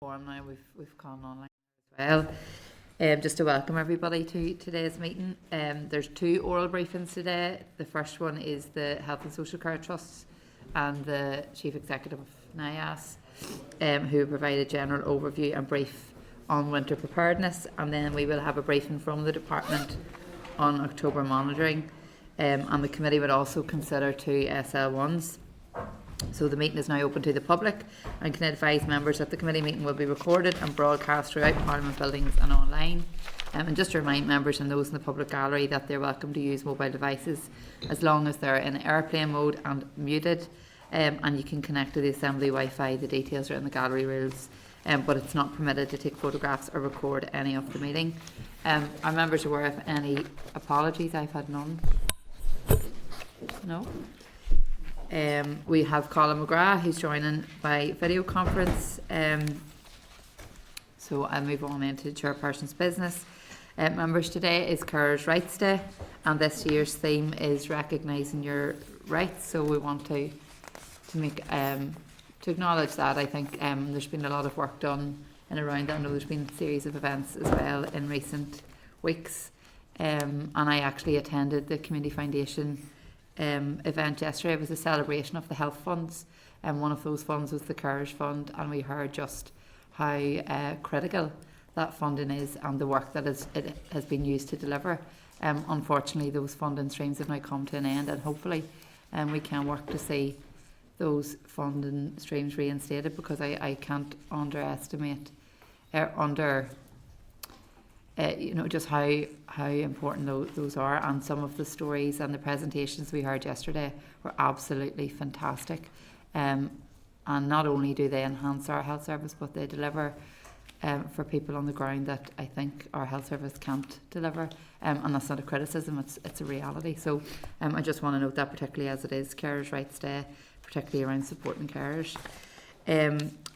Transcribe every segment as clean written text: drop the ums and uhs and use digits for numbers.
Forum now. We've gone online as well. Just to welcome everybody to today's meeting. There's two oral briefings today. The first one is the Health and Social Care Trust and the Chief Executive of NIAS, who provide a general overview and brief on winter preparedness, and then we will have a briefing from the department on October monitoring, and the committee would also consider two SL1s. So the meeting is now open to the public, and can advise members that the committee meeting will be recorded and broadcast throughout Parliament buildings and online. And just to remind members and those in the public gallery that they're welcome to use mobile devices as long as they're in airplane mode and muted, and you can connect to the Assembly Wi-Fi. The details are in the gallery rules, but it's not permitted to take photographs or record any of the meeting. Are members aware of any apologies? I've had none. No? We have Colin McGrath, who's joining by video conference. So I'll move on into Chairperson's business. Members, today is Carers' Rights Day, and this year's theme is recognising your rights. So we want to make to acknowledge that. I think there's been a lot of work done and around that. I know there's been a series of events as well in recent weeks, and I actually attended the Community Foundation event yesterday. It was a celebration of the health funds, and one of those funds was the Carers Fund, and we heard just how critical that funding is and the work that it has been used to deliver. Unfortunately, those funding streams have now come to an end, and hopefully we can work to see those funding streams reinstated, because I can't underestimate just how important those are. And some of the stories and the presentations we heard yesterday were absolutely fantastic. And not only do they enhance our health service, but they deliver for people on the ground that I think our health service can't deliver. And that's not a criticism, it's a reality. So I just want to note that, particularly as it is Carers' Rights Day, particularly around supporting carers.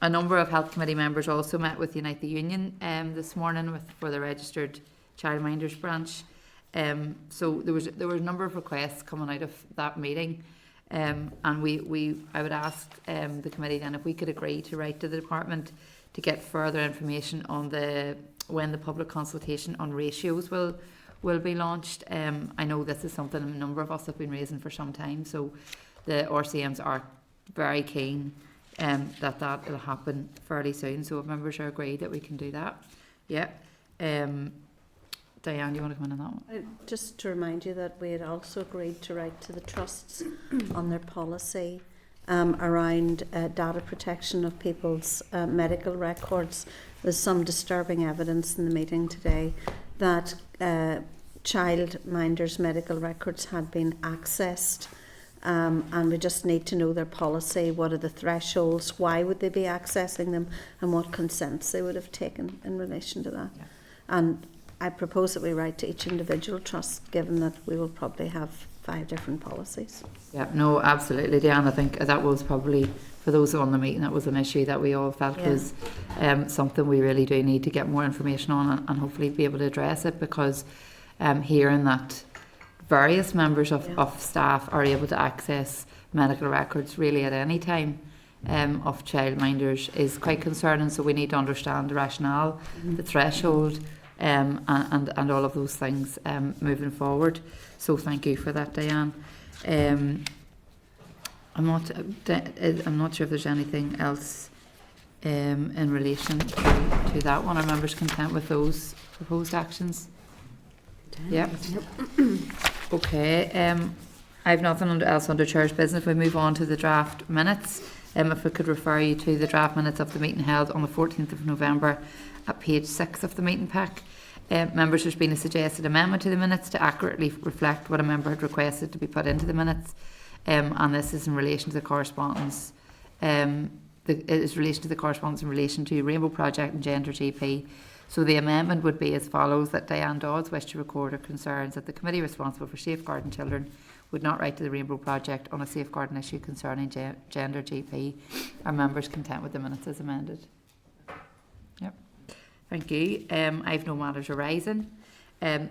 A number of Health Committee members also met with Unite the Union this morning for the registered childminders branch. So there were a number of requests coming out of that meeting, and I would ask the committee then if we could agree to write to the department to get further information on when the public consultation on ratios will be launched. I know this is something a number of us have been raising for some time, so the RCMs are very keen that will happen fairly soon. So if members are agreed that we can do that, yeah. Diane, do you want to come in on that one? Just to remind you that we had also agreed to write to the trusts on their policy around data protection of people's medical records. There's some disturbing evidence in the meeting today that childminders' medical records had been accessed. And we just need to know their policy. What are the thresholds? Why would they be accessing them? And what consents they would have taken in relation to that? Yeah. And I propose that we write to each individual trust, given that we will probably have 5 different policies. Yeah, no, absolutely, Diane. I think that was probably, for those on the meeting, that was an issue that we all felt was something we really do need to get more information on, and hopefully be able to address it, because hearing that various members of staff are able to access medical records really at any time of childminders is quite concerning. So we need to understand the rationale, the threshold, and all of those things moving forward. So thank you for that, Diane. I'm not sure if there's anything else in relation to that one. Are members content with those proposed actions? Yep. Okay. I've nothing else under Chair's business. We move on to the draft minutes. If we could refer you to the draft minutes of the meeting held on the 14th of November at page 6 of the meeting pack. Members, there's been a suggested amendment to the minutes to accurately reflect what a member had requested to be put into the minutes, and this is in relation to the correspondence. It is in relation to the correspondence in relation to Rainbow Project and Gender GP. So the amendment would be as follows: that Diane Dodds wished to record her concerns that the committee responsible for safeguarding children would not write to the Rainbow Project on a safeguarding issue concerning Gender GP. Are members content with the minutes as amended? Yep. Thank you. I have no matters arising.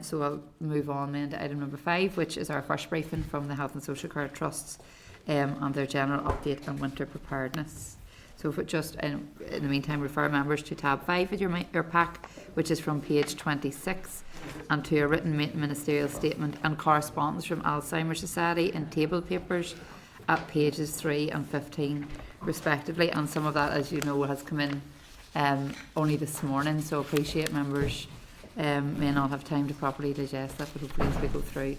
So I'll move on then to item number 5, which is our first briefing from the Health and Social Care Trusts on their general update on winter preparedness. So if it just, in the meantime, refer members to tab 5 of your pack, which is from page 26, and to a written ministerial statement and correspondence from Alzheimer's Society in table papers at pages 3 and 15 respectively. And some of that, as you know, has come in only this morning, so appreciate members may not have time to properly digest that, but hopefully as we go through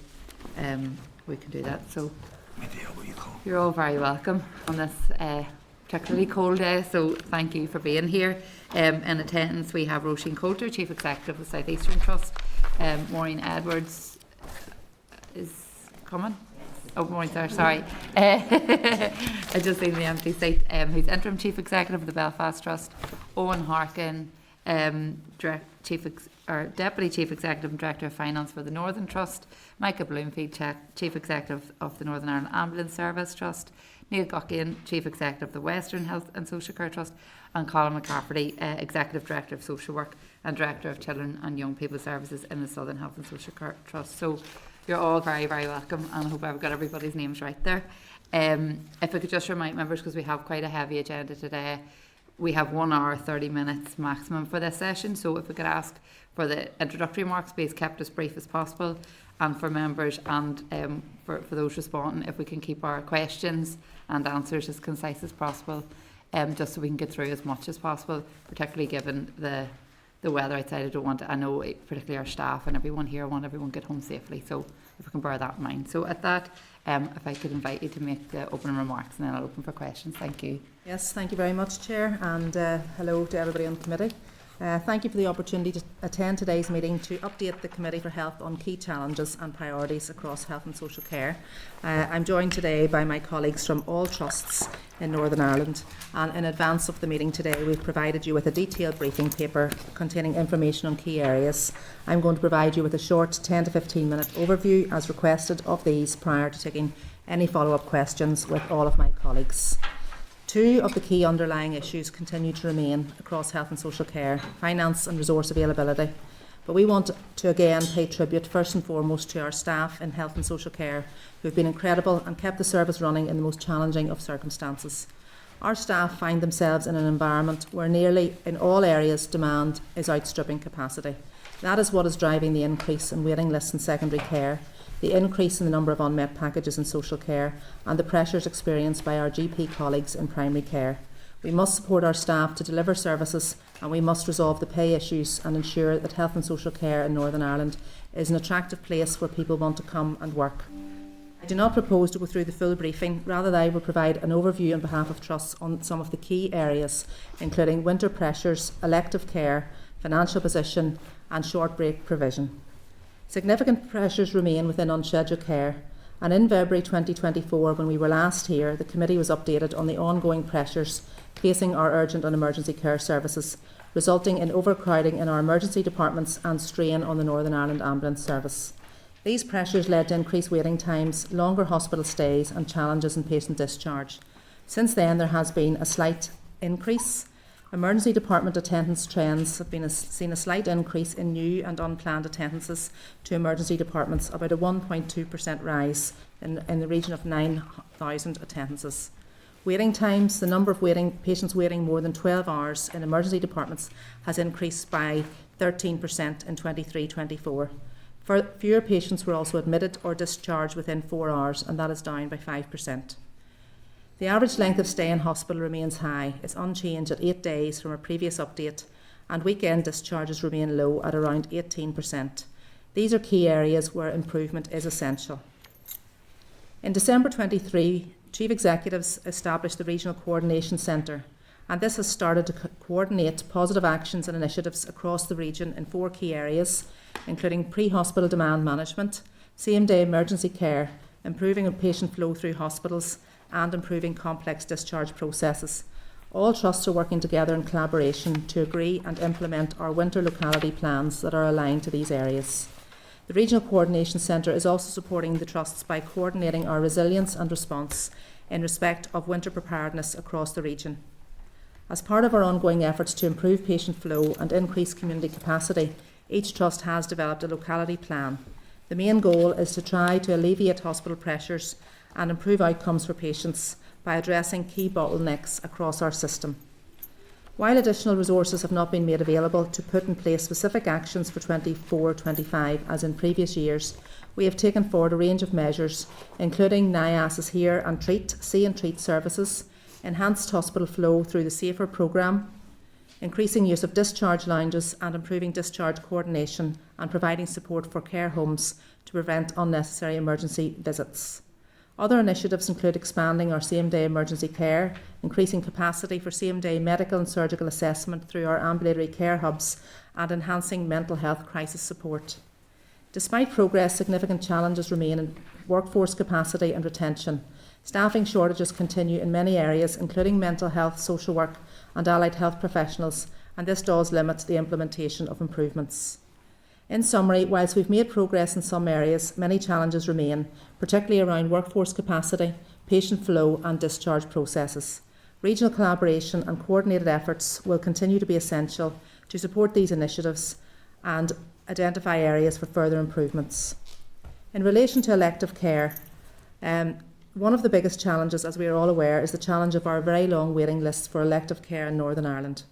we can do that. So you're all very welcome on this particularly cold day, so thank you for being here. In attendance we have Roisin Coulter, Chief Executive of South Eastern Trust. Maureen Edwards is coming. Oh, Maureen's there, sorry. I just seen the empty seat. Who's Interim Chief Executive of the Belfast Trust. Owen Harkin, Deputy Chief Executive and Director of Finance for the Northern Trust. Micah Bloomfield, Chief Executive of the Northern Ireland Ambulance Service Trust. Neil Guckian, Chief Executive of the Western Health and Social Care Trust, and Colin McCafferty, Executive Director of Social Work and Director of Children and Young People Services in the Southern Health and Social Care Trust. So you're all very, very welcome, and I hope I've got everybody's names right there. If I could just remind members, because we have quite a heavy agenda today, we have 1 hour 30 minutes maximum for this session, so if we could ask for the introductory remarks be kept as brief as possible, and for members and for those responding, if we can keep our questions and answers as concise as possible, just so we can get through as much as possible, particularly given the weather outside. I know particularly our staff and everyone here want everyone get home safely, so if we can bear that in mind. So at that, if I could invite you to make the opening remarks, and then I'll open for questions. Thank you. Yes, thank you very much, Chair, and hello to everybody on the committee. Thank you for the opportunity to attend today's meeting to update the Committee for Health on key challenges and priorities across health and social care. I'm joined today by my colleagues from all trusts in Northern Ireland, and in advance of the meeting today we've provided you with a detailed briefing paper containing information on key areas. I'm going to provide you with a short 10 to 15 minute overview as requested of these prior to taking any follow-up questions with all of my colleagues. 2 of the key underlying issues continue to remain across health and social care: finance and resource availability. But we want to again pay tribute first and foremost to our staff in health and social care, who have been incredible and kept the service running in the most challenging of circumstances. Our staff find themselves in an environment where nearly in all areas demand is outstripping capacity. That is what is driving the increase in waiting lists in secondary care, the increase in the number of unmet packages in social care, and the pressures experienced by our GP colleagues in primary care. We must support our staff to deliver services, and we must resolve the pay issues and ensure that health and social care in Northern Ireland is an attractive place where people want to come and work. I do not propose to go through the full briefing, rather I will provide an overview on behalf of trusts on some of the key areas, including winter pressures, elective care, financial position and short break provision. Significant pressures remain within unscheduled care, and in February 2024, when we were last here, the committee was updated on the ongoing pressures facing our urgent and emergency care services, resulting in overcrowding in our emergency departments and strain on the Northern Ireland Ambulance Service. These pressures led to increased waiting times, longer hospital stays and challenges in patient discharge. Since then, there has been a slight increase. Emergency department attendance trends have seen a slight increase in new and unplanned attendances to emergency departments, about a 1.2% rise in the region of 9,000 attendances. Waiting times, the number of patients waiting more than 12 hours in emergency departments has increased by 13% in 23-24. Fewer patients were also admitted or discharged within 4 hours, and that is down by 5%. The average length of stay in hospital remains high. It's unchanged at 8 days from a previous update, and weekend discharges remain low at around 18%. These are key areas where improvement is essential. In December 23, Chief Executives established the Regional Coordination Centre, and this has started to coordinate positive actions and initiatives across the region in 4 key areas, including pre-hospital demand management, same-day emergency care, improving patient flow through hospitals, and improving complex discharge processes. All trusts are working together in collaboration to agree and implement our winter locality plans that are aligned to these areas. The Regional Coordination Centre is also supporting the trusts by coordinating our resilience and response in respect of winter preparedness across the region. As part of our ongoing efforts to improve patient flow and increase community capacity, each trust has developed a locality plan. The main goal is to try to alleviate hospital pressures and improve outcomes for patients by addressing key bottlenecks across our system. While additional resources have not been made available to put in place specific actions for 24-25 as in previous years, we have taken forward a range of measures, including NIAS's Hear and Treat, See and Treat services, enhanced hospital flow through the SAFER programme, increasing use of discharge lounges and improving discharge coordination and providing support for care homes to prevent unnecessary emergency visits. Other initiatives include expanding our same-day emergency care, increasing capacity for same-day medical and surgical assessment through our ambulatory care hubs, and enhancing mental health crisis support. Despite progress, significant challenges remain in workforce capacity and retention. Staffing shortages continue in many areas, including mental health, social work and allied health professionals, and this does limit the implementation of improvements. In summary, whilst we've made progress in some areas, many challenges remain, particularly around workforce capacity, patient flow and discharge processes. Regional collaboration and coordinated efforts will continue to be essential to support these initiatives and identify areas for further improvements. In relation to elective care, one of the biggest challenges, as we are all aware, is the challenge of our very long waiting lists for elective care in Northern Ireland.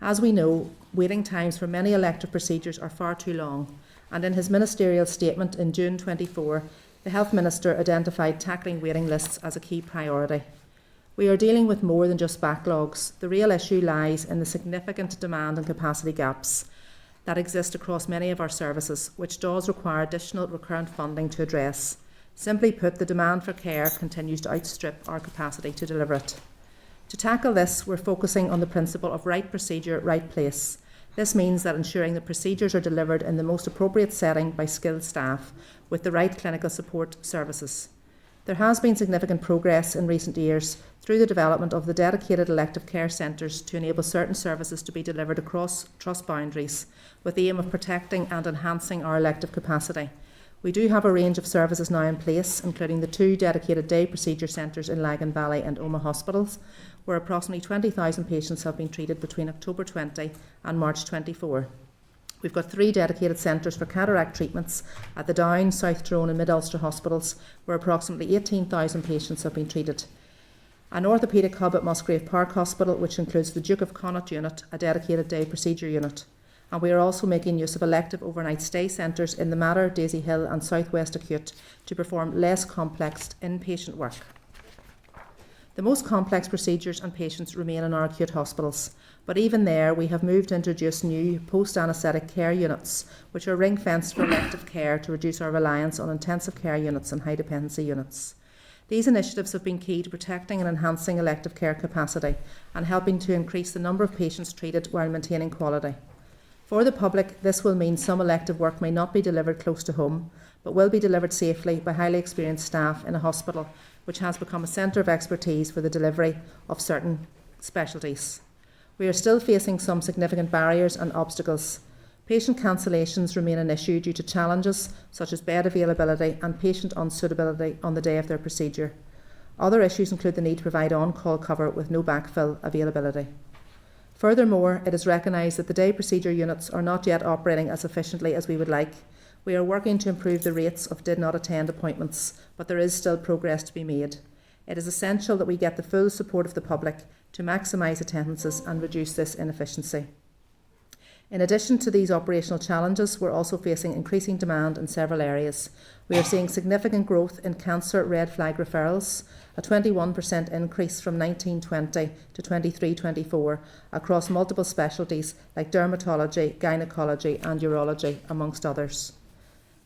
As we know, waiting times for many elective procedures are far too long, and in his ministerial statement in June 24, the Health Minister identified tackling waiting lists as a key priority. We are dealing with more than just backlogs. The real issue lies in the significant demand and capacity gaps that exist across many of our services, which does require additional recurrent funding to address. Simply put, the demand for care continues to outstrip our capacity to deliver it. To tackle this, we're focusing on the principle of right procedure, right place. This means that ensuring that procedures are delivered in the most appropriate setting by skilled staff with the right clinical support services. There has been significant progress in recent years through the development of the dedicated elective care centres to enable certain services to be delivered across trust boundaries with the aim of protecting and enhancing our elective capacity. We do have a range of services now in place, including the 2 dedicated day procedure centres in Lagan Valley and Omagh hospitals, where approximately 20,000 patients have been treated between October 20 and March 24. We've got 3 dedicated centres for cataract treatments at the Down, South Tyrone and Mid-Ulster hospitals, where approximately 18,000 patients have been treated. An orthopaedic hub at Musgrave Park Hospital, which includes the Duke of Connaught unit, a dedicated day procedure unit. And we are also making use of elective overnight stay centres in the Mater, Daisy Hill and South West Acute to perform less complex inpatient work. The most complex procedures and patients remain in our acute hospitals, but even there we have moved to introduce new post-anaesthetic care units, which are ring-fenced for elective care to reduce our reliance on intensive care units and high dependency units. These initiatives have been key to protecting and enhancing elective care capacity and helping to increase the number of patients treated while maintaining quality. For the public, this will mean some elective work may not be delivered close to home, but will be delivered safely by highly experienced staff in a hospital which has become a centre of expertise for the delivery of certain specialties. We are still facing some significant barriers and obstacles. Patient cancellations remain an issue due to challenges such as bed availability and patient unsuitability on the day of their procedure. Other issues include the need to provide on-call cover with no backfill availability. Furthermore, it is recognised that the day procedure units are not yet operating as efficiently as we would like. We are working to improve the rates of did not attend appointments, but there is still progress to be made. It is essential that we get the full support of the public to maximise attendances and reduce this inefficiency. In addition to these operational challenges, we're also facing increasing demand in several areas. We are seeing significant growth in cancer red flag referrals, a 21% increase from 1920 to 23-24 across multiple specialties like dermatology, gynaecology and urology, amongst others.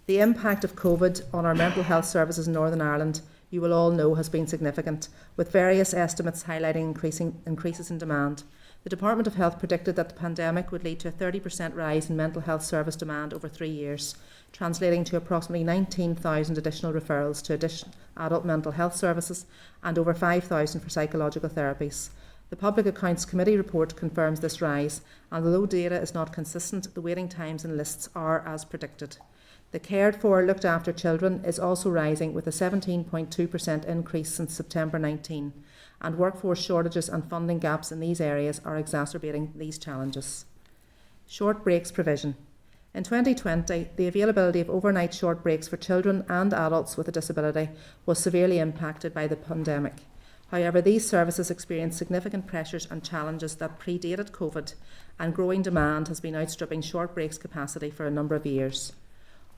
The impact of COVID on our mental health services in Northern Ireland, you will all know, has been significant, with various estimates highlighting increases in demand. The Department of Health predicted that the pandemic would lead to a 30% rise in mental health service demand over 3 years, translating to approximately 19,000 additional referrals to adult mental health services and over 5,000 for psychological therapies. The Public Accounts Committee report confirms this rise, and although data is not consistent, the waiting times and lists are as predicted. The cared for, looked after children is also rising, with a 17.2% increase since September 19, and workforce shortages and funding gaps in these areas are exacerbating these challenges. Short breaks provision. In 2020, the availability of overnight short breaks for children and adults with a disability was severely impacted by the pandemic. However, these services experienced significant pressures and challenges that predated COVID, and growing demand has been outstripping short breaks capacity for a number of years.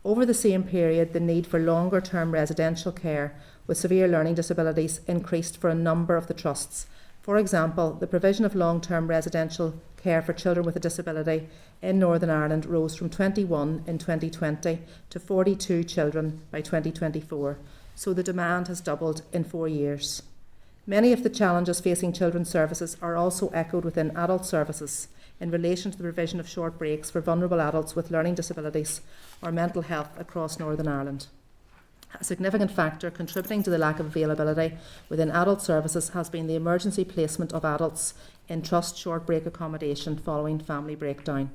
Over the same period, the need for longer-term residential care with severe learning disabilities increased for a number of the trusts. For example, the provision of long-term residential care for children with a disability in Northern Ireland rose from 21 in 2020 to 42 children by 2024, so the demand has doubled in 4 years. Many of the challenges facing children's services are also echoed within adult services in relation to the provision of short breaks for vulnerable adults with learning disabilities or mental health across Northern Ireland. A significant factor contributing to the lack of availability within adult services has been the emergency placement of adults in trust short break accommodation following family breakdown.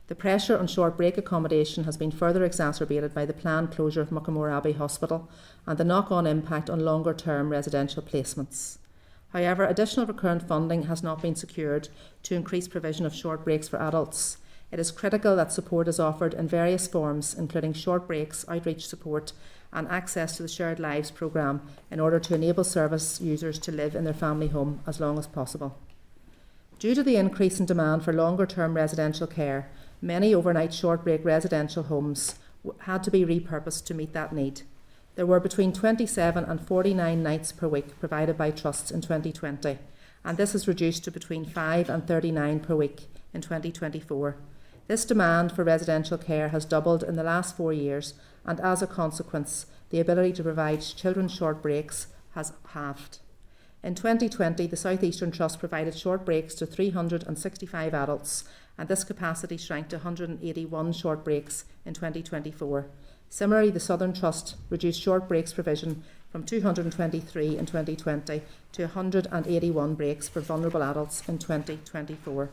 The pressure on short break accommodation has been further exacerbated by the planned closure of Muckamore Abbey Hospital and the knock-on impact on longer-term residential placements. However, additional recurrent funding has not been secured to increase provision of short breaks for adults. It is critical that support is offered in various forms, including short breaks, outreach support and access to the Shared Lives programme in order to enable service users to live in their family home as long as possible. Due to the increase in demand for longer-term residential care, many overnight short break residential homes had to be repurposed to meet that need. There were between 27 and 49 nights per week provided by trusts in 2020, and this is reduced to between 5 and 39 per week in 2024. This demand for residential care has doubled in the last 4 years, and as a consequence, the ability to provide children short breaks has halved. In 2020, the South Eastern Trust provided short breaks to 365 adults, and this capacity shrank to 181 short breaks in 2024. Similarly, the Southern Trust reduced short breaks provision from 223 in 2020 to 181 breaks for vulnerable adults in 2024.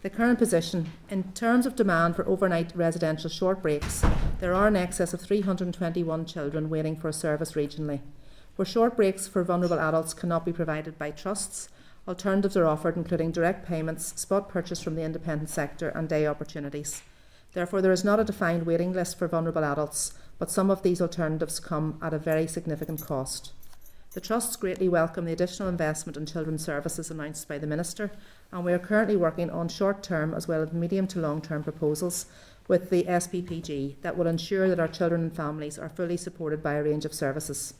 The current position, in terms of demand for overnight residential short breaks, there are in excess of 321 children waiting for a service regionally. Where short breaks for vulnerable adults cannot be provided by trusts, alternatives are offered, including direct payments, spot purchase from the independent sector and day opportunities. Therefore, there is not a defined waiting list for vulnerable adults, but some of these alternatives come at a very significant cost. The trusts greatly welcome the additional investment in children's services announced by the Minister, and we are currently working on short-term as well as medium to long-term proposals with the SPPG that will ensure that our children and families are fully supported by a range of services.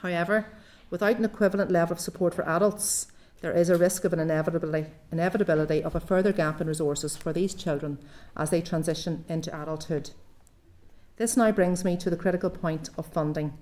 However, without an equivalent level of support for adults, there is a risk of an inevitability of a further gap in resources for these children as they transition into adulthood. This now brings me to the critical point of funding.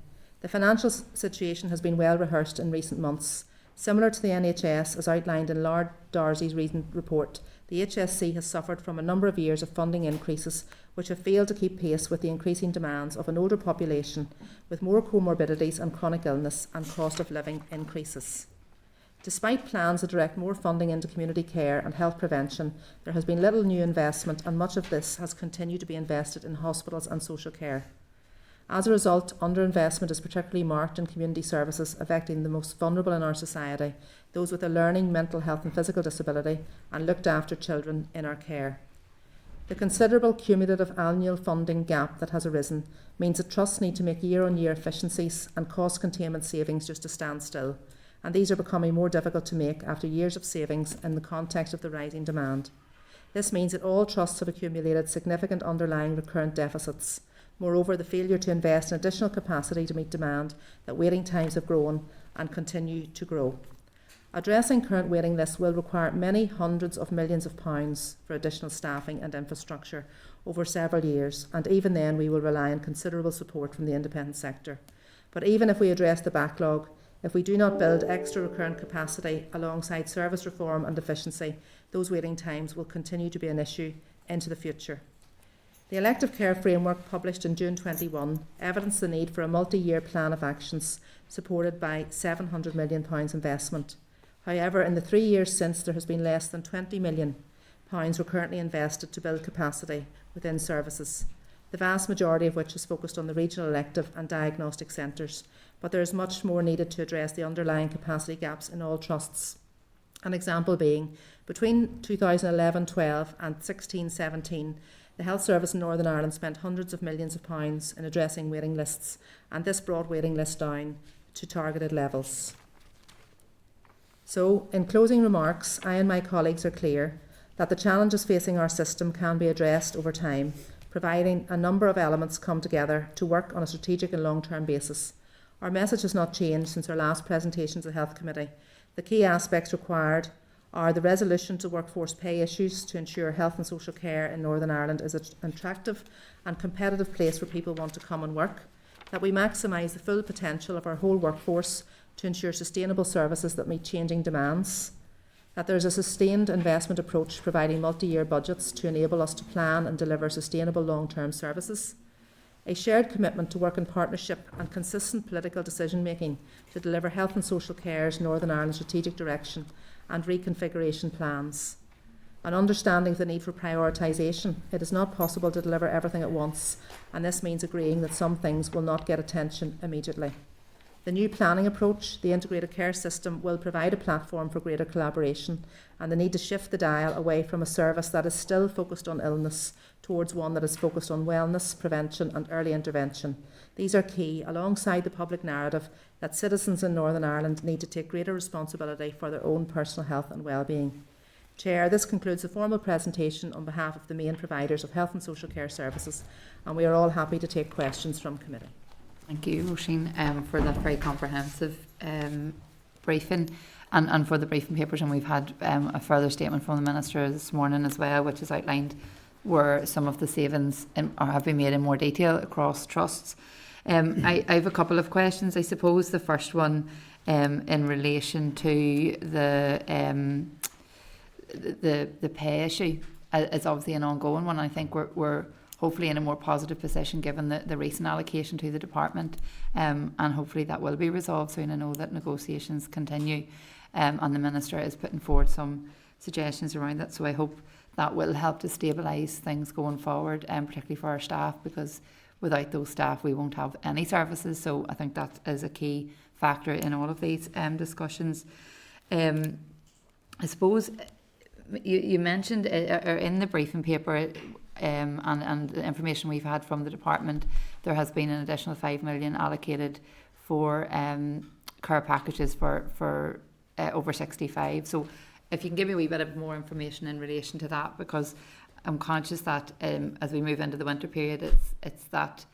The financial situation has been well rehearsed in recent months. Similar to the NHS, as outlined in Lord Darcy's recent report, the HSC has suffered from a number of years of funding increases which have failed to keep pace with the increasing demands of an older population with more comorbidities and chronic illness and cost of living increases. Despite plans to direct more funding into community care and health prevention, there has been little new investment, and much of this has continued to be invested in hospitals and social care. As a result, underinvestment is particularly marked in community services affecting the most vulnerable in our society, those with a learning, mental health and physical disability, and looked after children in our care. The considerable cumulative annual funding gap that has arisen means that trusts need to make year-on-year efficiencies and cost containment savings just to stand still, and these are becoming more difficult to make after years of savings in the context of the rising demand. This means that all trusts have accumulated significant underlying recurrent deficits. Moreover, the failure to invest in additional capacity to meet demand, that waiting times have grown and continue to grow. Addressing current waiting lists will require many hundreds of millions of pounds for additional staffing and infrastructure over several years, and even then we will rely on considerable support from the independent sector. But even if we address the backlog, if we do not build extra recurrent capacity alongside service reform and efficiency, those waiting times will continue to be an issue into the future. The elective care framework published in June 21 evidenced the need for a multi-year plan of actions supported by £700 million investment. However, in the 3 years since, there has been less than £20 million recurrently invested to build capacity within services, the vast majority of which is focused on the regional elective and diagnostic centres, but there is much more needed to address the underlying capacity gaps in all trusts. An example being, between 2011-12 and 16-17, the Health Service in Northern Ireland spent hundreds of millions of pounds in addressing waiting lists, and this brought waiting lists down to targeted levels. So, in closing remarks, I and my colleagues are clear that the challenges facing our system can be addressed over time, providing a number of elements come together to work on a strategic and long-term basis. Our message has not changed since our last presentation to the Health Committee. The key aspects required are the resolution to workforce pay issues to ensure health and social care in Northern Ireland is an attractive and competitive place where people want to come and work, that we maximise the full potential of our whole workforce to ensure sustainable services that meet changing demands, that there is a sustained investment approach providing multi-year budgets to enable us to plan and deliver sustainable long-term services, a shared commitment to work in partnership and consistent political decision-making to deliver health and social care's Northern Ireland strategic direction and reconfiguration plans, an understanding of the need for prioritisation. It is not possible to deliver everything at once, and this means agreeing that some things will not get attention immediately. The new planning approach, the integrated care system, will provide a platform for greater collaboration, and the need to shift the dial away from a service that is still focused on illness towards one that is focused on wellness, prevention and early intervention. These are key, alongside the public narrative that citizens in Northern Ireland need to take greater responsibility for their own personal health and well-being. Chair, this concludes the formal presentation on behalf of the main providers of health and social care services, and we are all happy to take questions from committee. Thank you, Roisin, for that very comprehensive briefing and for the briefing papers. And we've had a further statement from the Minister this morning as well, which has outlined where some of the savings have been made in more detail across trusts. I have a couple of questions. I suppose the first one in relation to the pay issue is obviously an ongoing one. I think we're hopefully in a more positive position given the recent allocation to the department, and hopefully that will be resolved soon. I know that negotiations continue, and the Minister is putting forward some suggestions around that, so I hope that will help to stabilise things going forward, particularly for our staff, because without those staff we won't have any services. So I think that is a key factor in all of these discussions. I suppose you mentioned or in the briefing paper and the information we've had from the department, there has been an additional 5 million allocated for care packages for over 65. So if you can give me a wee bit of more information in relation to that, because I'm conscious that as we move into the winter period, it's that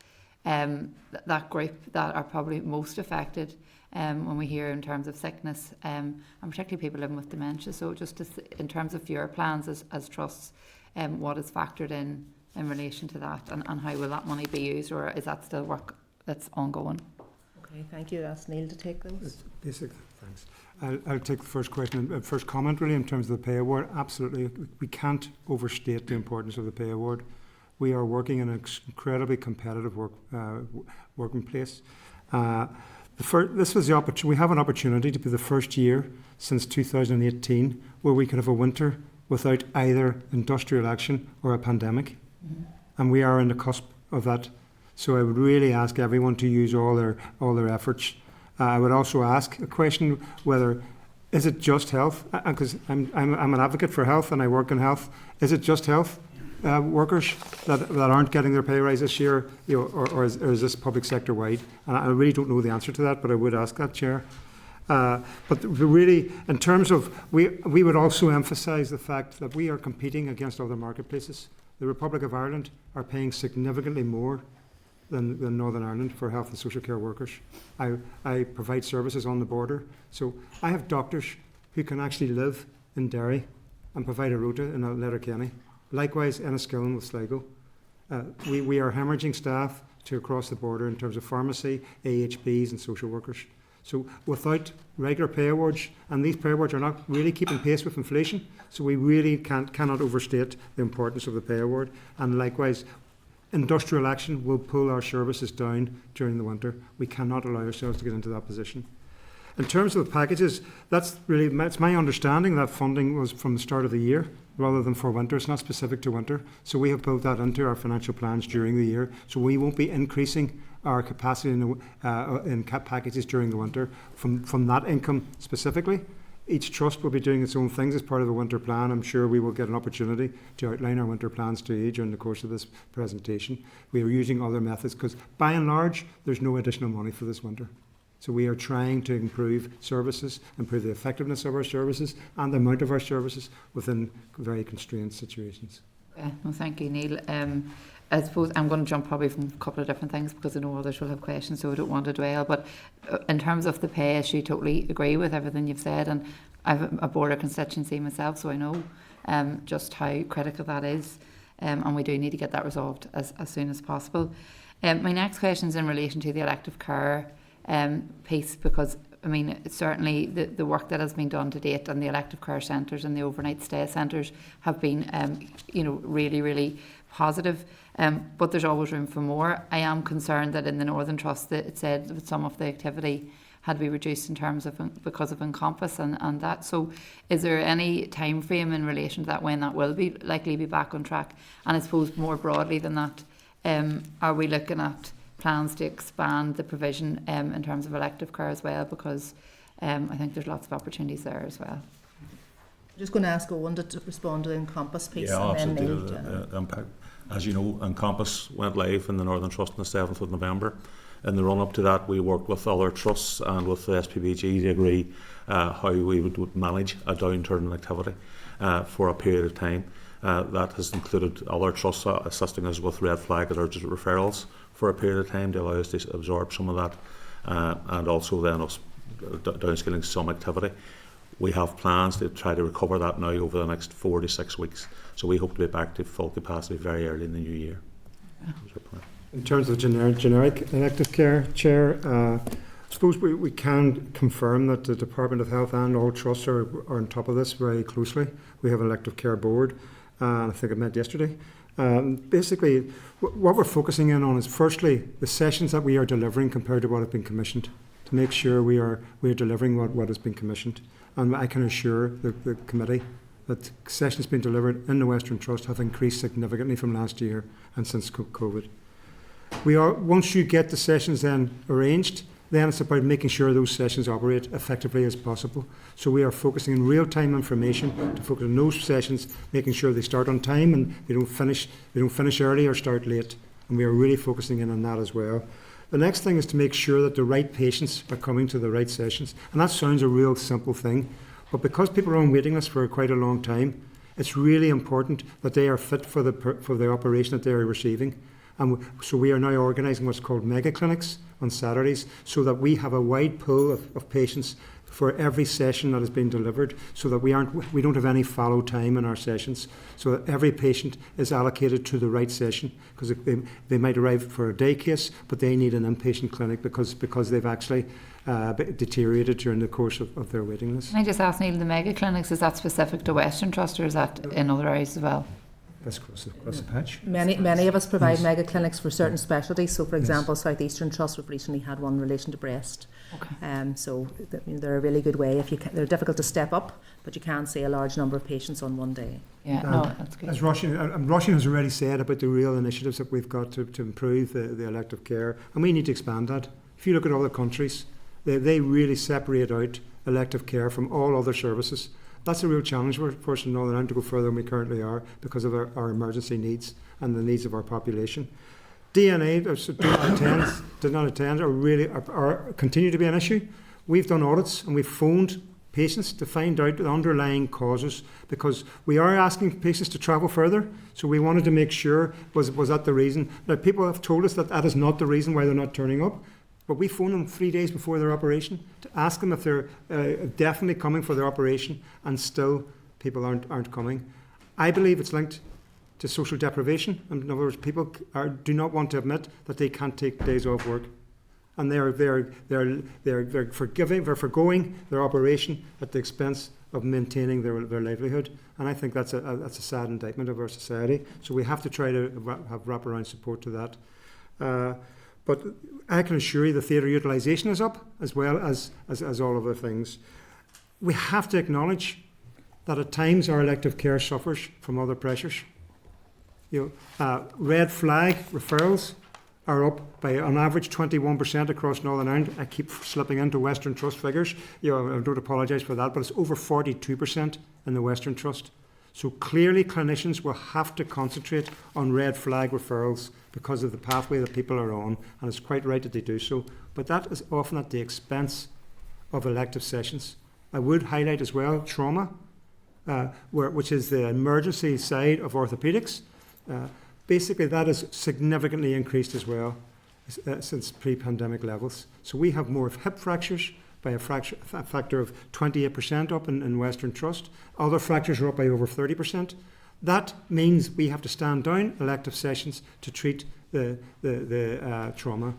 that group that are probably most affected when we hear in terms of sickness, and particularly people living with dementia. So just in terms of your plans as trusts, what is factored in relation to that, and how will that money be used, or is that still work that's ongoing? Okay, thank you. Ask Neil to take those. Basic, thanks. I'll take the first question, first comment really in terms of the pay award. Absolutely, we can't overstate the importance of the pay award. We are working in an incredibly competitive working place. This was the opportunity. We have an opportunity to be the first year since 2018 where we could have a winter without either industrial action or a pandemic, and we are on the cusp of that. So I would really ask everyone to use all their efforts. I would also ask a question whether is it just health, because I'm an advocate for health and I work in health. Is it just health workers that aren't getting their pay rise this year, or is this public sector wide? And I really don't know the answer to that, but I would ask that, Chair. But really, in terms of, we would also emphasise the fact that we are competing against other marketplaces. The Republic of Ireland are paying significantly more than Northern Ireland for health and social care workers. I provide services on the border, so I have doctors who can actually live in Derry and provide a rota in Letterkenny. Likewise, Enniskillen with Sligo. We are hemorrhaging staff to across the border in terms of pharmacy, AHPs and social workers. So without regular pay awards, and these pay awards are not really keeping pace with inflation, so we really cannot overstate the importance of the pay award. And likewise, industrial action will pull our services down during the winter. We cannot allow ourselves to get into that position. In terms of the packages, it's my understanding that funding was from the start of the year rather than for winter. It's not specific to winter. So we have built that into our financial plans during the year. So we won't be increasing our capacity in packages during the winter from that income specifically. Each trust will be doing its own things as part of the winter plan. I'm sure we will get an opportunity to outline our winter plans to you during the course of this presentation. We are using other methods because by and large there's no additional money for this winter. So we are trying to improve services, improve the effectiveness of our services and the amount of our services within very constrained situations. No, thank you, Neil. I suppose I'm going to jump probably from a couple of different things because I know others will have questions, so I don't want to dwell. But in terms of the pay issue, totally agree with everything you've said, and I have a border constituency myself, so I know just how critical that is, and we do need to get that resolved as soon as possible. My next question is in relation to the elective care piece, because I mean, certainly the work that has been done to date and the elective care centres and the overnight stay centres have been, really, really positive. But there's always room for more. I am concerned that in the Northern Trust that it said that some of the activity had to be reduced in terms of because of Encompass and that. So is there any time frame in relation to that when that will be likely be back on track? And I suppose more broadly than that, are we looking at plans to expand the provision in terms of elective care as well? Because I think there's lots of opportunities there as well. I'm just going to ask Owen to respond to the Encompass piece. Yeah, and then absolutely. The impact. As you know, Encompass went live in the Northern Trust on the 7th of November. In the run-up to that, we worked with other trusts and with the SPBG to agree how we would manage a downturn in activity for a period of time. That has included other trusts assisting us with red flag and urgent referrals for a period of time to allow us to absorb some of that, and also then us downskilling some activity. We have plans to try to recover that now over the next 4 to 6 weeks. So we hope to be back to full capacity very early in the new year. That's our plan. In terms of generic elective care, Chair, I suppose we can confirm that the Department of Health and all trusts are on top of this very closely. We have an elective care board, I think I met yesterday. Basically, what we're focusing in on is firstly the sessions that we are delivering compared to what has been commissioned, to make sure we are delivering what has been commissioned. And I can assure the committee that sessions being delivered in the Western Trust have increased significantly from last year and since COVID. Once you get the sessions then arranged, then it's about making sure those sessions operate effectively as possible. So we are focusing on real-time information to focus on those sessions, making sure they start on time and they don't finish early or start late. And we are really focusing in on that as well. The next thing is to make sure that the right patients are coming to the right sessions. And that sounds a real simple thing, but because people are on waiting lists for quite a long time, it's really important that they are fit for the operation that they are receiving. And so we are now organising what's called mega clinics on Saturdays, so that we have a wide pool of patients for every session that has been delivered, so that we don't have any fallow time in our sessions, so that every patient is allocated to the right session, because they might arrive for a day case, but they need an inpatient clinic because they've actually deteriorated during the course of their waiting list. Can I just ask, Neil, the mega clinics, is that specific to Western Trust or is that in other areas as well? That's across the patch. Many of us provide Yes. mega clinics for certain specialties. So, for Yes. example, South Eastern Trust have recently had one in relation to breast. Okay. So they're a really good way. They're difficult to step up, but you can see a large number of patients on one day. Yeah, no, that's good. As Roisin has already said about the real initiatives that we've got to improve the elective care, and we need to expand that. If you look at other countries, they really separate out elective care from all other services. That's a real challenge for us in Northern Ireland to go further than we currently are because of our emergency needs and the needs of our population. DNA did not attend are continue to be an issue. We've done audits and we've phoned patients to find out the underlying causes, because we are asking patients to travel further. So we wanted to make sure, was that the reason? Now, people have told us that is not the reason why they're not turning up. But we phone them 3 days before their operation to ask them if they're definitely coming for their operation, and still people aren't coming. I believe it's linked to social deprivation. In other words, people do not want to admit that they can't take days off work, and they're forgoing their operation at the expense of maintaining their livelihood. And I think that's a sad indictment of our society. So we have to try to have wraparound support to that. But I can assure you the theatre utilisation is up, as well as all other things. We have to acknowledge that at times our elective care suffers from other pressures. Red flag referrals are up by on average 21% across Northern Ireland. I keep slipping into Western Trust figures. I don't apologise for that, but it's over 42% in the Western Trust. So clearly clinicians will have to concentrate on red flag referrals because of the pathway that people are on, and it's quite right that they do so. But that is often at the expense of elective sessions. I would highlight as well trauma, which is the emergency side of orthopaedics. Basically, that has significantly increased as well since pre-pandemic levels. So we have more hip fractures by a factor of 28% up in Western Trust. Other fractures are up by over 30%. That means we have to stand down elective sessions to treat the trauma.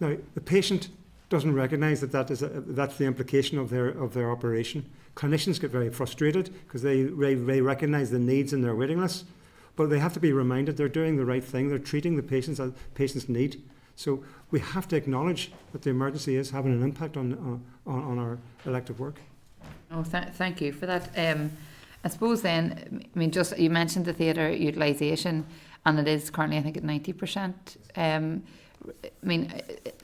Now, the patient doesn't recognise that's the implication of their operation. Clinicians get very frustrated because they recognise the needs in their waiting list, but they have to be reminded they're doing the right thing. They're treating the patients as patients need. So we have to acknowledge that the emergency is having an impact on our elective work. Oh, thank you for that. I suppose then, I mean, just you mentioned the theatre utilisation, and it is currently, I think, at 90%. I mean,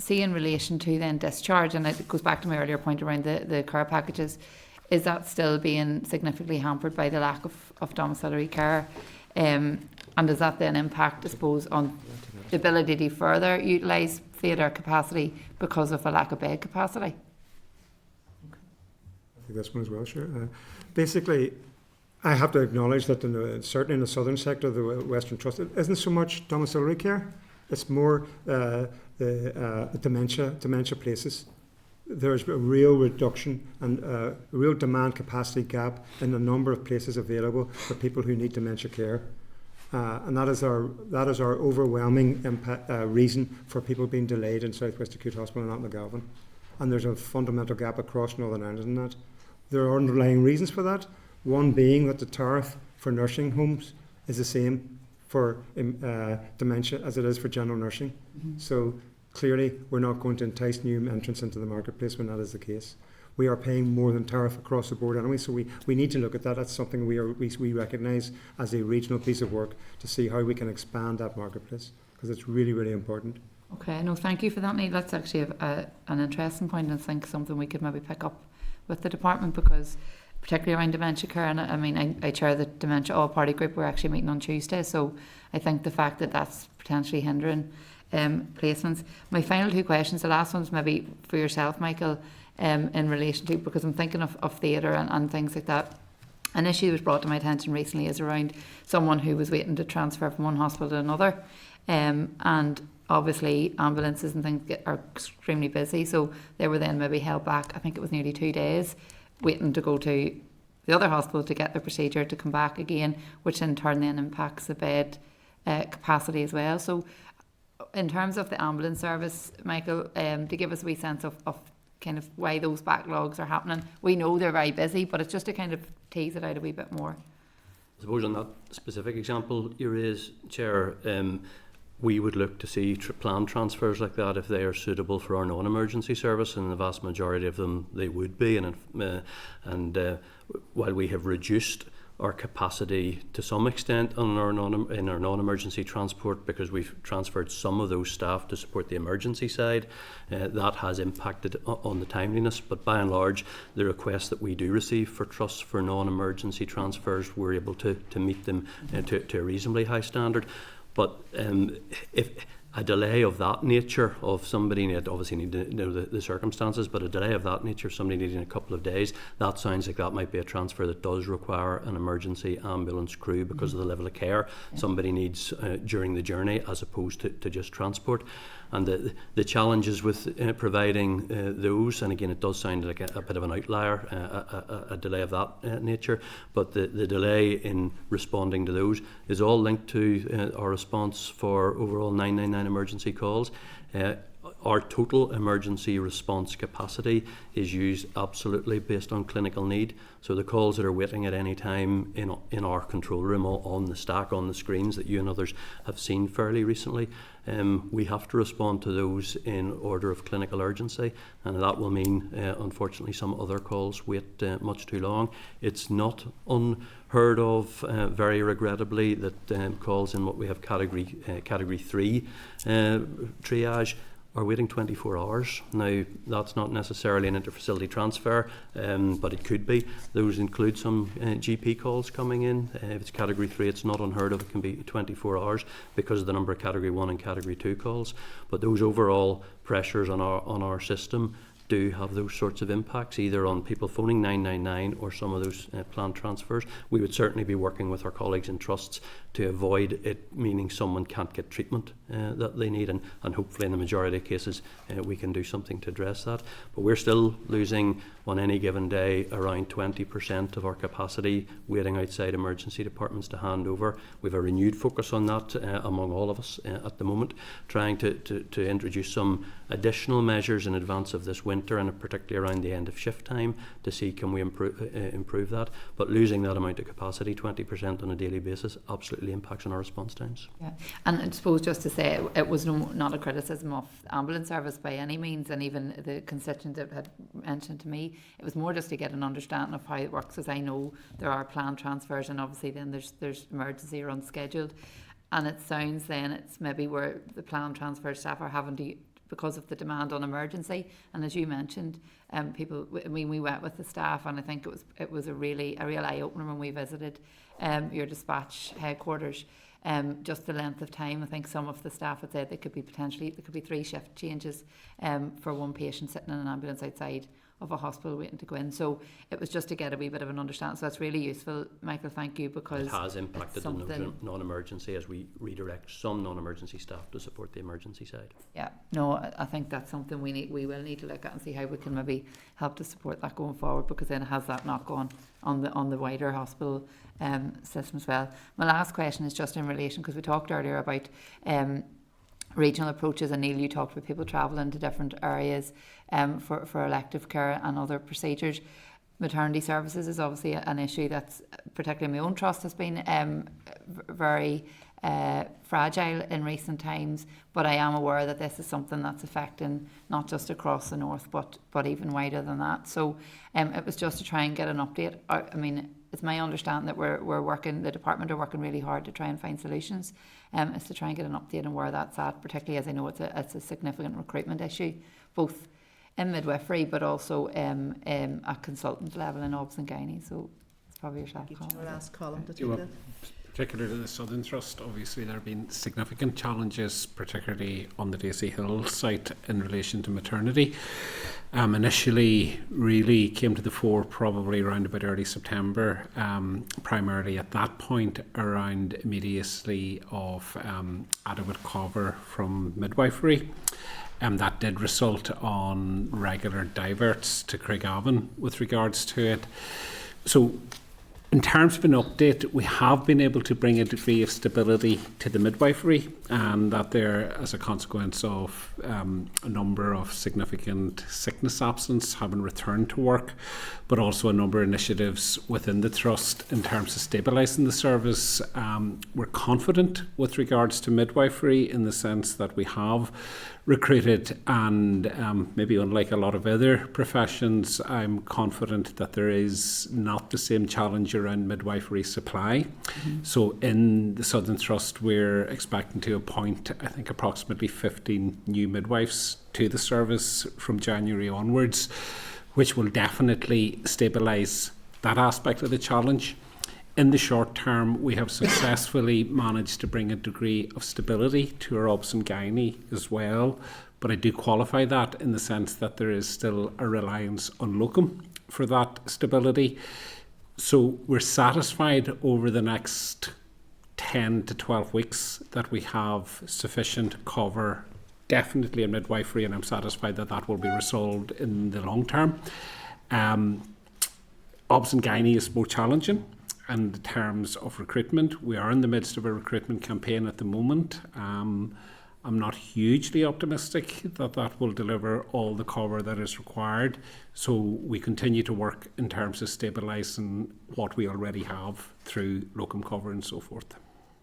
see, in relation to then discharge, and it goes back to my earlier point around the care packages, is that still being significantly hampered by the lack of domiciliary care? And does that then impact, I suppose, on the ability to further utilise theatre capacity because of a lack of bed capacity? I think this one as well, sure. Basically, I have to acknowledge that certainly in the southern sector of the Western Trust, it isn't so much domiciliary care, it's more the dementia places. There's a real reduction and a real demand capacity gap in the number of places available for people who need dementia care. And that is our overwhelming reason for people being delayed in South West Acute Hospital and not McGalvin. And there's a fundamental gap across Northern Ireland in that. There are underlying reasons for that. One being that the tariff for nursing homes is the same for dementia as it is for general nursing. Mm-hmm. So clearly we're not going to entice new entrants into the marketplace when that is the case. We are paying more than tariff across the board anyway, so we need to look at that. That's something we recognise as a regional piece of work to see how we can expand that marketplace, because it's really, really important. Okay, no, thank you for that, Neil. That's actually an interesting point, and I think something we could maybe pick up with the department, because particularly around dementia care, and I mean, I chair the dementia all-party group. We're actually meeting on Tuesday, so I think the fact that that's potentially hindering placements. My final two questions, the last one's maybe for yourself, Michael, in relation to, because I'm thinking of theatre and things like that. An issue that was brought to my attention recently is around someone who was waiting to transfer from one hospital to another, and obviously ambulances and things are extremely busy, so they were then maybe held back, I think it was nearly 2 days, waiting to go to the other hospital to get the procedure to come back again, which in turn then impacts the bed capacity as well. So in terms of the ambulance service, Michael, to give us a wee sense of kind of why those backlogs are happening. We know they're very busy, but it's just to kind of tease it out a wee bit more. I suppose on that specific example you raise, Chair, we would look to see planned transfers like that if they are suitable for our non-emergency service, and the vast majority of them they would be. And while we have reduced our capacity to some extent in our non-emergency transport, because we've transferred some of those staff to support the emergency side, that has impacted on the timeliness. But by and large, the requests that we do receive for trusts for non-emergency transfers, we're able to meet them to a reasonably high standard. But if a delay of that nature, of somebody, obviously need to know the circumstances, but a delay of that nature, somebody needing a couple of days, that sounds like that might be a transfer that does require an emergency ambulance crew because of the level of care somebody needs during the journey, as opposed to just transport. And the challenges with providing those, and again, it does sound like a bit of an outlier, a delay of that nature, but the delay in responding to those is all linked to our response for overall 999 emergency calls. Our total emergency response capacity is used absolutely based on clinical need. So the calls that are waiting at any time in our control room, on the stack, on the screens that you and others have seen fairly recently, we have to respond to those in order of clinical urgency, and that will mean, unfortunately, some other calls wait much too long. It's not unheard of, very regrettably, that calls in what we have category 3 triage are waiting 24 hours. Now, that's not necessarily an interfacility transfer, but it could be. Those include some GP calls coming in. If it's Category 3, it's not unheard of. It can be 24 hours because of the number of Category 1 and Category 2 calls. But those overall pressures on our system do have those sorts of impacts, either on people phoning 999 or some of those planned transfers. We would certainly be working with our colleagues in trusts to avoid it meaning someone can't get treatment that they need, and hopefully in the majority of cases we can do something to address that. But we're still losing on any given day around 20% of our capacity waiting outside emergency departments to hand over. We have a renewed focus on that among all of us at the moment, trying to introduce some additional measures in advance of this winter, and particularly around the end of shift time, to see can we improve that. But losing that amount of capacity, 20% on a daily basis, absolutely impacts on our response times. Yeah, and I suppose just to say, it was not a criticism of the ambulance service by any means, and even the constituent that had mentioned to me, it was more just to get an understanding of how it works, as I know there are planned transfers, and obviously then there's emergency or unscheduled, and it sounds then it's maybe where the planned transfer staff are having to, because of the demand on emergency. And as you mentioned, people, I mean, we went with the staff, and I think it was a real eye opener when we visited your dispatch headquarters. Just the length of time. I think some of the staff had said there could be 3 shift changes for one patient sitting in an ambulance outside of a hospital waiting to go in. So it was just to get a wee bit of an understanding. So that's really useful, Michael. Thank you, because it has impacted the non-emergency as we redirect some non-emergency staff to support the emergency side. Yeah, no, I think that's something we will need to look at and see how we can maybe help to support that going forward, because then it has that knock on the wider hospital system as well. My last question is just in relation, because we talked earlier about regional approaches, and Neil, you talked about people travelling to different areas for elective care and other procedures. Maternity services is obviously an issue that's, particularly in my own trust, has been very fragile in recent times, but I am aware that this is something that's affecting not just across the north, but even wider than that. So it was just to try and get an update. I mean, it's my understanding that we're working, the department are working really hard to try and find solutions, is to try and get an update on where that's at, particularly as I know it's a significant recruitment issue, both in midwifery but also at consultant level in OBS and Gynae. So it's probably yourself, Colin. I'll ask Colin to take that. Particularly the Southern Trust, obviously there have been significant challenges, particularly on the Daisy Hill site in relation to maternity. Initially really came to the fore probably around about early September, primarily at that point around immediacy of adequate cover from midwifery. That did result on regular diverts to Craigavon with regards to it. So in terms of an update, we have been able to bring a degree of stability to the midwifery, and that there, as a consequence of a number of significant sickness absence, having returned to work, but also a number of initiatives within the Trust in terms of stabilising the service. We're confident with regards to midwifery in the sense that we have recruited, and maybe unlike a lot of other professions, I'm confident that there is not the same challenge around midwifery supply. So in the Southern Trust, we're expecting to appoint, I think, approximately 15 new midwives to the service from January onwards, which will definitely stabilise that aspect of the challenge. In the short term, we have successfully managed to bring a degree of stability to our OBS and Gynae as well, but I do qualify that in the sense that there is still a reliance on locum for that stability. So we're satisfied over the next 10 to 12 weeks that we have sufficient cover, definitely in midwifery, and I'm satisfied that that will be resolved in the long term. OBS and Gynae is more challenging. And in terms of recruitment, we are in the midst of a recruitment campaign at the moment. I'm not hugely optimistic that that will deliver all the cover that is required. So we continue to work in terms of stabilising what we already have through locum cover and so forth.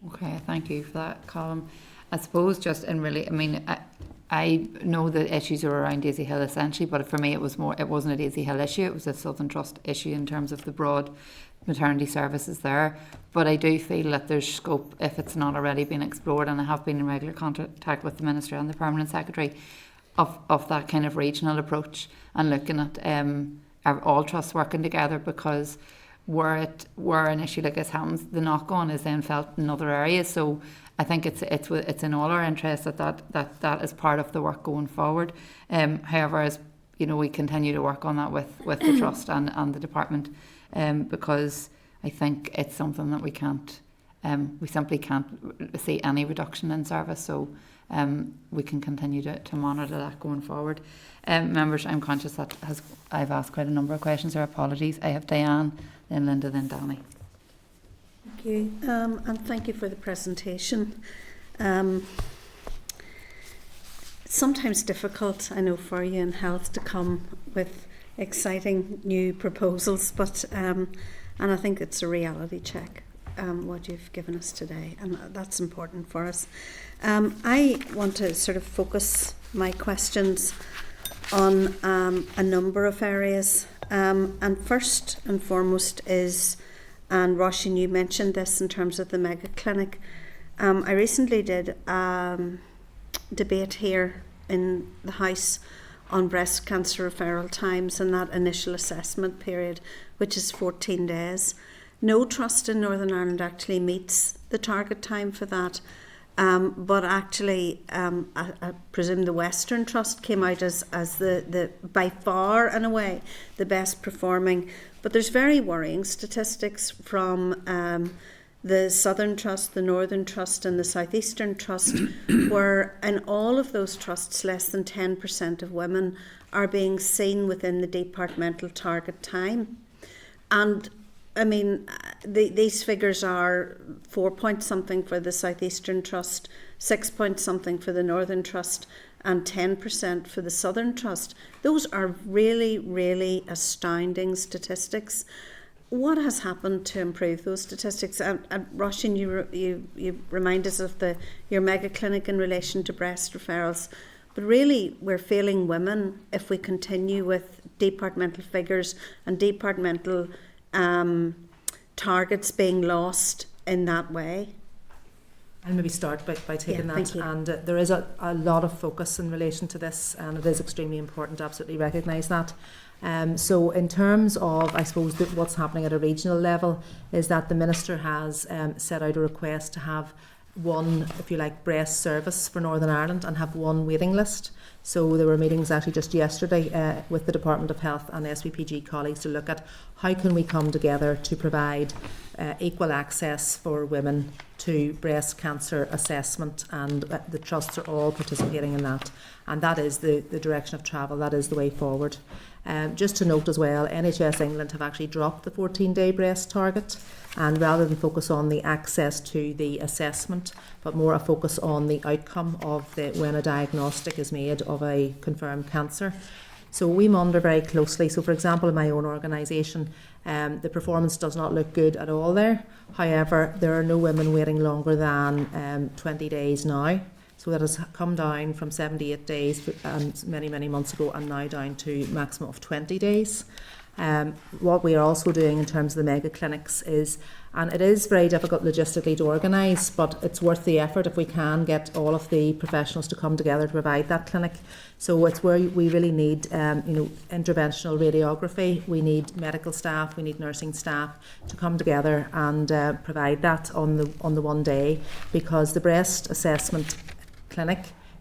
Okay, thank you for that, Colin. I suppose just in really, I mean, I know the issues are around Daisy Hill essentially, but for me it wasn't a Daisy Hill issue, it was a Southern Trust issue in terms of the broad maternity services there. But I do feel that there's scope, if it's not already been explored, and I have been in regular contact with the Minister and the Permanent Secretary, of that kind of regional approach and looking at all trusts working together, because where an issue like this happens, the knock-on is then felt in other areas. So I think it's in all our interest that is part of the work going forward. However, as you know, we continue to work on that with the trust and the department, because I think it's something that we simply can't see any reduction in service. So we can continue to monitor that going forward. Members, I'm conscious that I've asked quite a number of questions. Or apologies. I have Diane, then Linda, then Danny. Thank you, and thank you for the presentation. Sometimes difficult, I know, for you in health to come with exciting new proposals, but and I think it's a reality check, what you've given us today, and that's important for us. I want to sort of focus my questions on a number of areas, and first and foremost is, and Roisin, you mentioned this in terms of the mega clinic. I recently did debate here in the House on breast cancer referral times and that initial assessment period, which is 14 days. No trust in Northern Ireland actually meets the target time for that, but actually I presume the Western Trust came out as the by far and away the best performing. But there's very worrying statistics from the Southern Trust, the Northern Trust and the South Eastern Trust, where in all of those trusts less than 10% of women are being seen within the departmental target time. And I mean, these figures are 4 point something for the South Eastern Trust, 6 point something for the Northern Trust and 10% for the Southern Trust. Those are really, really astounding statistics. What has happened to improve those statistics? And Roisin, you remind us of your mega clinic in relation to breast referrals. But really, we're failing women if we continue with departmental figures and departmental targets being lost in that way. I'll maybe start by taking that. Thank you. And there is a lot of focus in relation to this, and it is extremely important to absolutely recognise that. So in terms of, I suppose, what's happening at a regional level is that the Minister has set out a request to have one, if you like, breast service for Northern Ireland and have one waiting list. So there were meetings actually just yesterday with the Department of Health and SVPG colleagues to look at how can we come together to provide equal access for women to breast cancer assessment, and the trusts are all participating in that, and that is the direction of travel, that is the way forward. Just to note as well, NHS England have actually dropped the 14-day breast target, and rather than focus on the access to the assessment, but more a focus on the outcome of when a diagnostic is made of a confirmed cancer. So we monitor very closely. So for example, in my own organisation, the performance does not look good at all there. However, there are no women waiting longer than 20 days now. So that has come down from 78 days many, many months ago, and now down to a maximum of 20 days. What we are also doing in terms of the mega clinics is, and it is very difficult logistically to organise, but it's worth the effort if we can get all of the professionals to come together to provide that clinic. So it's where we really need interventional radiography, we need medical staff, we need nursing staff to come together and provide that on the one day, because the breast assessment clinic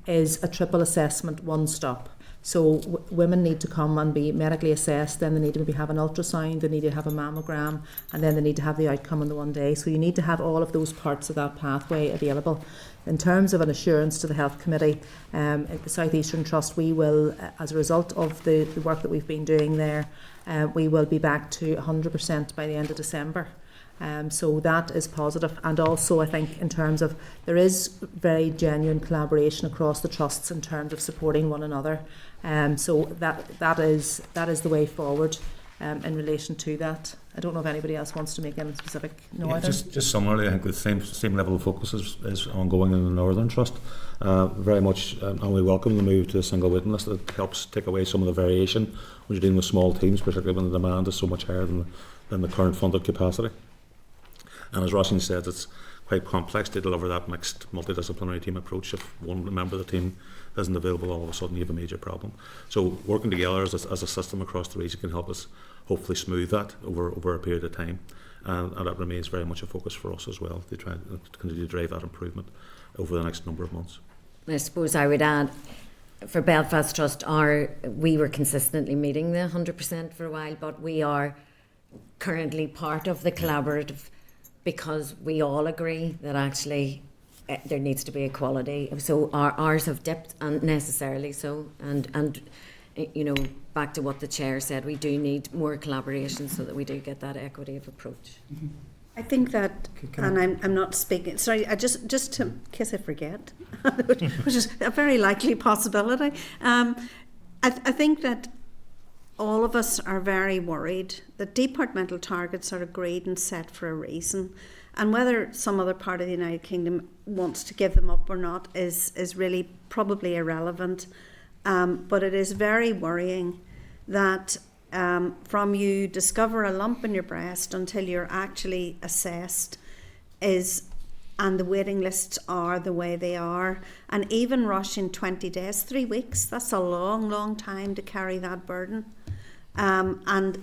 is a triple assessment, one stop. So women need to come and be medically assessed, then they need to maybe have an ultrasound, they need to have a mammogram, and then they need to have the outcome in the one day. So you need to have all of those parts of that pathway available. In terms of an assurance to the Health Committee, at the South Eastern Trust, we will, as a result of the work that we've been doing there, we will be back to 100% by the end of December. So that is positive. And also I think in terms of, there is very genuine collaboration across the trusts in terms of supporting one another. So that is the way forward in relation to that. I don't know if anybody else wants to make any specific note. Yeah, just similarly, I think the same level of focus is ongoing in the Northern Trust. Very much, and we welcome the move to a single waiting list. It helps take away some of the variation when you're dealing with small teams, particularly when the demand is so much higher than the current funded capacity. And as Roisin said, it's quite complex to deliver that mixed multidisciplinary team approach. If one member of the team isn't available, all of a sudden you have a major problem. So working together as a system across the region can help us hopefully smooth that over a period of time. And that remains very much a focus for us as well, to try and continue to drive that improvement over the next number of months. I suppose I would add, for Belfast Trust, we were consistently meeting the 100% for a while, but we are currently part of the collaborative because we all agree that actually there needs to be equality. So ours have dipped unnecessarily so, and you know, back to what the chair said, we do need more collaboration so that we do get that equity of approach. I think that, and I'm not speaking, sorry, I just to, in case I forget, which is a very likely possibility, I think that all of us are very worried that departmental targets are agreed and set for a reason, and whether some other part of the United Kingdom wants to give them up or not is really probably irrelevant. But it is very worrying that from you discover a lump in your breast until you're actually assessed and the waiting lists are the way they are, and even rushing 20 days, 3 weeks, that's a long time to carry that burden. And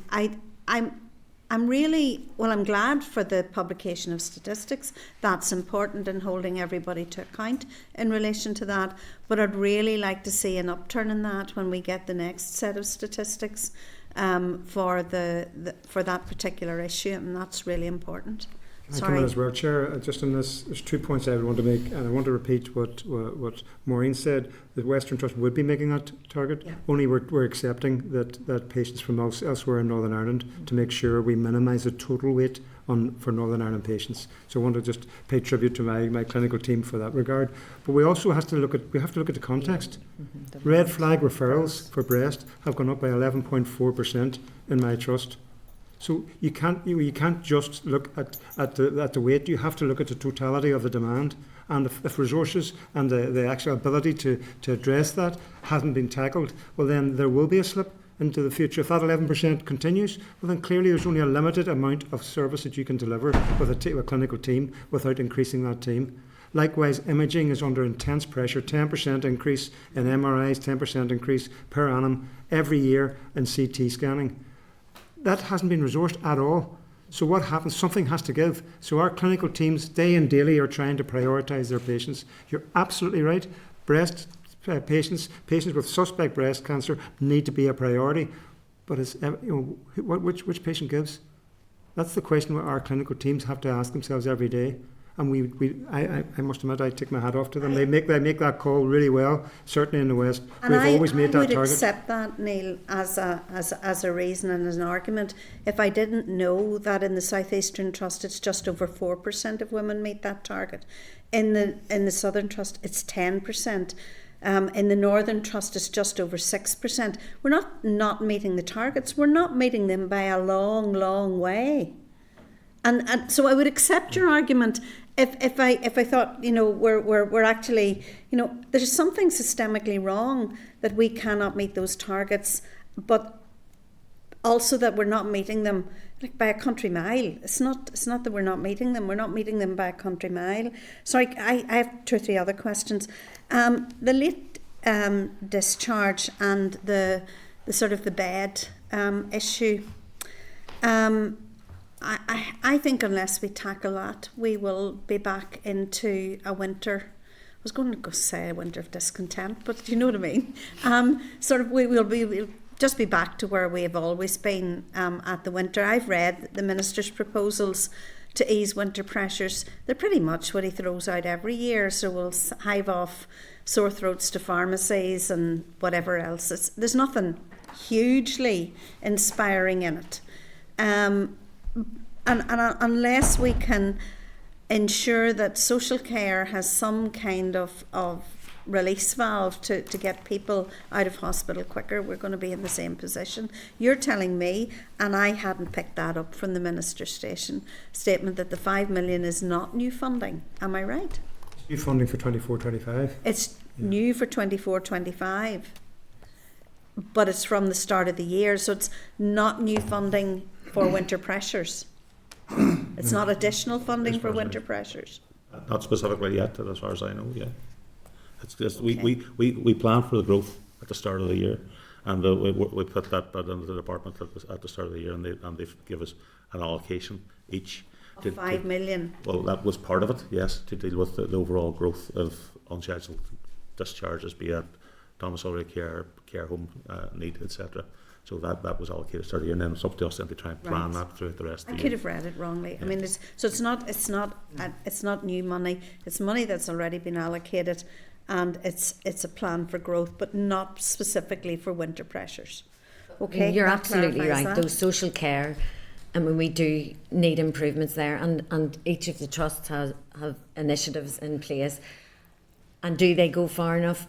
I'm really, well, I'm glad for the publication of statistics. That's important in holding everybody to account in relation to that. But I'd really like to see an upturn in that when we get the next set of statistics for that particular issue, and that's really important. Can I come in as well, Chair? Just on this, there's 2 points I would want to make, and I want to repeat what Maureen said, that Western Trust would be making that target. Yeah. Only we're accepting that patients from elsewhere in Northern Ireland to make sure we minimise the total weight for Northern Ireland patients. So I want to just pay tribute to my clinical team for that regard. But we also have to look at the context. Red flag referrals for breast have gone up by 11.4% in my trust. So you can't just look at the weight. You have to look at the totality of the demand. And if resources and the actual ability to address that hasn't been tackled, well then there will be a slip into the future. If that 11% continues, well then clearly there's only a limited amount of service that you can deliver with a clinical team without increasing that team. Likewise, imaging is under intense pressure, 10% increase in MRIs, 10% increase per annum every year in CT scanning. That hasn't been resourced at all. So what happens? Something has to give. So our clinical teams, day and daily, are trying to prioritise their patients. You're absolutely right. Breast patients with suspect breast cancer need to be a priority. But which patient gives? That's the question that our clinical teams have to ask themselves every day. And I must admit, I take my hat off to them. They make that call really well. Certainly in the West, and we've always made that target. I would accept that, Neil, as a reason and as an argument. If I didn't know that in the South Eastern Trust, it's just over 4% of women meet that target. In the Southern Trust, it's 10%. In the Northern Trust, it's just over 6%. We're not meeting the targets. We're not meeting them by a long way. And so I would accept your argument if I thought, you know, we're actually, you know, there's something systemically wrong that we cannot meet those targets, but also that we're not meeting them like by a country mile. It's not that we're not meeting them. We're not meeting them by a country mile. Sorry, I have 2 or 3 other questions. The late discharge and the sort of the bed issue. I think unless we tackle that, we will be back into a winter. I was going to go say a winter of discontent, but you know what I mean. We'll just be back to where we have always been at the winter. I've read the Minister's proposals to ease winter pressures. They're pretty much what he throws out every year. So we'll hive off sore throats to pharmacies and whatever else. There's nothing hugely inspiring in it. And unless we can ensure that social care has some kind of release valve to get people out of hospital quicker, we're going to be in the same position. You're telling me, and I hadn't picked that up from the Minister's statement, that the 5 million is not new funding. Am I right? New funding for 24-25. It's new for 24-25. But it's from the start of the year, so it's not new funding for winter pressures. It's not additional funding for winter pressures. Not specifically yet, as far as I know, yeah. It's just, we planned for the growth at the start of the year, and we put that into the department at the start of the year, and they've given us an allocation each. Of 5 million. Well, that was part of it, yes, to deal with the overall growth of unscheduled discharges, be it domiciliary care, care home need, etc. So that was allocated start of the year, and then it's up to us then to try and plan that throughout the rest of I the could year. have read it wrongly. I mean, it's not new money. It's money that's already been allocated, and it's a plan for growth, but not specifically for winter pressures. Okay, You're that absolutely clarifies right. that. Those social care, I mean, we do need improvements there, and each of the trusts have initiatives in place. And do they go far enough?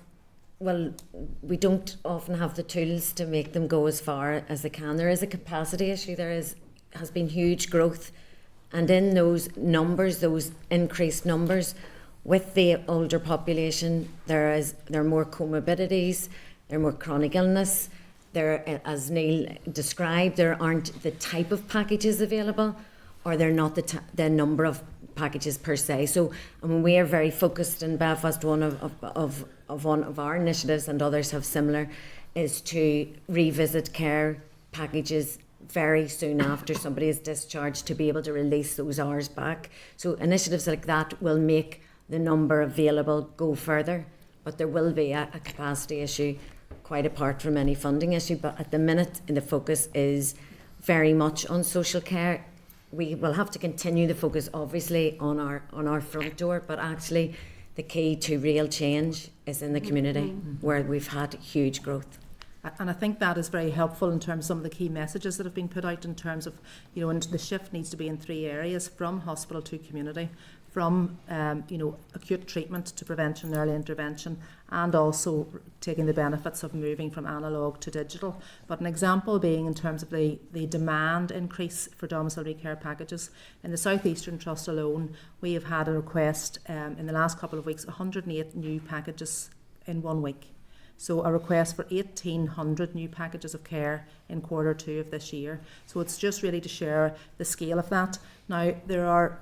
Well, we don't often have the tools to make them go as far as they can. There is a capacity issue. Has been huge growth, and in those numbers, those increased numbers, with the older population, there are more comorbidities, there are more chronic illness. There, as Neil described, there aren't the type of packages available, or they're not the number of packages per se. So, I mean, we are very focused in Belfast. One of our initiatives, and others have similar, is to revisit care packages very soon after somebody is discharged, to be able to release those hours back. So initiatives like that will make the number available go further, but there will be a capacity issue quite apart from any funding issue. But at the minute, the focus is very much on social care. We will have to continue the focus, obviously, on our front door, but actually the key to real change is in the community, where we've had huge growth. And I think that is very helpful in terms of some of the key messages that have been put out in terms of, and the shift needs to be in 3 areas: from hospital to community, from acute treatment to prevention and early intervention, and also taking the benefits of moving from analogue to digital. But an example being in terms of the demand increase for domiciliary care packages. In the South Eastern Trust alone, we have had a request in the last couple of weeks, 108 new packages in 1 week. So a request for 1,800 new packages of care in Q2 of this year. So it's just really to share the scale of that. Now, there are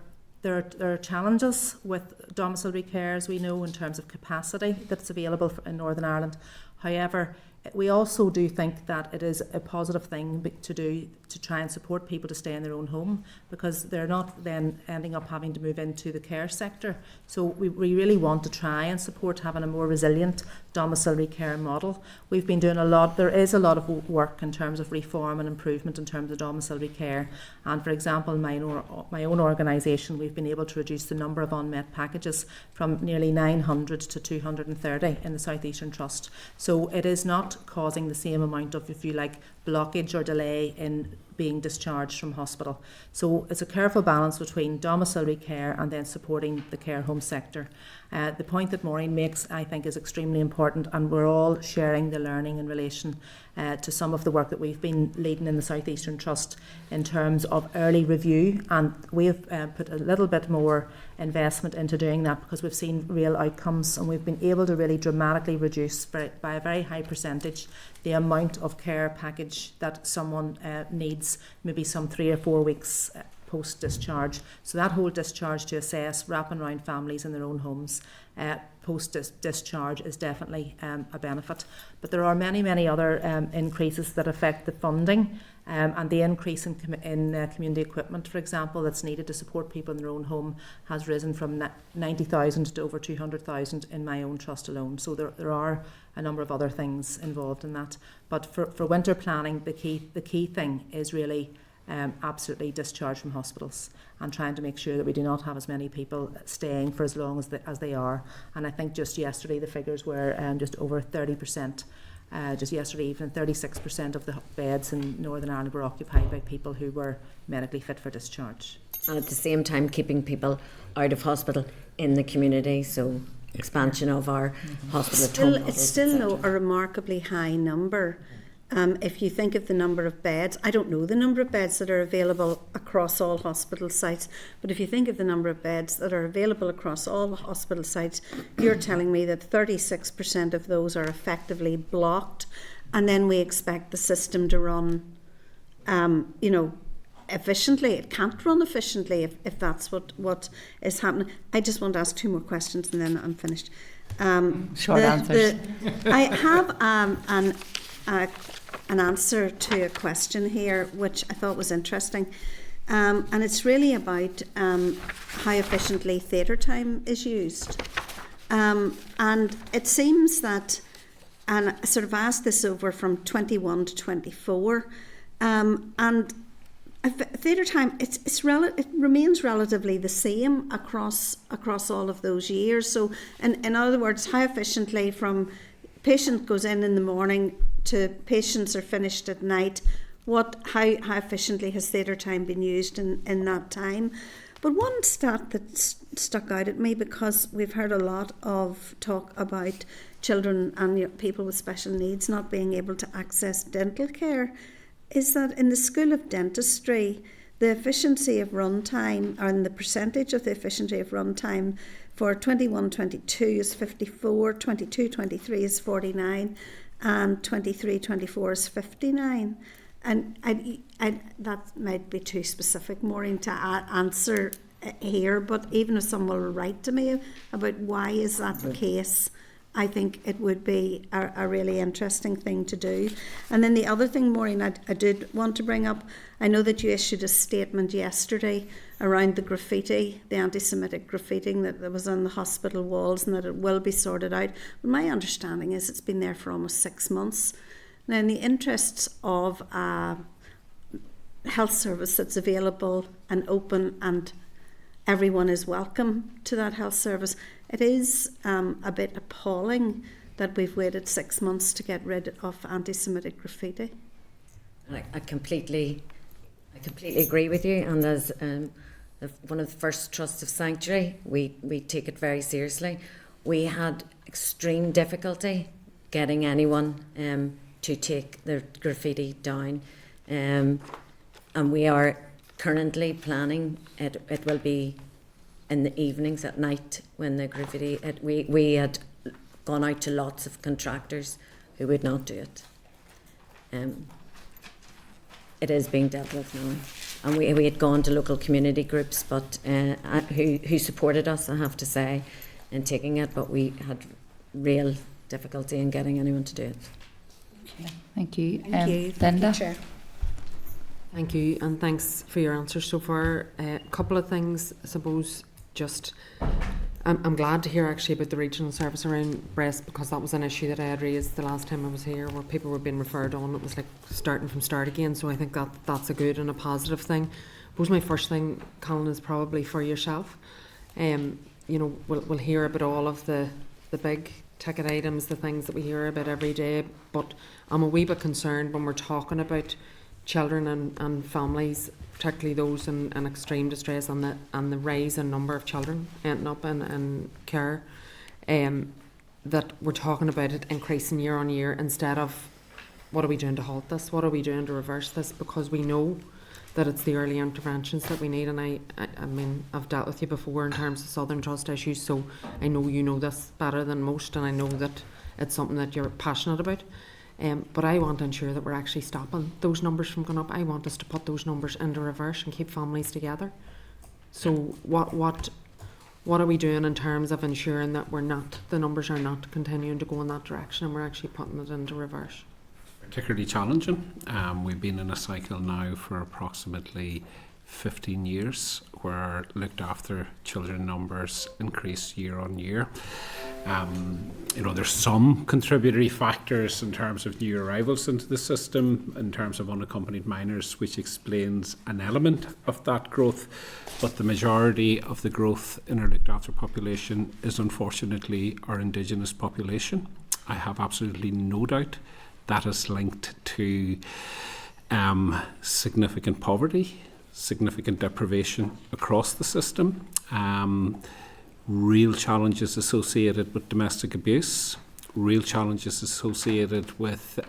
challenges with domiciliary care, as we know, in terms of capacity that's available in Northern Ireland. However, we also do think that it is a positive thing to do to try and support people to stay in their own home, because they're not then ending up having to move into the care sector. So we really want to try and support having a more resilient domiciliary care model. We've been doing there is a lot of work in terms of reform and improvement in terms of domiciliary care. And for example, in my own organisation, we've been able to reduce the number of unmet packages from nearly 900 to 230 in the South Eastern Trust. So it is not causing the same amount of, if you like, blockage or delay in being discharged from hospital. So it's a careful balance between domiciliary care and then supporting the care home sector. The point that Maureen makes, I think, is extremely important, and we're all sharing the learning in relation to some of the work that we've been leading in the South Eastern Trust in terms of early review, and we've put a little bit more investment into doing that because we've seen real outcomes, and we've been able to really dramatically reduce by a very high percentage the amount of care package that someone needs, maybe some 3 or 4 weeks post-discharge. So that whole discharge to assess, wrapping around families in their own homes post-discharge is definitely a benefit. But there are many other increases that affect the funding, and the increase in community equipment, for example, that's needed to support people in their own home has risen from 90,000 to over 200,000 in my own trust alone. So there are a number of other things involved in that. But for winter planning, the key thing is really absolutely discharge from hospitals and trying to make sure that we do not have as many people staying for as long as they are. And I think just yesterday the figures were just over 30%. Just yesterday even 36% of the beds in Northern Ireland were occupied by people who were medically fit for discharge. And at the same time keeping people out of hospital in the community, so expansion of our hospital at home models, It's still etc. a remarkably high number. If you think of the number of beds, I don't know the number of beds that are available across all hospital sites, but if you think of the number of beds that are available across all hospital sites, you're telling me that 36% of those are effectively blocked, and then we expect the system to run, efficiently. It can't run efficiently if that's what is happening. I just want to ask 2 more questions and then I'm finished. Short answers. I have an answer to a question here which I thought was interesting, and it's really about how efficiently theatre time is used, and it seems that, and I sort of asked this over from 21 to 24, and theatre time it remains relatively the same across all of those years. So in other words, how efficiently from patient goes in the morning to patients are finished at night, how efficiently has theatre time been used in that time? But one stat that stuck out at me, because we've heard a lot of talk about children and people with special needs not being able to access dental care, is that in the School of Dentistry, the efficiency of run time, and the percentage of the efficiency of run time for 21-22 is 54, 22-23 is 49, and 23-24 is 59. And I that might be too specific, Maureen, to answer here, but even if someone will write to me about why is that the case, I think it would be a really interesting thing to do. And then the other thing, Maureen, I did want to bring up, I know that you issued a statement yesterday around the graffiti, the anti-Semitic graffiti that was on the hospital walls, and that it will be sorted out. But my understanding is it's been there for almost 6 months. Now, in the interests of a health service that's available and open and everyone is welcome to that health service, it is a bit appalling that we've waited 6 months to get rid of anti-Semitic graffiti. I completely agree with you. And as one of the first trusts of Sanctuary, we take it very seriously. We had extreme difficulty getting anyone to take their graffiti down, and we are currently planning it will be in the evenings at night when the graffiti we had gone out to lots of contractors who would not do it. It is being dealt with now, and we had gone to local community groups but who supported us, I have to say, in taking it, but we had real difficulty in getting anyone to do it. Okay, thank you. Thank you. Linda? Chair. Thank you, and thanks for your answers so far. A couple of things, I suppose, just I'm glad to hear actually about the regional service around breast, because that was an issue that I had raised the last time I was here, where people were being referred on. It was like starting from start again, so I think that's a good and a positive thing. I suppose my first thing, Colin, is probably for yourself. You know, we'll hear about all of the big ticket items, the things that we hear about every day, but I'm a wee bit concerned when we're talking about children and families, particularly those in extreme distress, and the rise in number of children ending up in care, that we're talking about it increasing year on year, instead of what are we doing to halt this, what are we doing to reverse this, because we know that it's the early interventions that we need. And I mean, I've dealt with you before in terms of Southern Trust issues, so I know you know this better than most, and I know that it's something that you're passionate about. But I want to ensure that we're actually stopping those numbers from going up. I want us to put those numbers into reverse and keep families together. So what are we doing in terms of ensuring that the numbers are not continuing to go in that direction, and we're actually putting it into reverse? Particularly challenging. We've been in a cycle now for approximately 15 years where looked after children numbers increase year on year. You know, there's some contributory factors in terms of new arrivals into the system, in terms of unaccompanied minors, which explains an element of that growth, but the majority of the growth in our looked after population is unfortunately our Indigenous population. I have absolutely no doubt that is linked to significant poverty, significant deprivation across the system, real challenges associated with domestic abuse, real challenges associated with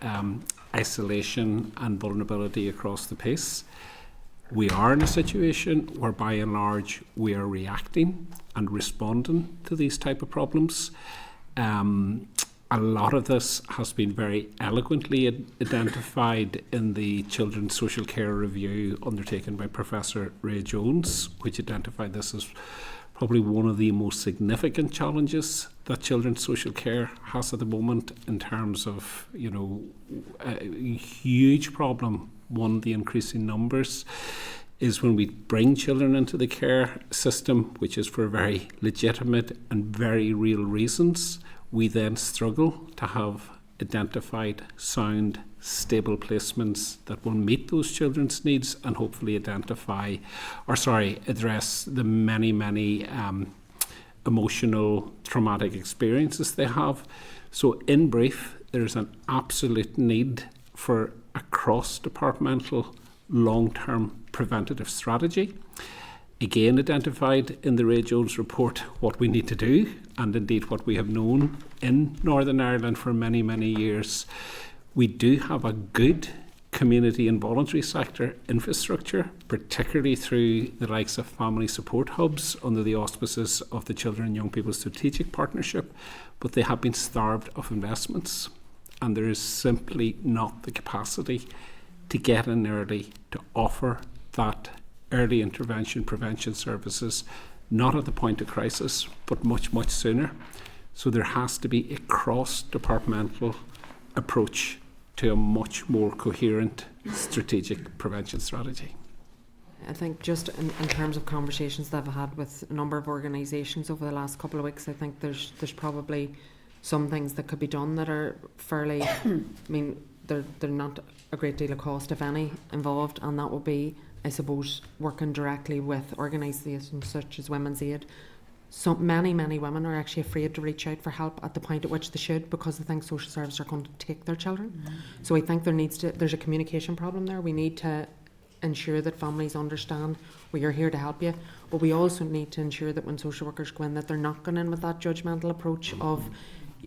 isolation and vulnerability across the piece. We are in a situation where by and large we are reacting and responding to these type of problems. a lot of this has been very eloquently identified in the Children's Social Care Review undertaken by Professor Ray Jones, which identified this as probably one of the most significant challenges that children's social care has at the moment, in terms of, you know, a huge problem. One, the increasing numbers, is when we bring children into the care system, which is for very legitimate and very real reasons, we then struggle to have identified sound, stable placements that will meet those children's needs and hopefully address the many emotional, traumatic experiences they have. So in brief, there's an absolute need for a cross-departmental, long-term preventative strategy. Again, identified in the Ray Jones report what we need to do, and indeed what we have known in Northern Ireland for many, many years. We do have a good community and voluntary sector infrastructure, particularly through the likes of family support hubs under the auspices of the Children and Young People Strategic Partnership, but they have been starved of investments, and there is simply not the capacity to get in early to offer that early intervention prevention services, not at the point of crisis, but much, much sooner. So there has to be a cross-departmental approach to a much more coherent strategic prevention strategy. I think just in terms of conversations that I've had with a number of organisations over the last couple of weeks, I think there's probably some things that could be done that are fairly, I mean, they're not a great deal of cost, if any, involved, and that would be, I suppose, working directly with organisations such as Women's Aid. So many women are actually afraid to reach out for help at the point at which they should, because they think social services are going to take their children. So I think there's a communication problem there. We need to ensure that families understand we are here to help you, but we also need to ensure that when social workers go in, that they're not going in with that judgmental approach of,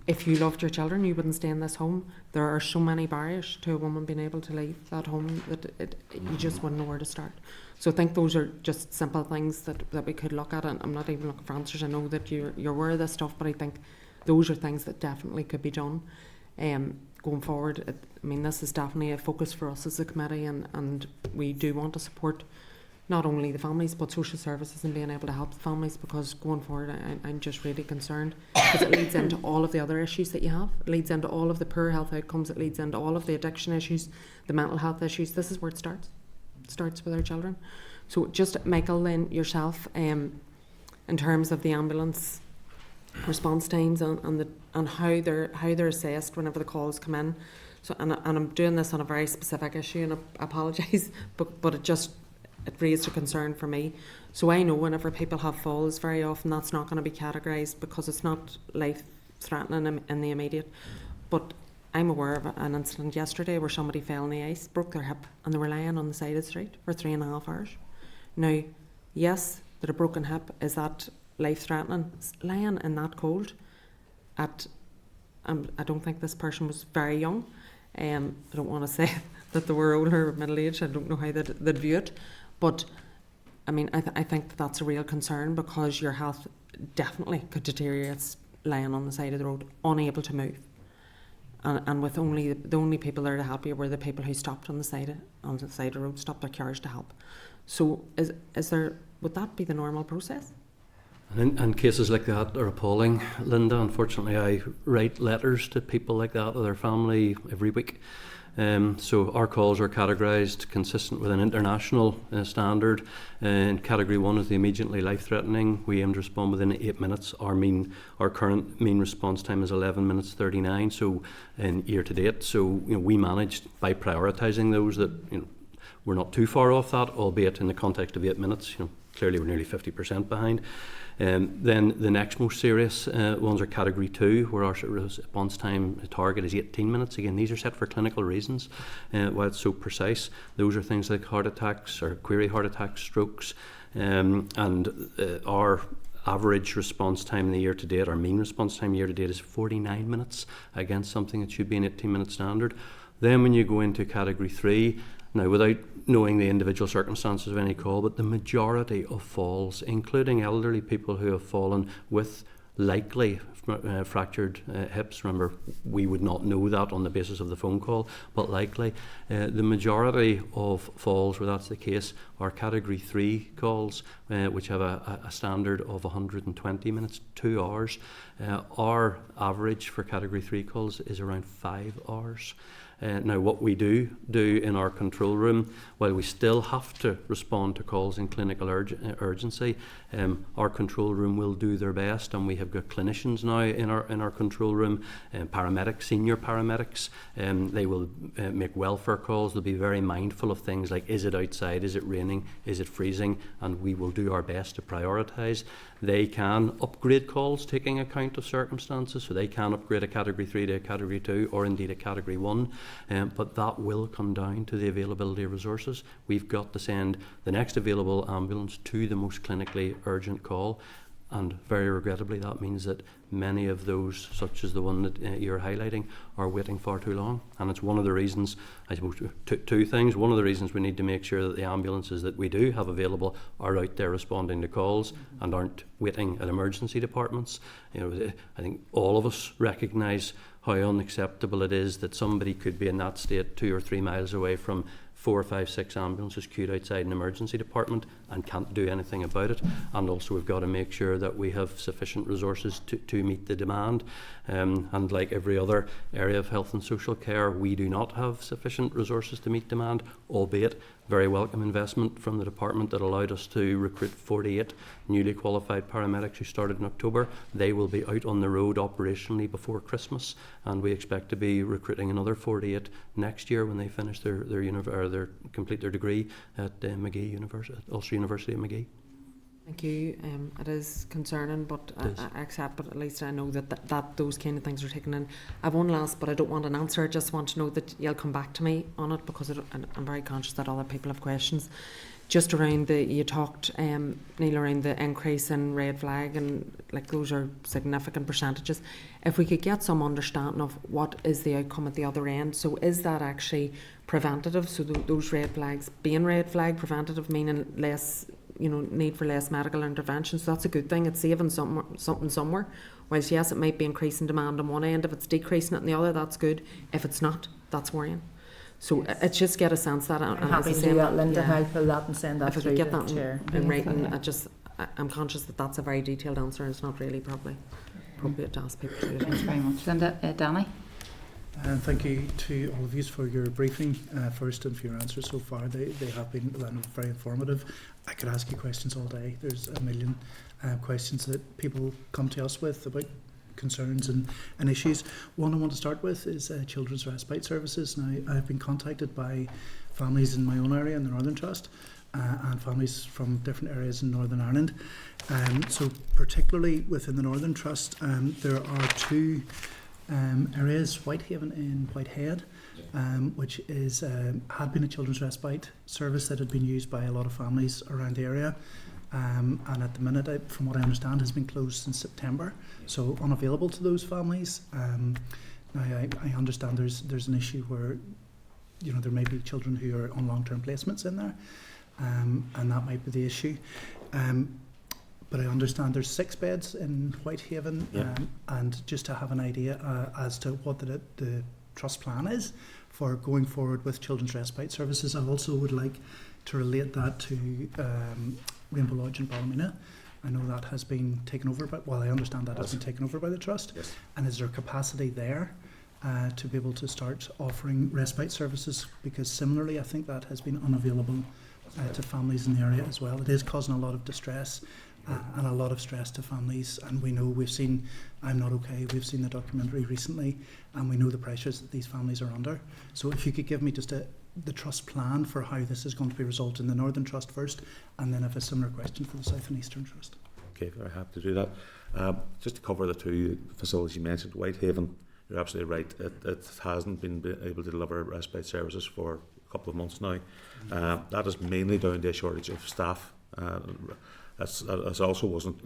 if you loved your children, you wouldn't stay in this home. There are so many barriers to a woman being able to leave that home that you just wouldn't know where to start. So I think those are just simple things that we could look at, and I'm not even looking for answers. I know that you're aware of this stuff, but I think those are things that definitely could be done going forward. I mean, this is definitely a focus for us as a committee, and we do want to support not only the families but social services and being able to help the families, because going forward I'm just really concerned, because it leads into all of the other issues that you have. It leads into all of the poor health outcomes. It leads into all of the addiction issues, the mental health issues. This is where it starts. It starts with our children. So just, Michael, then yourself, in terms of the ambulance response times and how they're assessed whenever the calls come in. So and I'm doing this on a very specific issue, and I apologise, but it raised a concern for me. So I know whenever people have falls, very often that's not going to be categorised because it's not life-threatening in the immediate. But I'm aware of an incident yesterday where somebody fell on the ice, broke their hip, and they were lying on the side of the street for 3.5 hours. Now, yes, that a broken hip, is that life-threatening? Lying in that cold at, I don't think this person was very young. I don't want to say that they were older or middle-aged. I don't know how they'd view it. But, I mean, I think that's a real concern, because your health definitely could deteriorate lying on the side of the road, unable to move. And with the only people there to help you were the people who stopped on the side of the road, stopped their cars to help. So would that be the normal process? And cases like that are appalling, Linda. Unfortunately, I write letters to people like that, or their family, every week. So our calls are categorised consistent with an international standard. In category 1 is the immediately life-threatening. We aim to respond within 8 minutes. Our current mean response time is 11 minutes 39. So in year to date, so we managed by prioritising those that we're not too far off that, albeit in the context of 8 minutes. Clearly we're nearly 50% behind. Then the next most serious ones are category 2, where our response time target is 18 minutes. Again, these are set for clinical reasons, why it's so precise. Those are things like heart attacks or query heart attacks, strokes, and our average response time in the year to date, our mean response time year to date, is 49 minutes against something that should be an 18-minute standard. Then when you go into category 3, now, without knowing the individual circumstances of any call, but the majority of falls, including elderly people who have fallen with likely, fractured hips. Remember, we would not know that on the basis of the phone call, but likely the majority of falls where that's the case are Category 3 calls, which have a standard of 120 minutes, 2 hours. Our average for Category 3 calls is around 5 hours. Now, what we do in our control room, while we still have to respond to calls in clinical urgency, our control room will do their best, and we have got clinicians now in our control room, paramedics, senior paramedics. They will make welfare calls. They'll be very mindful of things like, is it outside, is it raining, is it freezing, and we will do our best to prioritise. They can upgrade calls taking account of circumstances, so they can upgrade a Category 3 to a Category 2 or indeed a Category 1, but that will come down to the availability of resources. We've got to send the next available ambulance to the most clinically urgent call, and very regrettably that means that many of those, such as the one that you're highlighting, are waiting far too long. And it's one of the reasons, I suppose, two things. One of the reasons we need to make sure that the ambulances that we do have available are out there responding to calls and aren't waiting at emergency departments. You know, I think all of us recognise how unacceptable it is that somebody could be in that state 2 or 3 miles away from 4, 5, 6 ambulances queued outside an emergency department and can't do anything about it. And also we've got to make sure that we have sufficient resources to meet the demand. And like every other area of health and social care, we do not have sufficient resources to meet demand, albeit very welcome investment from the department that allowed us to recruit 48 newly qualified paramedics who started in October. They will be out on the road operationally before Christmas, and we expect to be recruiting another 48 next year when they finish complete their degree at Magee University, Ulster University of Magee. Thank you. It is concerning, but I accept, but at least I know that those kind of things are taken in. I have one last, but I don't want an answer. I just want to know that you'll come back to me on it, because I'm very conscious that other people have questions. Just around you talked, Neil, around the increase in red flag, and like those are significant percentages. If we could get some understanding of what is the outcome at the other end. So is that actually preventative? So those red flags being red flag, preventative meaning less, need for less medical intervention. So that's a good thing. It's saving something somewhere. Whilst yes, it might be increasing demand on one end. If it's decreasing it on the other, that's good. If it's not, that's worrying. So it's just get a sense that. I'm happy to do that, Linda. Yeah. I'll pull that and send that if through I could get to that the Chair. in writing, I'm conscious that that's a very detailed answer, and it's not really probably appropriate to ask people to do it. Thanks very much. And Danny? Thank you to all of you for your briefing first and for your answers so far. They have been very informative. I could ask you questions all day. There's a million questions that people come to us with about concerns and issues. One I want to start with is Children's Respite Services. Now, I've been contacted by families in my own area in the Northern Trust and families from different areas in Northern Ireland. So particularly within the Northern Trust, there are two areas, Whitehaven and Whitehead, which is had been a children's respite service that had been used by a lot of families around the area. And at the minute, from what I understand, has been closed since September, so unavailable to those families. Now, I understand there's an issue where, there may be children who are on long-term placements in there, and that might be the issue. But I understand there's 6 beds in Whitehaven, and just to have an idea as to what the trust plan is for going forward with children's respite services. I also would like to relate that to Rainbow Lodge in Ballymena. I know that has been taken over by, I understand that has been taken over by the Trust. Yes. And is there capacity there to be able to start offering respite services? Because similarly, I think that has been unavailable to families in the area as well. It is causing a lot of distress and a lot of stress to families. And we know, we've seen I'm Not Okay, we've seen the documentary recently, and we know the pressures that these families are under. So if you could give me just the Trust plan for how this is going to be resolved in the Northern Trust first, and then I have a similar question for the South and Eastern Trust. Okay, very happy to do that. Just to cover the two facilities you mentioned, Whitehaven, you're absolutely right. It hasn't been able to deliver respite services for a couple of months now. That is mainly down to a shortage of staff. As also wasn't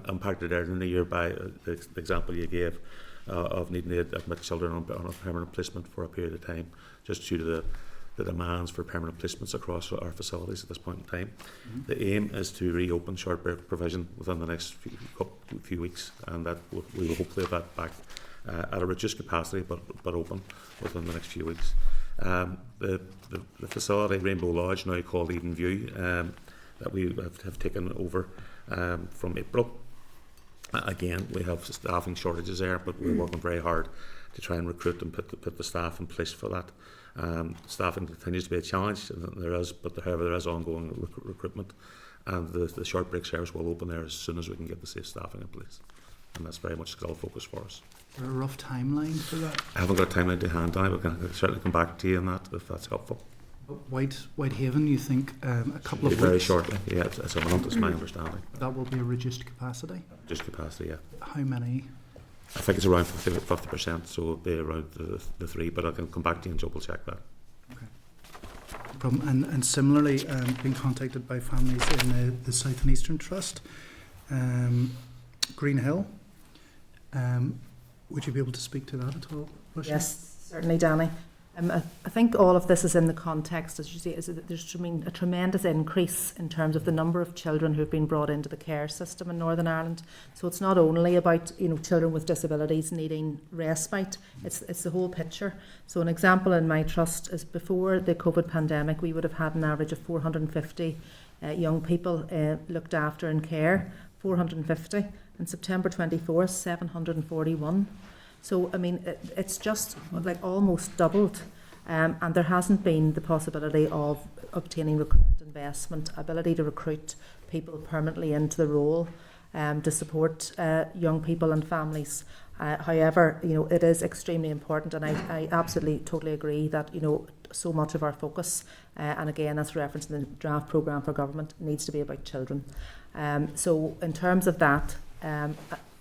impacted earlier in the year by the example you gave of needing to admit children on a permanent placement for a period of time, just due to the demands for permanent placements across our facilities at this point in time. The aim is to reopen short break provision within the next few weeks, and that we will hopefully have that back at a reduced capacity, but open within the next few weeks. The facility, Rainbow Lodge, now called Eden View, that we have taken over from April. Again, we have staffing shortages there, but we're working very hard to try and recruit and put the staff in place for that. Staffing continues to be a challenge, however there is ongoing recruitment, and the short break service will open there as soon as we can get the safe staffing in place, and that's very much still a focus for us. Is there a rough timeline for that? I haven't got a timeline to hand down, but I can certainly come back to you on that if that's helpful. Whitehaven, you think a couple of weeks? Very shortly, yeah, it's a month, is my understanding. That will be a reduced capacity? Reduced capacity, yeah. How many? I think it's around 50%, so it'll be around the 3, but I can come back to you and double check that. Okay. And similarly, being contacted by families in the South and Eastern Trust, Green Hill. Would you be able to speak to that at all, Roisin? Yes, certainly, Danny. I think all of this is in the context, as you say, is that there's a tremendous increase in terms of the number of children who have been brought into the care system in Northern Ireland. So it's not only about children with disabilities needing respite; it's the whole picture. So an example in my trust is before the COVID pandemic, we would have had an average of 450 young people looked after in care. 450. In September 24, 741. So, I mean, it's just like almost doubled, and there hasn't been the possibility of obtaining recurrent investment, ability to recruit people permanently into the role to support young people and families. However, it is extremely important, and I absolutely totally agree that, so much of our focus, and again, that's referenced in the draft programme for government, needs to be about children. So, in terms of that,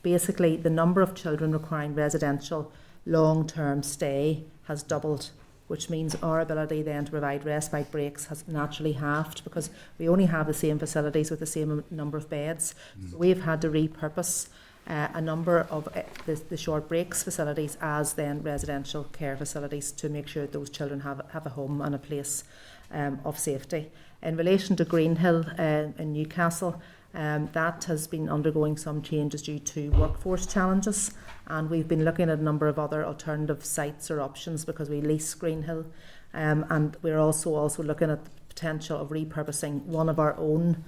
basically, the number of children requiring residential long-term stay has doubled, which means our ability then to provide respite breaks has naturally halved because we only have the same facilities with the same number of beds. So we've had to repurpose a number of the short breaks facilities as then residential care facilities to make sure that those children have a home and a place of safety. In relation to Greenhill in Newcastle, that has been undergoing some changes due to workforce challenges, and we've been looking at a number of other alternative sites or options because we lease Greenhill, and we're also looking at the potential of repurposing one of our own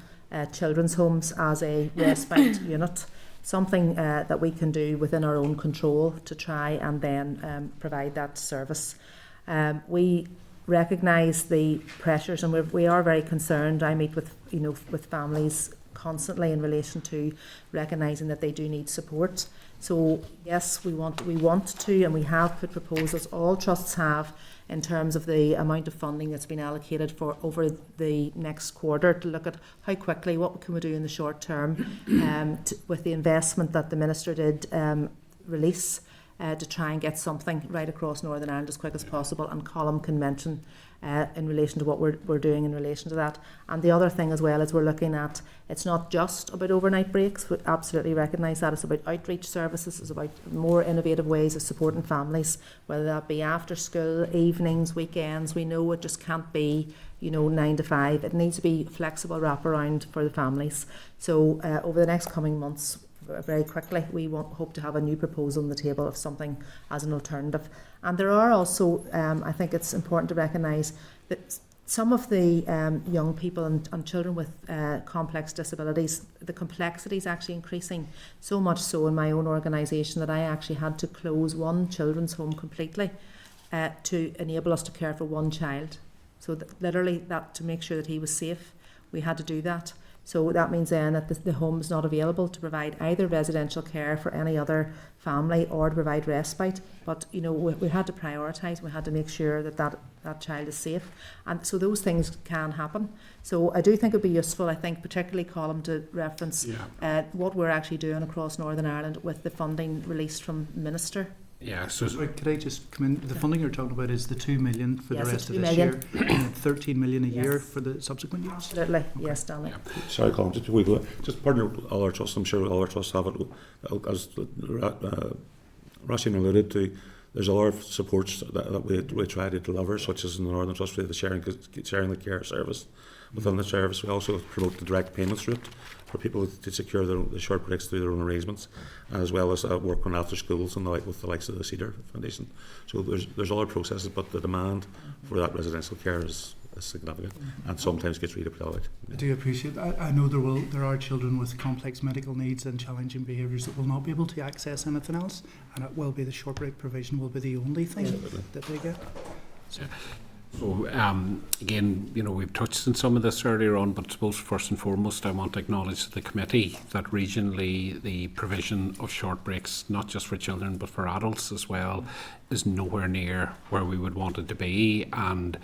children's homes as a respite unit, something that we can do within our own control to try and then provide that service. We recognise the pressures, and we are very concerned. I meet with families constantly in relation to recognising that they do need support. So yes, we want to, and we have put proposals, all trusts have, in terms of the amount of funding that's been allocated for over the next quarter to look at how quickly, what can we do in the short term with the investment that the Minister did release to try and get something right across Northern Ireland as quick as possible, and Colm can mention in relation to what we're doing in relation to that. And the other thing as well is we're looking at, it's not just about overnight breaks, we absolutely recognise that, it's about outreach services, it's about more innovative ways of supporting families, whether that be after school, evenings, weekends. We know it just can't be 9 to 5, it needs to be flexible wraparound for the families. So over the next coming months, very quickly, we hope to have a new proposal on the table of something as an alternative. And there are also, I think it's important to recognise that some of the young people and children with complex disabilities, the complexity is actually increasing, so much so in my own organisation that I actually had to close one children's home completely to enable us to care for one child. So literally that to make sure that he was safe, we had to do that. So that means then that the home is not available to provide either residential care for any other family or to provide respite. But, we had to prioritise, we had to make sure that child is safe. And so those things can happen. So I do think it would be useful, I think, particularly Colm, to reference what we're actually doing across Northern Ireland with the funding released from the Minister. Yeah, so sorry, could I just come in? The funding you're talking about is the 2 million for the rest of this million. year, and 13 million a year Yes. for the subsequent years. Absolutely, yes, Stanley. Sorry, Colin, just pardon all our trusts. I'm sure all our trusts have it. As Roisin alluded to, There's a lot of supports that we try to deliver, such as in the Northern Trust, we have the sharing the care service. Within the service, we also promote the direct payments route for people to secure the short breaks through their own arrangements, as well as work on after schools and the like with the likes of the Cedar Foundation. So there's other processes, but the demand for that residential care is significant and sometimes gets really put out. I do appreciate that. I know there are children with complex medical needs and challenging behaviours that will not be able to access anything else, and it will be the short break provision will be the only thing that they get. So again, we've touched on some of this earlier on, but I suppose first and foremost I want to acknowledge to the committee that regionally the provision of short breaks, not just for children but for adults as well, is nowhere near where we would want it to be. And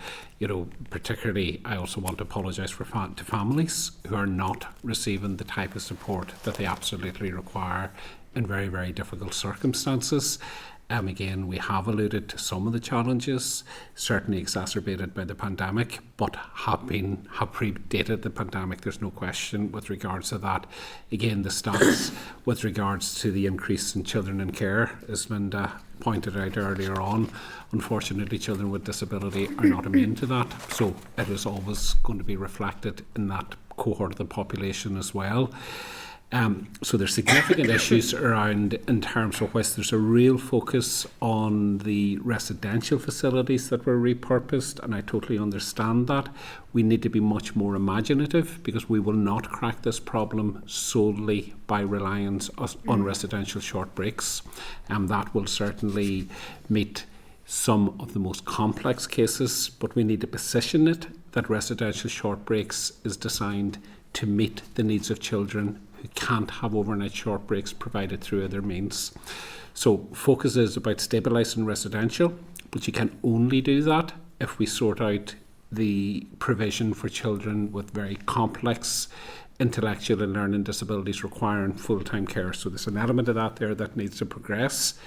particularly I also want to apologise to families who are not receiving the type of support that they absolutely require in very, very difficult circumstances. Again, we have alluded to some of the challenges, certainly exacerbated by the pandemic, but have predated the pandemic. There's no question with regards to that. Again, the stats with regards to the increase in children in care, as Linda pointed out earlier on, unfortunately children with disability are not immune to that. So it is always going to be reflected in that cohort of the population as well. So there's significant issues around in terms of which there's a real focus on the residential facilities that were repurposed, and I totally understand that. We need to be much more imaginative because we will not crack this problem solely by reliance on residential short breaks. That will certainly meet some of the most complex cases, but we need to position it that residential short breaks is designed to meet the needs of children who can't have overnight short breaks provided through other means. So focus is about stabilising residential, but you can only do that if we sort out the provision for children with very complex intellectual and learning disabilities requiring full-time care. So there's an element of that there that needs to progress.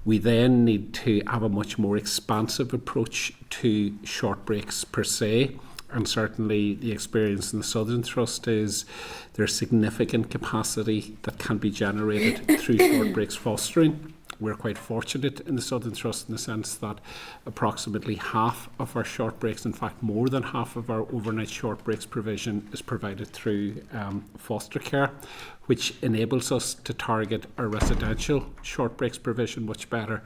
We then need to have a much more expansive approach to short breaks per se. And certainly the experience in the Southern Trust is there's significant capacity that can be generated through short breaks fostering. We're quite fortunate in the Southern Trust in the sense that approximately half of our short breaks, in fact more than half of our overnight short breaks provision is provided through foster care, which enables us to target our residential short breaks provision much better.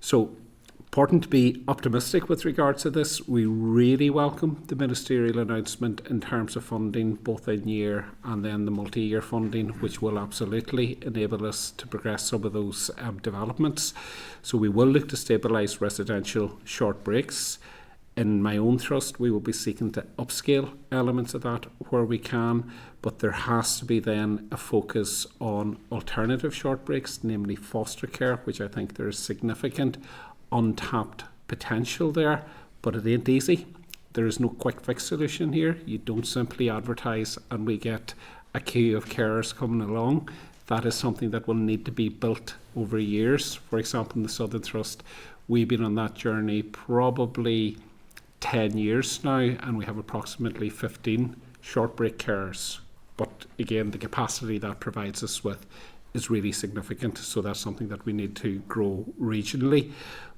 So important to be optimistic with regards to this. We really welcome the ministerial announcement in terms of funding, both in year and then the multi-year funding, which will absolutely enable us to progress some of those developments. So we will look to stabilise residential short breaks. In my own trust, we will be seeking to upscale elements of that where we can, but there has to be then a focus on alternative short breaks, namely foster care, which I think there is significant untapped potential there, but it ain't easy. There is no quick fix solution here. You don't simply advertise and we get a queue of carers coming along. That is something that will need to be built over years. For example, in the Southern Trust, we've been on that journey probably 10 years now, and we have approximately 15 short break carers. But again, the capacity that provides us with is really significant, so that's something that we need to grow regionally.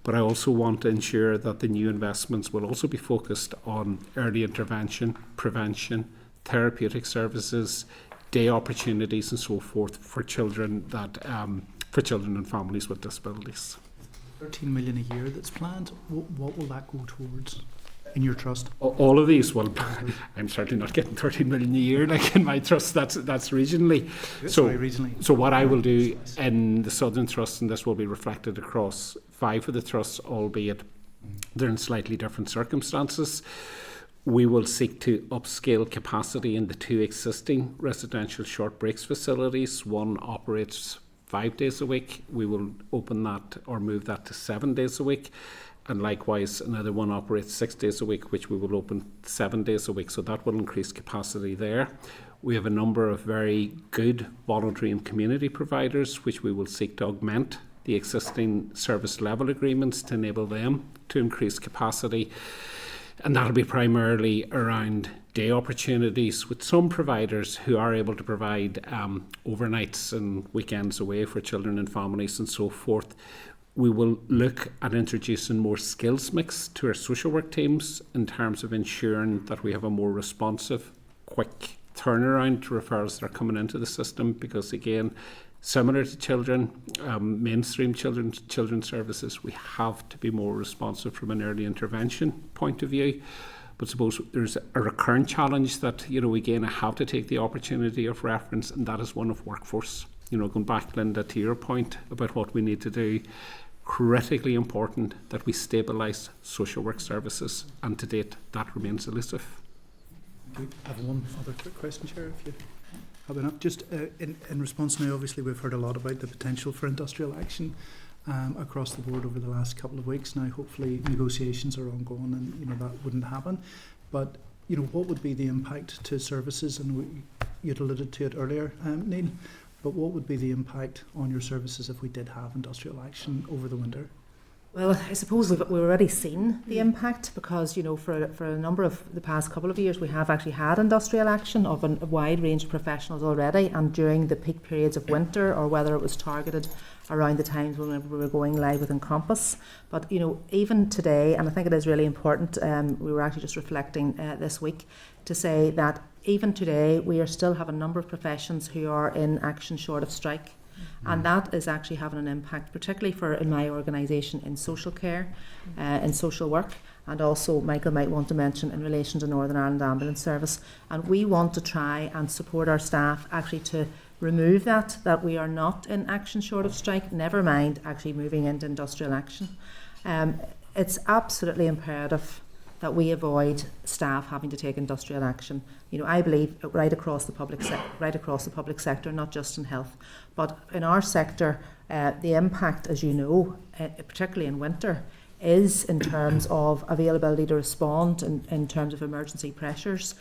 But I also want to ensure that the new investments will also be focused on early intervention, prevention, therapeutic services, day opportunities and so forth for children and families with disabilities. 13 million a year that's planned. What will that go towards in your trust? All of these, well, I'm certainly not getting 13 million a year like in my trust. That's regionally. Regionally. So what I will do in the Southern Trust, and this will be reflected across 5 of the trusts, albeit they're in slightly different circumstances, we will seek to upscale capacity in the 2 existing residential short breaks facilities. One operates 5 days a week. We will open that or move that to 7 days a week. And likewise, another one operates 6 days a week, which we will open 7 days a week. So that will increase capacity there. We have a number of very good voluntary and community providers, which we will seek to augment the existing service level agreements to enable them to increase capacity. And that'll be primarily around day opportunities with some providers who are able to provide overnights and weekends away for children and families and so forth. we will look at introducing more skills mix to our social work teams in terms of ensuring that we have a more responsive, quick turnaround to referrals that are coming into the system, because again, similar to children, mainstream children's services, we have to be more responsive from an early intervention point of view. But suppose there's a recurrent challenge that, again, I have to take the opportunity of reference, and that is one of workforce. Going back, Linda, to your point about what we need to do, critically important that we stabilise social work services, and to date that remains elusive. I have one other quick question, Chair, if you have enough. Just in response now, obviously we've heard a lot about the potential for industrial action across the board over the last couple of weeks. Now hopefully negotiations are ongoing and that wouldn't happen. But what would be the impact to services? And you'd alluded to it earlier, Neil. But what would be the impact on your services if we did have industrial action over the winter? Well, I suppose we've already seen the impact, because, for a number of the past couple of years, we have actually had industrial action of a wide range of professionals already, and during the peak periods of winter, or whether it was targeted around the times when we were going live with Encompass. But, even today, and I think it is really important, we were actually just reflecting this week to say that even today, we are still have a number of professions who are in action short of strike. And that is actually having an impact, particularly in my organisation, in social care, in social work, and also Michael might want to mention in relation to Northern Ireland Ambulance Service. And we want to try and support our staff actually to remove that we are not in action short of strike, never mind actually moving into industrial action. It's absolutely imperative that we avoid staff having to take industrial action. I believe right across the public sector, not just in health, but in our sector, the impact, as you know, particularly in winter, is in terms of availability to respond in terms of emergency pressures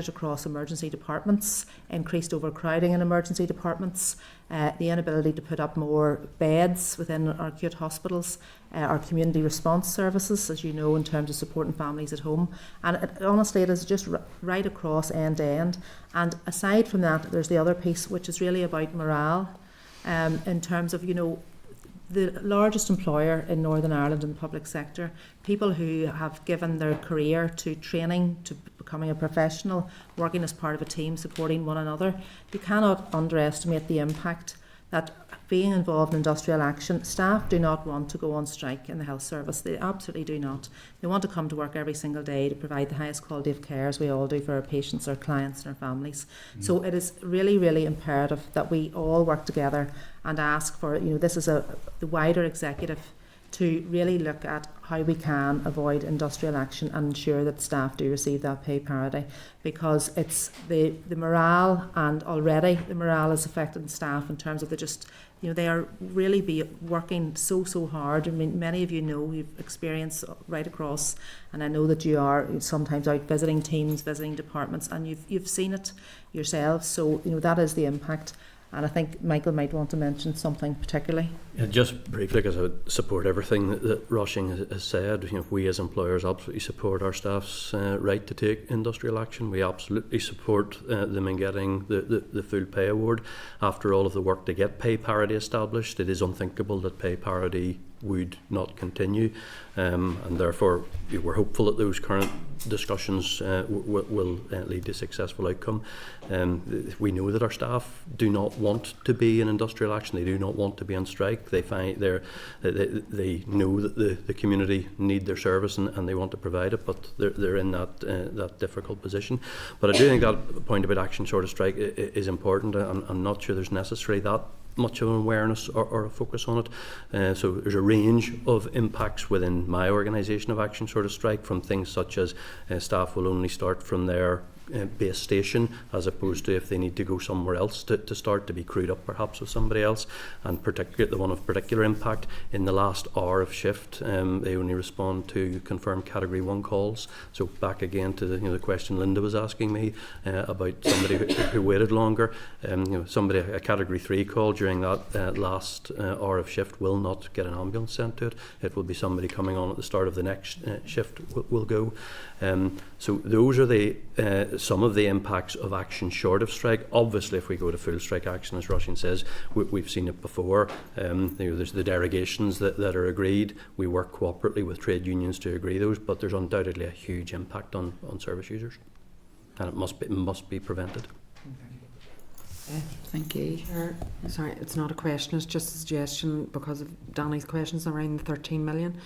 across emergency departments, increased overcrowding in emergency departments, the inability to put up more beds within our acute hospitals, our community response services, as you know, in terms of supporting families at home. And honestly, it is just right across end to end. And aside from that, there's the other piece, which is really about morale, in terms of, the largest employer in Northern Ireland in the public sector, people who have given their career to training, to becoming a professional, working as part of a team, supporting one another. You cannot underestimate the impact that being involved in industrial action, staff do not want to go on strike in the health service. They absolutely do not. They want to come to work every single day to provide the highest quality of care, as we all do for our patients, our clients and our families. So it is really, really imperative that we all work together and ask for, this is the wider executive to really look at how we can avoid industrial action and ensure that staff do receive that pay parity, because it's the morale, and already the morale is affected in staff in terms of they are really working so hard. I mean, many of you know, you've experienced right across, and I know that you are sometimes out visiting teams, visiting departments, and you've seen it yourselves. So that is the impact. And I think Michael might want to mention something particularly. Yeah, just briefly, because I would support everything that Roisin has said. We as employers absolutely support our staff's right to take industrial action. We absolutely support them in getting the full pay award. After all of the work to get pay parity established, it is unthinkable that pay parity would not continue, and therefore we're hopeful that those current discussions will lead to a successful outcome. We know that our staff do not want to be in industrial action. They do not want to be on strike. They they know that the community need their service and they want to provide it, but they're in that difficult position. But I do think that point about action short of strike is important. I'm not sure there's necessarily that much of an awareness or a focus on it. So there's a range of impacts within my organisation of action short of strike, from things such as staff will only start from their base station, as opposed to if they need to go somewhere else to start, to be crewed up perhaps with somebody else. And the one of particular impact, in the last hour of shift, they only respond to confirmed category 1 calls. So back again to the question Linda was asking me about somebody who waited longer. Somebody, a category 3 call during that last hour of shift will not get an ambulance sent to it. It will be somebody coming on at the start of the next shift will go. So those are the some of the impacts of action short of strike. Obviously, if we go to full strike action, as Roisin says, we've seen it before. There's the derogations that are agreed. We work cooperatively with trade unions to agree those, but there's undoubtedly a huge impact on service users, and it must be prevented. Thank you. Sorry, it's not a question, it's just a suggestion because of Danny's questions around the 13 million.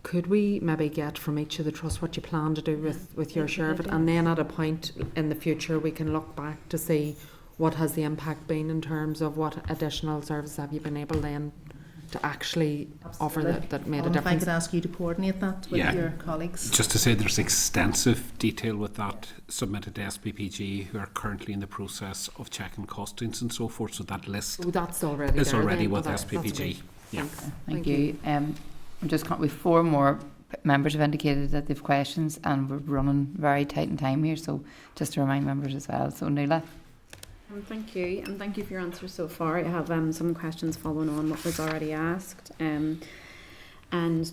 Could we maybe get from each of the trusts what you plan to do with your share of it, and then at a point in the future we can look back to see what has the impact been in terms of what additional services have you been able then to actually offer that made a If I difference? could ask you to coordinate that with Yeah. your colleagues. Just to say there's extensive detail with that submitted to SPPG, who are currently in the process of checking costings and so forth, so that list So that's already is there already then? with That's SPPG. great. Yeah. Thank you. With 4 more members have indicated that they've questions, and we're running very tight in time here, so just to remind members as well. So Nuala. Thank you, and thank you for your answers so far. I have some questions following on what was already asked. And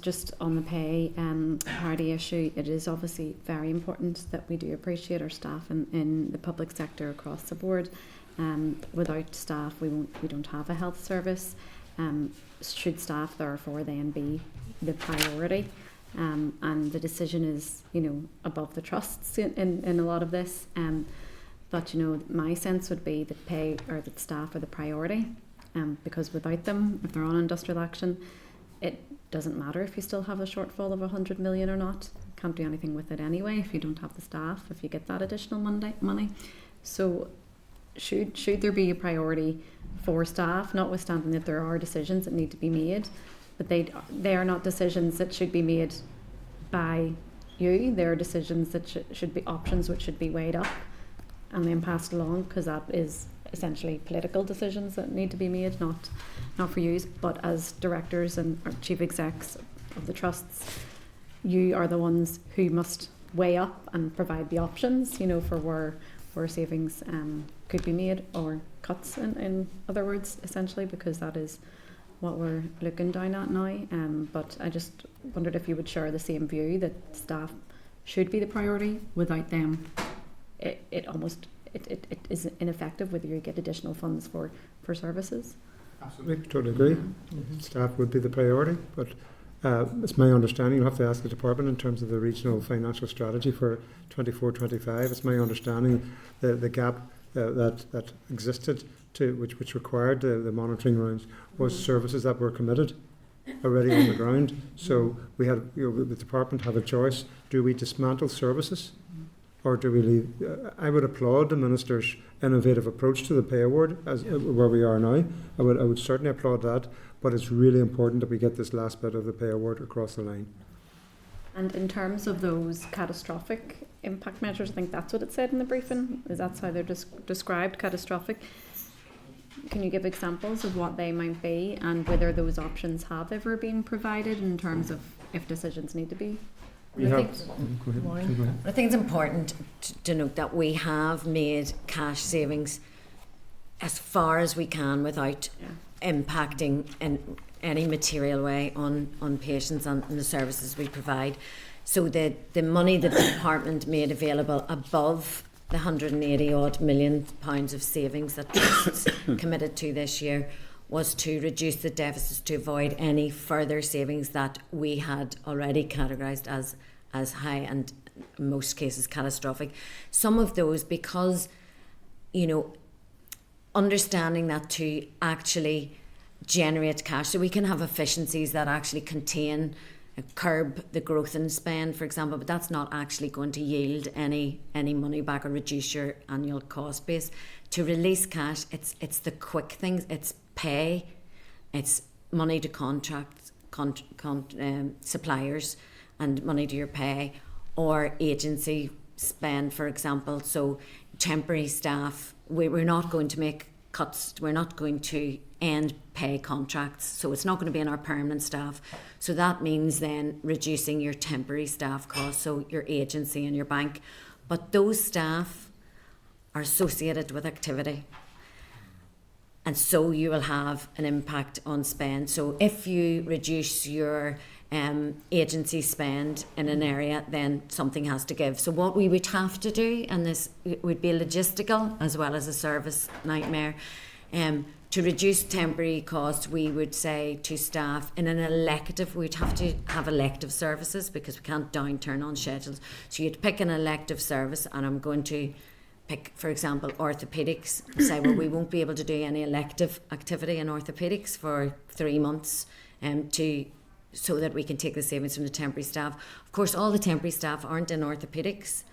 just on the pay parity issue, it is obviously very important that we do appreciate our staff in the public sector across the board. Without staff, we don't have a health service. Should staff therefore then be the priority? And the decision is, above the trusts in a lot of this. But my sense would be that that staff are the priority, because without them, if they're on industrial action, it doesn't matter if you still have a shortfall of 100 million or not. Can't do anything with it anyway if you don't have the staff, if you get that additional money. So should there be a priority for staff, notwithstanding that there are decisions that need to be made, but they are not decisions that should be made by you. They are decisions that should be options which should be weighed up and then passed along, because that is essentially political decisions that need to be made, not for you. But as directors and or chief execs of the trusts, you are the ones who must weigh up and provide the options, for where savings could be made, or cuts in other words, essentially, because that is what we're looking down at now. But I just wondered if you would share the same view that staff should be the priority. Without them, it is ineffective whether you get additional funds for services. Absolutely, totally agree. Staff would be the priority, but it's my understanding, you'll have to ask the department in terms of the regional financial strategy for 24-25. It's my understanding the gap that existed which required the monitoring rounds was services that were committed already on the ground. So we had, the department had a choice: do we dismantle services, or do we leave? I would applaud the minister's innovative approach to the pay award as where we are now. I would certainly applaud that, but it's really important that we get this last bit of the pay award across the line. And in terms of those catastrophic impact measures, I think that's what it said in the briefing. Is that how they're described, catastrophic? Can you give examples of what they might be, and whether those options have ever been provided in terms of if decisions need to be? We have. I think it's important to note that we have made cash savings as far as we can without impacting in any material way on patients and the services we provide. So the money that the department made available above the 180 odd million pounds of savings that trusts committed to this year was to reduce the deficits, to avoid any further savings that we had already categorised as high and in most cases catastrophic. Some of those, because understanding that to actually generate cash, so we can have efficiencies that actually contain, curb the growth in spend, for example, but that's not actually going to yield any money back or reduce your annual cost base. To release cash, it's the quick things. It's pay, it's money to contracts, suppliers, and money to your pay, or agency spend, for example. So temporary staff, we're not going to make cuts. We're not going to end pay contracts, so it's not going to be in our permanent staff. So that means then reducing your temporary staff costs, so your agency and your bank. But those staff are associated with activity, and so you will have an impact on spend. So if you reduce your agency spend in an area, then something has to give. So what we would have to do, and this would be logistical as well as a service nightmare, to reduce temporary costs, we would say to staff in an elective, we'd have to have elective services because we can't downturn on schedules. So you'd pick an elective service, and I'm going to pick, for example, orthopaedics, say, well, we won't be able to do any elective activity in orthopaedics for 3 months so that we can take the savings from the temporary staff. Of course, all the temporary staff aren't in orthopaedics,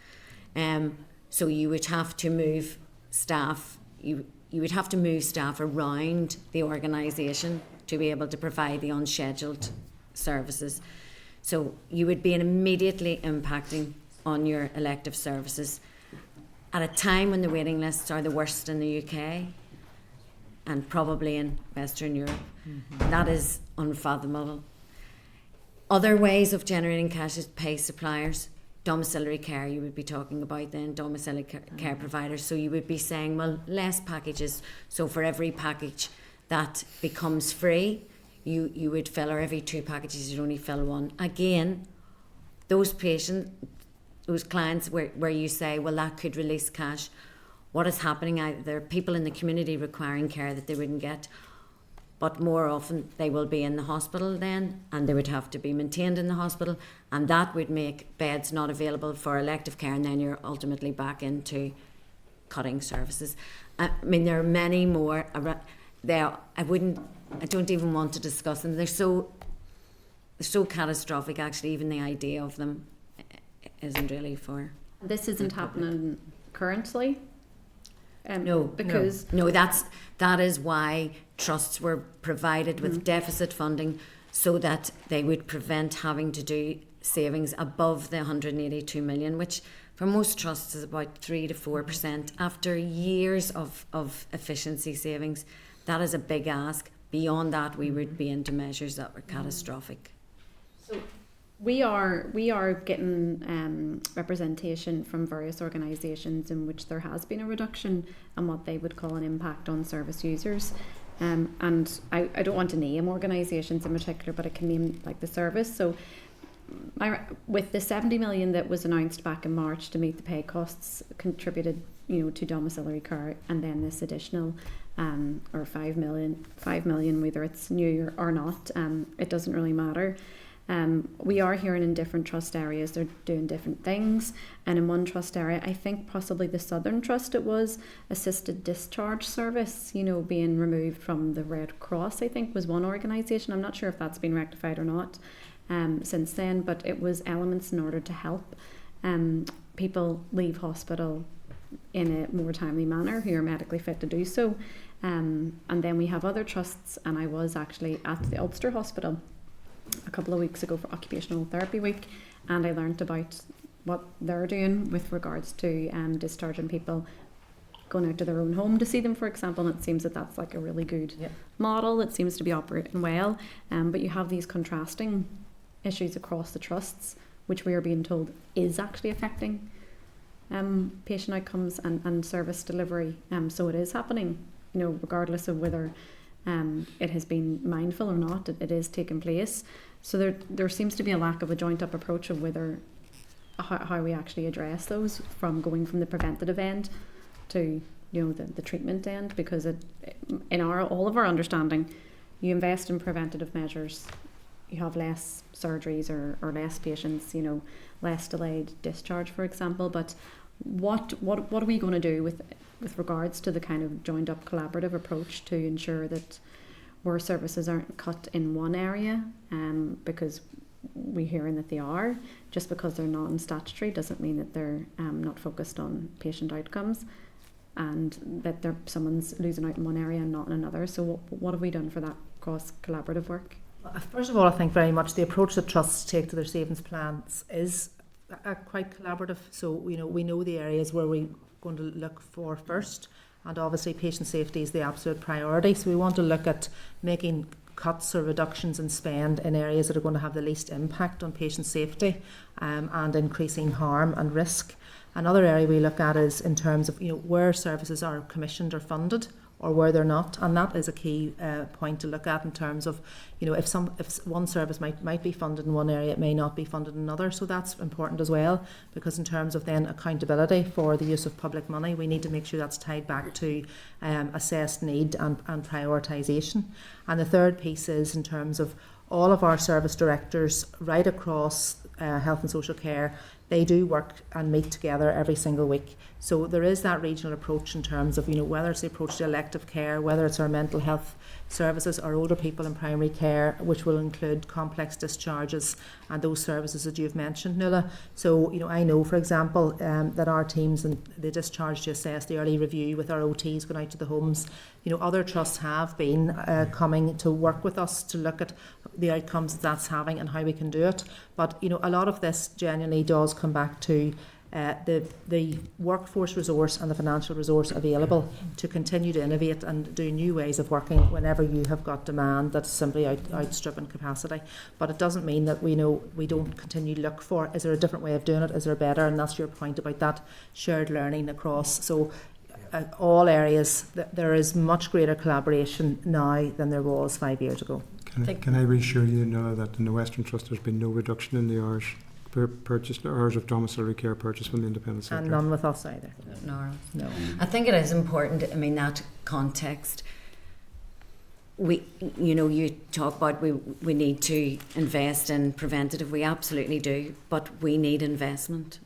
so you would have to move staff, you would have to move staff around the organisation to be able to provide the unscheduled services. So you would be immediately impacting on your elective services at a time when the waiting lists are the worst in the UK and probably in Western Europe. That is unfathomable. Other ways of generating cash is pay suppliers. Domiciliary care you would be talking about then, domiciliary care providers. So you would be saying, well, less packages. So for every package that becomes free, you would fill, or every 2 packages you'd only fill 1. Again, those clients where you say, well, that could release cash. What is happening? There are people in the community requiring care that they wouldn't get, but more often they will be in the hospital then, and they would have to be maintained in the hospital, and that would make beds not available for elective care, and then you're ultimately back into cutting services. I mean, there are many more. I don't even want to discuss them. They're so catastrophic, actually. Even the idea of them isn't really for. This isn't happening currently. No, because no, that is why trusts were provided with deficit funding, so that they would prevent having to do savings above the 182 million, which for most trusts is about 3 to 4%. After years of efficiency savings, that is a big ask. Beyond that, we would be into measures that were catastrophic. So we are getting representation from various organisations in which there has been a reduction in what they would call an impact on service users. And I don't want to name organisations in particular, but I can name like the service. So with the 70 million that was announced back in March to meet the pay costs contributed, to domiciliary care, and then this additional or 5 million, whether it's new or not, it doesn't really matter. We are hearing in different trust areas they're doing different things, and in one trust area, I think possibly the Southern Trust, it was assisted discharge service, being removed from the Red Cross, I think was one organisation. I'm not sure if that's been rectified or not since then, but it was elements in order to help people leave hospital in a more timely manner who are medically fit to do so. And then we have other trusts, and I was actually at the Ulster Hospital a couple of weeks ago for Occupational Therapy Week, and I learnt about what they're doing with regards to discharging people going out to their own home to see them, for example, and it seems that that's like a really good model that seems to be operating well, but you have these contrasting issues across the trusts, which we are being told is actually affecting patient outcomes and service delivery, so it is happening, regardless of whether it has been mindful or not, it is taking place. So there seems to be a lack of a joint up approach of whether how we actually address those, from going from the preventative end to the treatment end, because in all of our understanding, you invest in preventative measures, you have less surgeries or less patients, less delayed discharge, for example. But what are we going to do with regards to the kind of joined up collaborative approach to ensure that where services aren't cut in one area, because we're hearing that they are, just because they're not in statutory doesn't mean that they're not focused on patient outcomes, and that someone's losing out in one area and not in another. So what have we done for that cross collaborative work? First of all, I think very much the approach that trusts take to their savings plans is quite collaborative. So we know the areas where we're going to look for first, and obviously patient safety is the absolute priority. So we want to look at making cuts or reductions in spend in areas that are going to have the least impact on patient safety and increasing harm and risk. Another area we look at is in terms of where services are commissioned or funded, or where they're not, and that is a key point to look at in terms of, you know, if one service might be funded in one area, it may not be funded in another. So that's important as well, because in terms of then accountability for the use of public money, we need to make sure that's tied back to assessed need and prioritisation. And the third piece is in terms of all of our service directors right across health and social care. They do work and meet together every single week. So there is that regional approach in terms of, you know, whether it's the approach to elective care, whether it's our mental health services, our older people in primary care, which will include complex discharges and those services that you've mentioned, Nuala. So, you know, I know, for example, that our teams and the discharge to assess the early review with our OTs going out to the homes, you know, other trusts have been coming to work with us to look at the outcomes that's having and how we can do it. But, you know, a lot of this genuinely does come back to the workforce resource and the financial resource available to continue to innovate and do new ways of working whenever you have got demand that's simply outstripping capacity. But it doesn't mean that we don't continue to look for, is there a different way of doing it, is there better? And that's your point about that shared learning across. So all areas, there is much greater collaboration now than there was 5 years ago. Can I reassure you, Nuala, that in the Western Trust there's been no reduction in the hours of domiciliary care purchase from the independent sector? And none with us either. No. I think it is important, I mean, that context. We, you know, you talk about we need to invest in preventative. We absolutely do, but we need investment.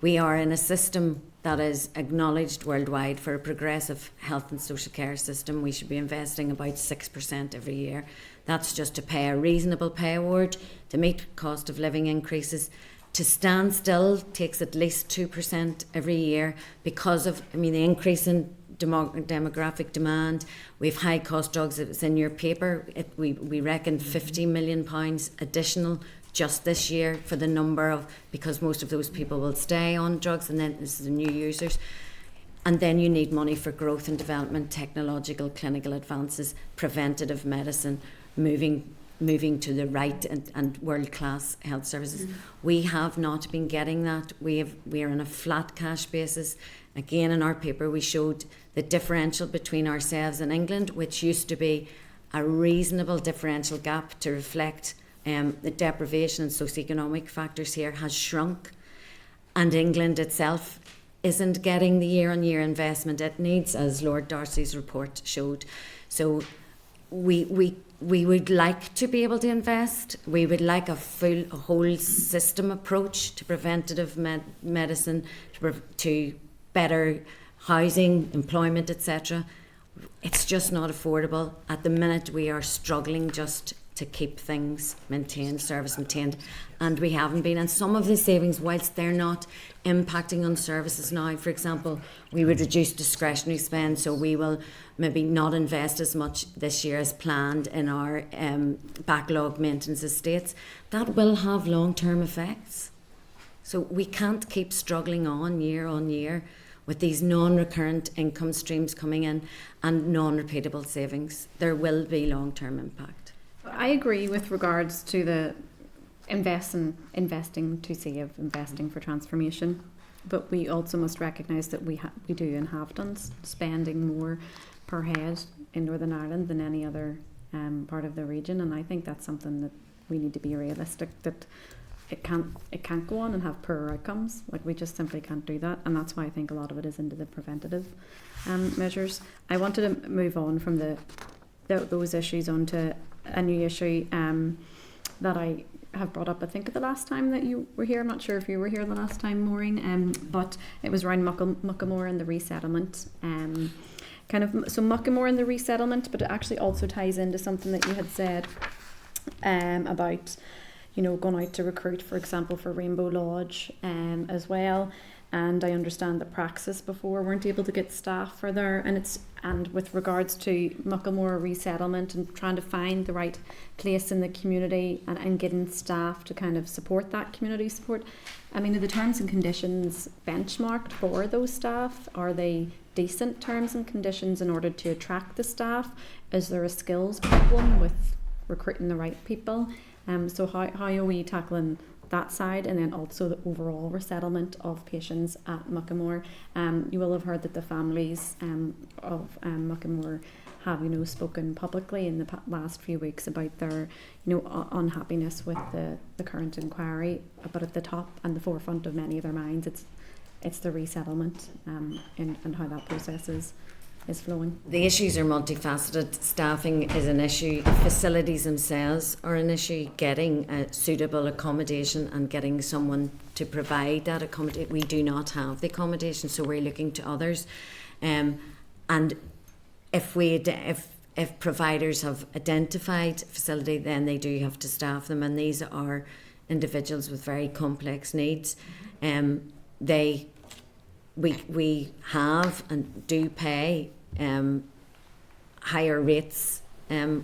We are in a system that is acknowledged worldwide for a progressive health and social care system. We should be investing about 6% every year. That's just to pay a reasonable pay award, to meet cost of living increases. To stand still takes at least 2% every year because of, I mean, the increase in demographic demand. We've high cost drugs. It's in your paper. We reckon £50 million additional just this year for the number of, because most of those people will stay on drugs, and then this is the new users. And then you need money for growth and development, technological, clinical advances, preventative medicine, moving to the right and world-class health services. We have not been getting that. We are on a flat cash basis. Again, in our paper, we showed the differential between ourselves and England, which used to be a reasonable differential gap to reflect the deprivation and socioeconomic factors here, has shrunk. And England itself isn't getting the year-on-year investment it needs, as Lord Darcy's report showed. So we would like to be able to invest. We would like a whole system approach to preventative medicine, to better housing, employment, etc. It's just not affordable. At the minute, we are struggling just to keep things maintained, service maintained, and we haven't been. And some of the savings, whilst they're not impacting on services now, for example, we would reduce discretionary spend, so we will maybe not invest as much this year as planned in our backlog maintenance estates. That will have long-term effects. So we can't keep struggling on year with these non-recurrent income streams coming in and non-repeatable savings. There will be long-term impact. I agree with regards to the investing to save, investing for transformation, but we also must recognise that we do and have done spending more per head in Northern Ireland than any other part of the region, and I think that's something that we need to be realistic that it can't go on and have poorer outcomes. Like, we just simply can't do that, and that's why I think a lot of it is into the preventative measures. I wanted to move on from those issues onto a new issue that I have brought up, I think, the last time that you were here. I'm not sure if you were here the last time, Maureen, but it was around Muckamore and the resettlement. So Muckamore and the resettlement, but it actually also ties into something that you had said about, you know, going out to recruit, for example, for Rainbow Lodge as well. And I understand that Praxis before weren't able to get staff for there, and with regards to Muckamore resettlement and trying to find the right place in the community and getting staff to kind of support that community support. I mean, are the terms and conditions benchmarked for those staff? Are they decent terms and conditions in order to attract the staff? Is there a skills problem with recruiting the right people? So how are we tackling that side, and then also the overall resettlement of patients at Muckamore. You will have heard that the families of Muckamore have, you know, spoken publicly in the last few weeks about their, you know, unhappiness with the current inquiry. But at the top and the forefront of many of their minds, it's the resettlement and how that process is flowing. The issues are multifaceted. Staffing is an issue. Facilities themselves are an issue. Getting a suitable accommodation and getting someone to provide that accommodation. We do not have the accommodation, so we're looking to others. And if providers have identified facility, then they do have to staff them, and these are individuals with very complex needs. We have and do pay higher rates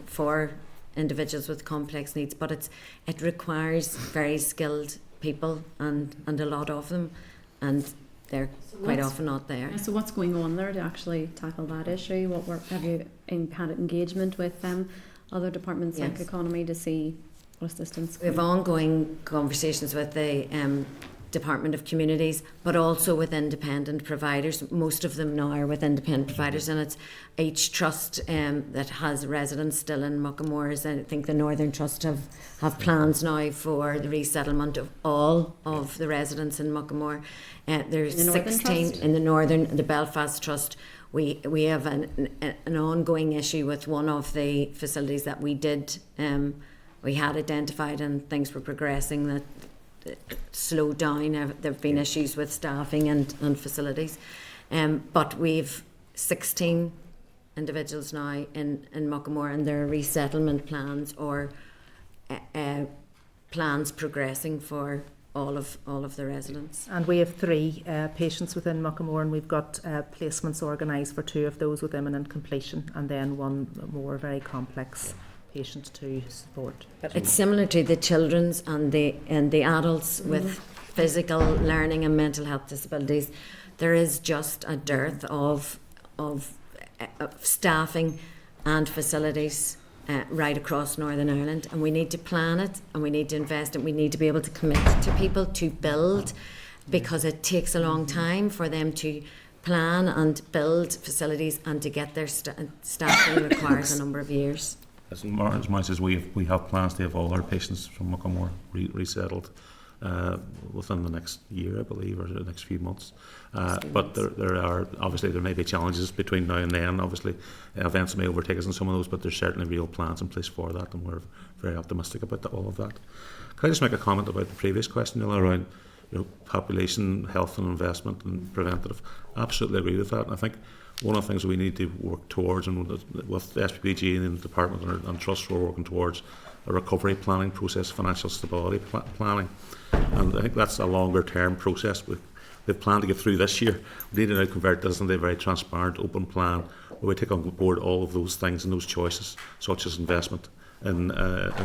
for individuals with complex needs, but it requires very skilled people and a lot of them, and they're quite often not there. So what's going on there to actually tackle that issue? What work have you had engagement with other departments like economy to see what assistance? We have ongoing conversations with the Department of Communities, but also with independent providers. Most of them now are with independent providers, and it's each trust that has residents still in Muckamore. I think the Northern Trust have plans now for the resettlement of all of the residents in Muckamore. There's the 16 in the Northern, the Belfast Trust. We have an ongoing issue with one of the facilities that we had identified, and things were progressing that slowed down. There have been issues with staffing and facilities, but we've 16 individuals now in Muckamore, and there are resettlement plans or plans progressing for all of the residents. And we have 3 patients within Muckamore, and we've got placements organised for 2 of those with imminent completion, and then 1 more very complex patient to support. It's similar to the children's and the adults with physical learning and mental health disabilities. There is just a dearth of staffing and facilities right across Northern Ireland, and we need to plan it, and we need to invest, and we need to be able to commit to people to build, because it takes a long time for them to plan and build facilities, and to get their staffing requires a number of years. As much as we have plans to have all our patients from Muckamore resettled within the next year, I believe, or the next few months. But there may be challenges between now and then. Obviously, events may overtake us in some of those, but there's certainly real plans in place for that, and we're very optimistic about all of that. Can I just make a comment about the previous question around population, health and investment and preventative? Absolutely agree with that. And I think one of the things we need to work towards, and with the SPPG and the department and trust, we're working towards a recovery planning process, financial stability planning, and I think that's a longer term process. We've planned to get through this year. We need to now convert this into a very transparent, open plan where we take on board all of those things and those choices, such as investment in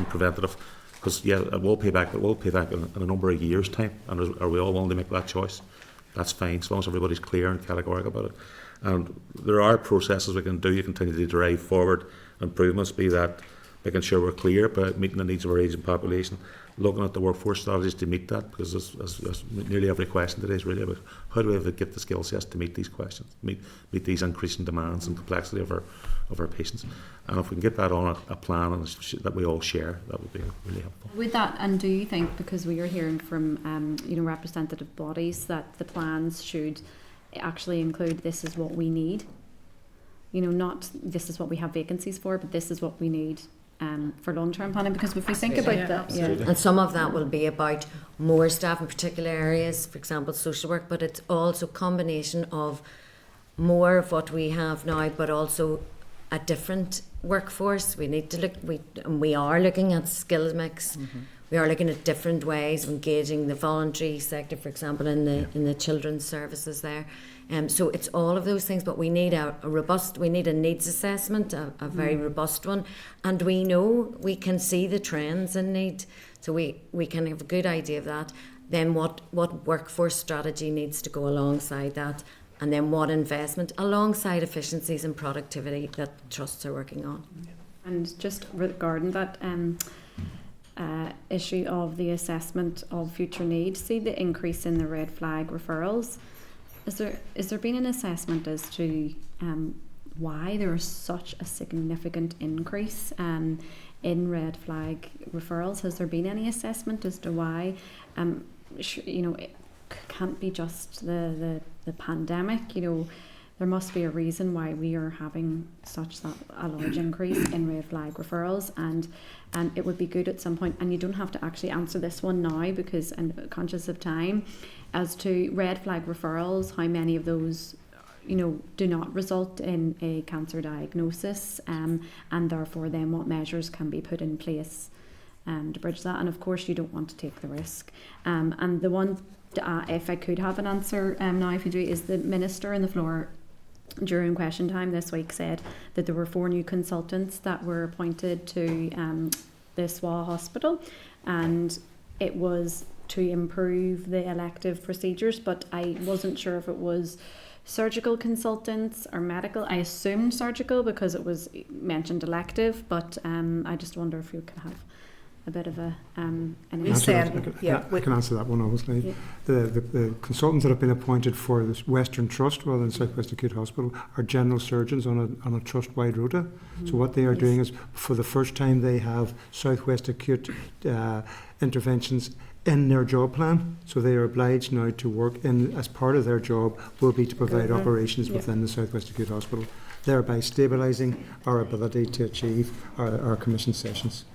preventative. Because it will pay back. It will pay back in a number of years' time. And are we all willing to make that choice? That's fine, as long as everybody's clear and categorical about it. And there are processes we can do. You continue to drive forward improvements, be that making sure we're clear about meeting the needs of our aging population, looking at the workforce strategies to meet that, because as nearly every question today is really about how do we get the skill sets to meet these questions, meet these increasing demands and complexity of our patients. And if we can get that on a plan and that we all share, that would be really helpful. With that, and do you think, because we are hearing from representative bodies, that the plans should actually include this is what we need? Not this is what we have vacancies for, but this is what we need for long-term planning. Because if we think about that, and some of that will be about more staff in particular areas, for example, social work, but it's also a combination of more of what we have now, but also a different workforce. We need to we are looking at skills mix. We are looking at different ways of engaging the voluntary sector, for example, in the children's services there. So it's all of those things, but we need we need a needs assessment, a very robust one, and we can see the trends in need, so we can have a good idea of that. Then what workforce strategy needs to go alongside that, and then what investment alongside efficiencies and productivity that trusts are working on. And just regarding that, issue of the assessment of future needs. See the increase in the red flag referrals. Is there been an assessment as to why there is such a significant increase in red flag referrals? Has there been any assessment as to why? It can't be just the pandemic. There must be a reason why we are having a large increase in red flag referrals, and it would be good at some point, and you don't have to actually answer this one now because I'm conscious of time, as to red flag referrals, how many of those do not result in a cancer diagnosis, and therefore then what measures can be put in place to bridge that. And of course you don't want to take the risk. And the one, if I could have an answer now, if you do, is the Minister in the floor during question time this week said that there were 4 new consultants that were appointed to the SWA hospital, and it was to improve the elective procedures, but I wasn't sure if it was surgical consultants or medical. I assumed surgical because it was mentioned elective, but I just wonder if you could have a bit of an We answer. said, I can answer that one, obviously. Yeah. The consultants that have been appointed for this Western Trust rather than South West Acute Hospital are general surgeons on a trust-wide rota. So what they are doing is, for the first time, they have South West Acute interventions in their job plan. So they are obliged now to work in, as part of their job, will be to provide operations within the South West Acute Hospital, thereby stabilising our ability to achieve our commission sessions.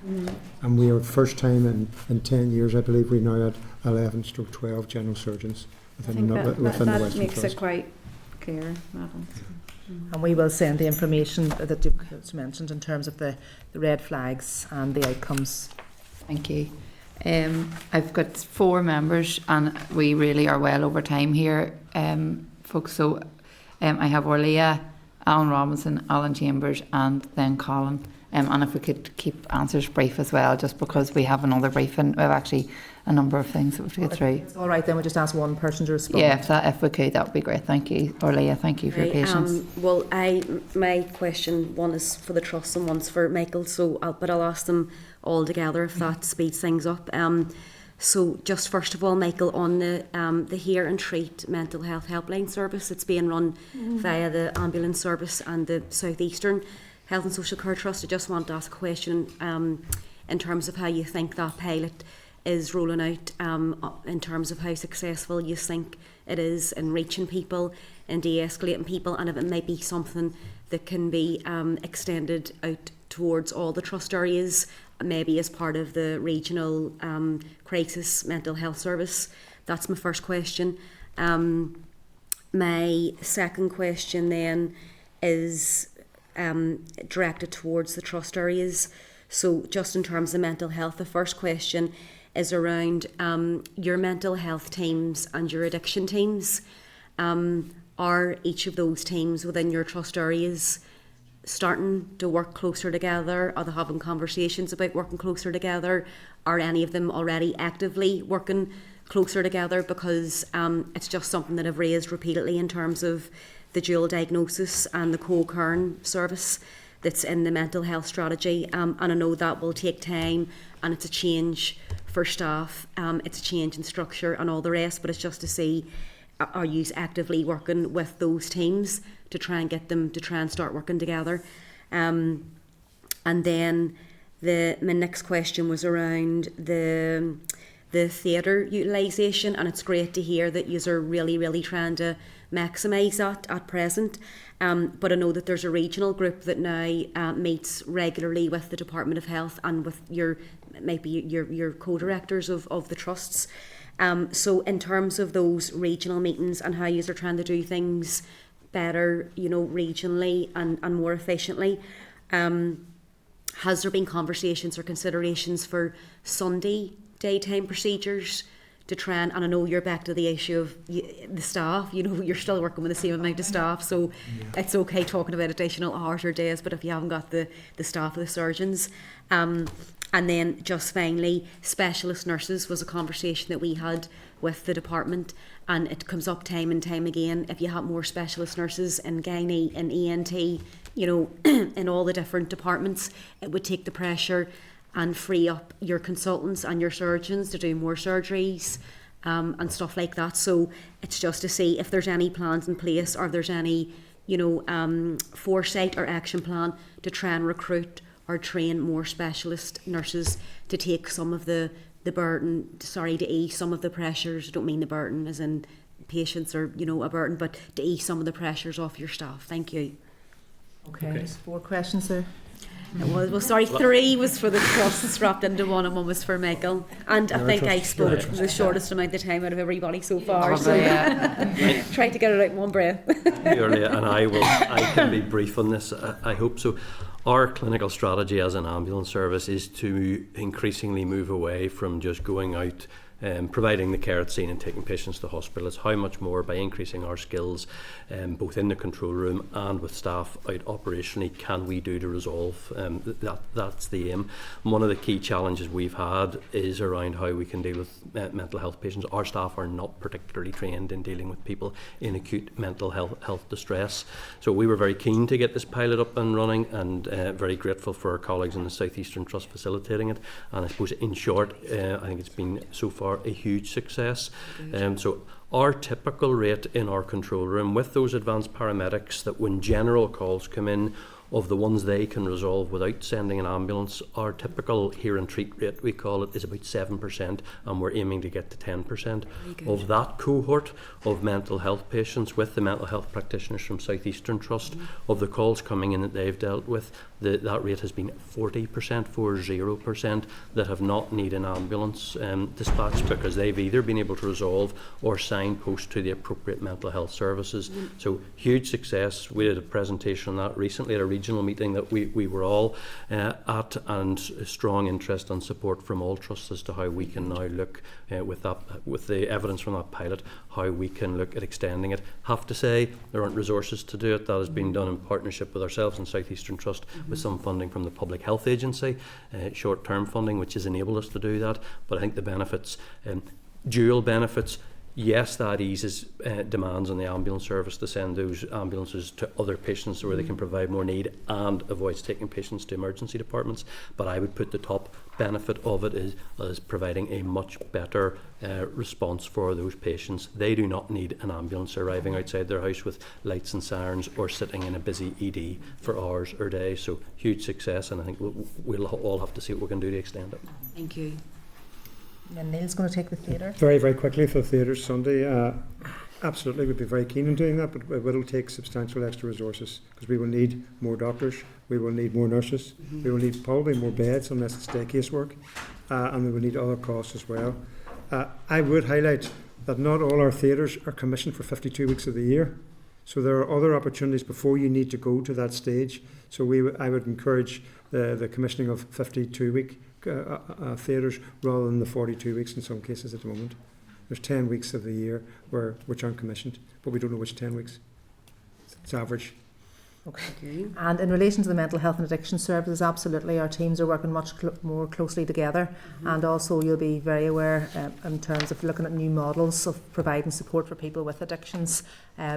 And we are first time in 10 years, I believe we now had 11/12 general surgeons I within, think within the that Western makes Trust. it quite clear, Madam. and we will send the information that you've mentioned in terms of the red flags and the outcomes. Thank you. I've got 4 members and we really are well over time here, folks. So I have Orlia, Alan Robinson, Alan Chambers and then Colin. And if we could keep answers brief as well, just because we have another briefing. We have actually a number of things that we have to get through. It's all right, then we'll just ask one person to respond. Yeah, if we could, that would be great. Thank you. Orlia, thank you for your patience. My question, one is for the trust and one's for Michael, but I'll ask them all together if that speeds things up. So just first of all, Michael, on the Hear and Treat mental health helpline service, it's being run via the ambulance service and the South Eastern Health and Social Care Trust. I just want to ask a question in terms of how you think that pilot is rolling out, in terms of how successful you think it is in reaching people and de-escalating people, and if it might be something that can be extended out towards all the trust areas, maybe as part of the regional crisis mental health service. That's my first question. My second question then is directed towards the trust areas. So just in terms of mental health, the first question is around your mental health teams and your addiction teams. Are each of those teams within your trust areas starting to work closer together? Are they having conversations about working closer together? Are any of them already actively working closer together? Because it's just something that I've raised repeatedly in terms of the dual diagnosis and the co-caring service that's in the mental health strategy. And I know that will take time, and it's a change for staff, it's a change in structure and all the rest, but it's just to see, are you actively working with those teams to try and get them to try and start working together? And then my next question was around the theatre utilisation, and it's great to hear that you are really trying to maximise that at present. But I know that there's a regional group that now meets regularly with the Department of Health and with your co-directors of the trusts. So in terms of those regional meetings and how you are trying to do things better, regionally and more efficiently, has there been conversations or considerations for Sunday daytime procedures to try and I know you're back to the issue of the staff, you're still working with the same amount of staff, so it's okay talking about additional hours or days, but if you haven't got the staff of the surgeons. And then just finally, specialist nurses was a conversation that we had with the department, and it comes up time and time again. If you have more specialist nurses in gynae and ENT, in all the different departments, it would take the pressure and free up your consultants and your surgeons to do more surgeries and stuff like that. So it's just to see if there's any plans in place, or if there's any, foresight or action plan to try and recruit or train more specialist nurses to take some of the burden, to ease some of the pressures. I don't mean the burden as in patients or, a burden, but to ease some of the pressures off your staff. Thank you. Okay, there's 4 questions there. It was, 3 was for the trusts wrapped into one, and 1 was for Michael. And I think I spoke the shortest amount of time out of everybody so far. So tried to get it out in one breath. And I can be brief on this. I hope so. Our clinical strategy as an ambulance service is to increasingly move away from just going out providing the care at scene and taking patients to hospital. It's how much more, by increasing our skills both in the control room and with staff out operationally, can we do to resolve that's the aim. One of the key challenges we've had is around how we can deal with mental health patients. Our staff are not particularly trained in dealing with people in acute mental health distress. So we were very keen to get this pilot up and running, and very grateful for our colleagues in the South Eastern Trust facilitating it. And I suppose in short, I think it's been so far a huge success. So our typical rate in our control room with those advanced paramedics, that when general calls come in, of the ones they can resolve without sending an ambulance, our typical hear and treat rate, we call it, is about 7%, and we're aiming to get to 10%. Of that cohort of mental health patients with the mental health practitioners from South Eastern Trust, of the calls coming in that they've dealt with, that rate has been 40% that have not needed an ambulance dispatch, because they've either been able to resolve or signpost to the appropriate mental health services. So huge success. We did a presentation on that recently at a regional meeting that we were all at, and strong interest and support from all trusts as to how we can now look with the evidence from that pilot, how we can look at extending it. Have to say, there aren't resources to do it. That has been done in partnership with ourselves and South Eastern Trust, with some funding from the Public Health Agency, short-term funding, which has enabled us to do that. But I think the benefits, dual benefits. Yes, that eases demands on the ambulance service to send those ambulances to other patients where they can provide more need, and avoids taking patients to emergency departments. But I would put the top benefit of it as providing a much better response for those patients. They do not need an ambulance arriving outside their house with lights and sirens, or sitting in a busy ED for hours or days. So huge success, and I think we'll all have to see what we can do to extend it. Thank you. And Neil's going to take the theatre. Very, very quickly for the theatre Sunday. Absolutely, we'd be very keen on doing that, but it will take substantial extra resources, because we will need more doctors, we will need more nurses, we will need probably more beds unless it's day casework, and we will need other costs as well. I would highlight that not all our theatres are commissioned for 52 weeks of the year, so there are other opportunities before you need to go to that stage. So I would encourage the commissioning of 52-week theatres rather than the 42 weeks in some cases at the moment. There's 10 weeks of the year which aren't commissioned, but we don't know which 10 weeks. It's average. Okay. And in relation to the mental health and addiction services, absolutely, our teams are working much more closely together, and also you'll be very aware in terms of looking at new models of providing support for people with addictions,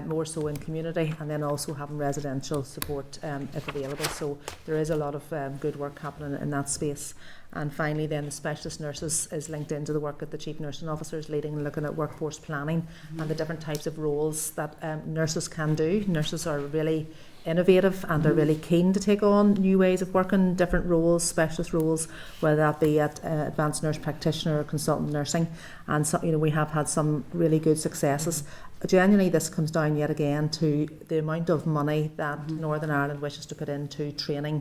more so in community, and then also having residential support if available. So there is a lot of good work happening in that space. And finally then, the specialist nurses is linked into the work that the Chief Nursing Officer is leading, and looking at workforce planning and the different types of roles that nurses can do. Nurses are really innovative and are really keen to take on new ways of working, different roles, specialist roles, whether that be at advanced nurse practitioner or consultant nursing. And so, we have had some really good successes. Genuinely, this comes down yet again to the amount of money that Northern Ireland wishes to put into training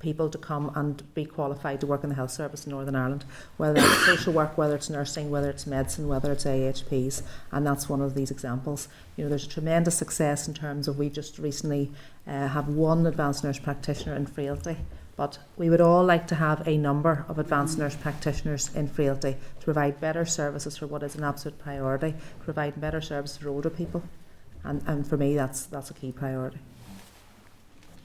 people to come and be qualified to work in the health service in Northern Ireland, whether it's social work, whether it's nursing, whether it's medicine, whether it's AHPs, and that's one of these examples. There's a tremendous success in terms of, we just recently have one advanced nurse practitioner in frailty, but we would all like to have a number of advanced nurse practitioners in frailty to provide better services for what is an absolute priority, provide better services for older people, and for me that's a key priority.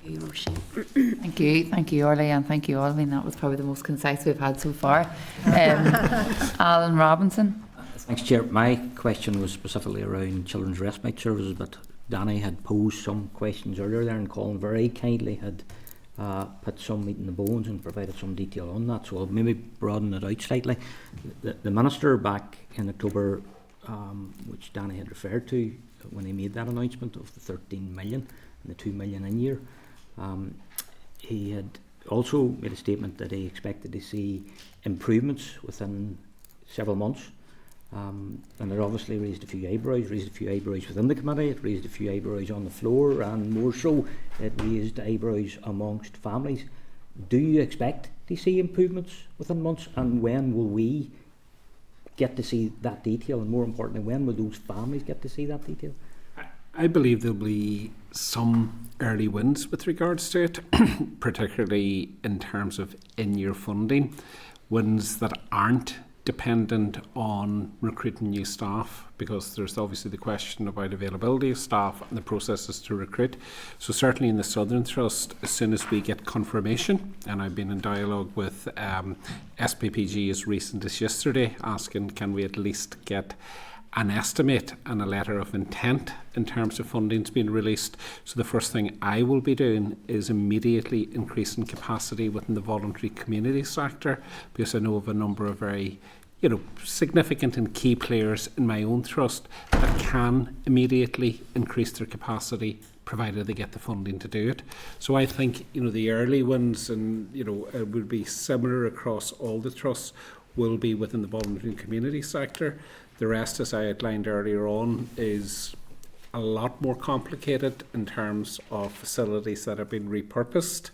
Thank you, Orly, and thank you all. I mean, that was probably the most concise we've had so far. Alan Robinson. Thanks, Chair. My question was specifically around children's respite services, but Danny had posed some questions earlier there, and Colin very kindly had put some meat in the bones and provided some detail on that. So I'll maybe broaden it out slightly. The Minister back in October, which Danny had referred to when he made that announcement of the 13 million and the 2 million in year, he had also made a statement that he expected to see improvements within several months. And it obviously raised a few eyebrows within the committee, it raised a few eyebrows on the floor, and more so, it raised eyebrows amongst families. Do you expect to see improvements within months, and when will we get to see that detail, and more importantly, when will those families get to see that detail? I believe there'll be some early wins with regards to it, particularly in terms of in-year funding, wins that aren't dependent on recruiting new staff, because there's obviously the question about availability of staff and the processes to recruit. So certainly in the Southern Trust, as soon as we get confirmation, and I've been in dialogue with SPPG as recent as yesterday, asking can we at least get an estimate and a letter of intent in terms of funding's being released. So the first thing I will be doing is immediately increasing capacity within the voluntary community sector, because I know of a number of very significant and key players in my own trust that can immediately increase their capacity provided they get the funding to do it. So I think the early ones, and it will be similar across all the trusts, will be within the voluntary community sector. The rest, as I outlined earlier on, is a lot more complicated in terms of facilities that have been repurposed.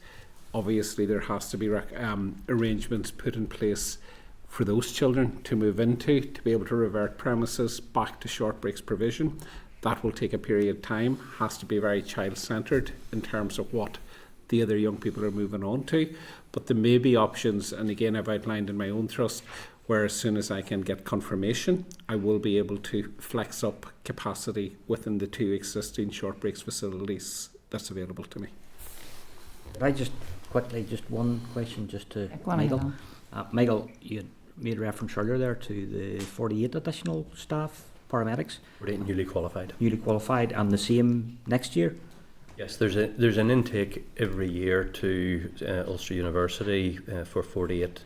Obviously, there has to be arrangements put in place for those children to move into, to be able to revert premises back to short breaks provision. That will take a period of time, has to be very child-centred in terms of what the other young people are moving on to. But there may be options, and again I've outlined in my own trust, where as soon as I can get confirmation, I will be able to flex up capacity within the 2 existing short breaks facilities that's available to me. Could I just one question just to Michael. Michael, you had made reference earlier there to the 48 additional staff, paramedics. Newly qualified. Newly qualified, and the same next year? Yes, there's an intake every year to Ulster University for 48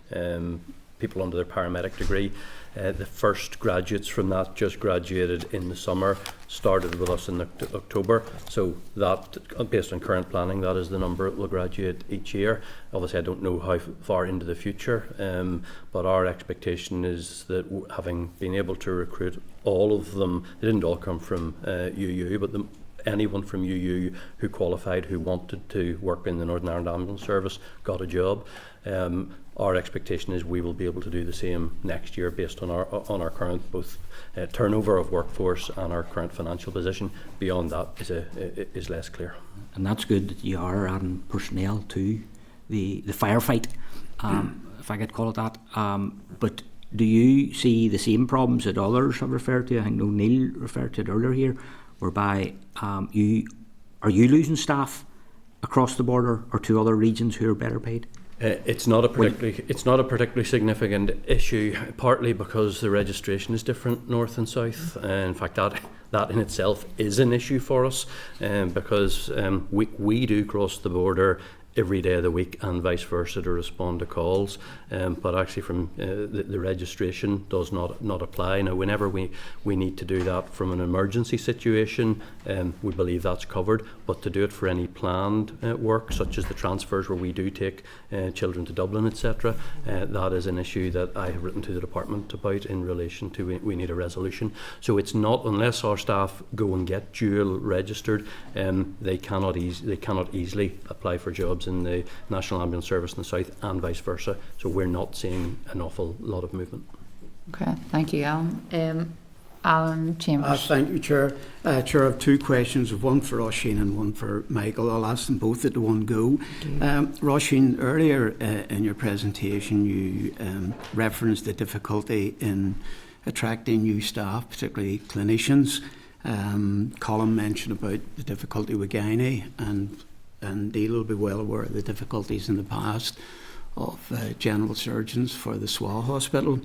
people under their paramedic degree. The first graduates from that just graduated in the summer, started with us in October. So that, based on current planning, that is the number that will graduate each year. Obviously, I don't know how far into the future, but our expectation is that having been able to recruit all of them, they didn't all come from UU, but anyone from UU who qualified, who wanted to work in the Northern Ireland Ambulance Service, got a job. Our expectation is we will be able to do the same next year based on our current both turnover of workforce and our current financial position. Beyond that is less clear. And that's good that you are adding personnel to the firefight, if I could call it that. But do you see the same problems that others have referred to? I think Neil referred to it earlier here, whereby are you losing staff across the border or to other regions who are better paid? It's not a particularly significant issue, partly because the registration is different north and south. In fact, that in itself is an issue for us, because we do cross the border every day of the week and vice versa to respond to calls, but actually from the registration does not apply. Now, whenever we need to do that from an emergency situation, we believe that's covered, but to do it for any planned work, such as the transfers where we do take children to Dublin, etc., that is an issue that I have written to the department about in relation to we need a resolution. So it's not, unless our staff go and get dual registered, they cannot easily apply for jobs in the National Ambulance Service in the south and vice versa. So we're not seeing an awful lot of movement. Okay, thank you, Alan. Alan Chambers. Thank you, Chair. Chair, I have two questions, one for Roisin and one for Michael. I'll ask them both at the one go. Roisin, earlier in your presentation you referenced the difficulty in attracting new staff, particularly clinicians. Colin mentioned about the difficulty with gynae, and Neil will be well aware of the difficulties in the past of general surgeons for the SWA hospital.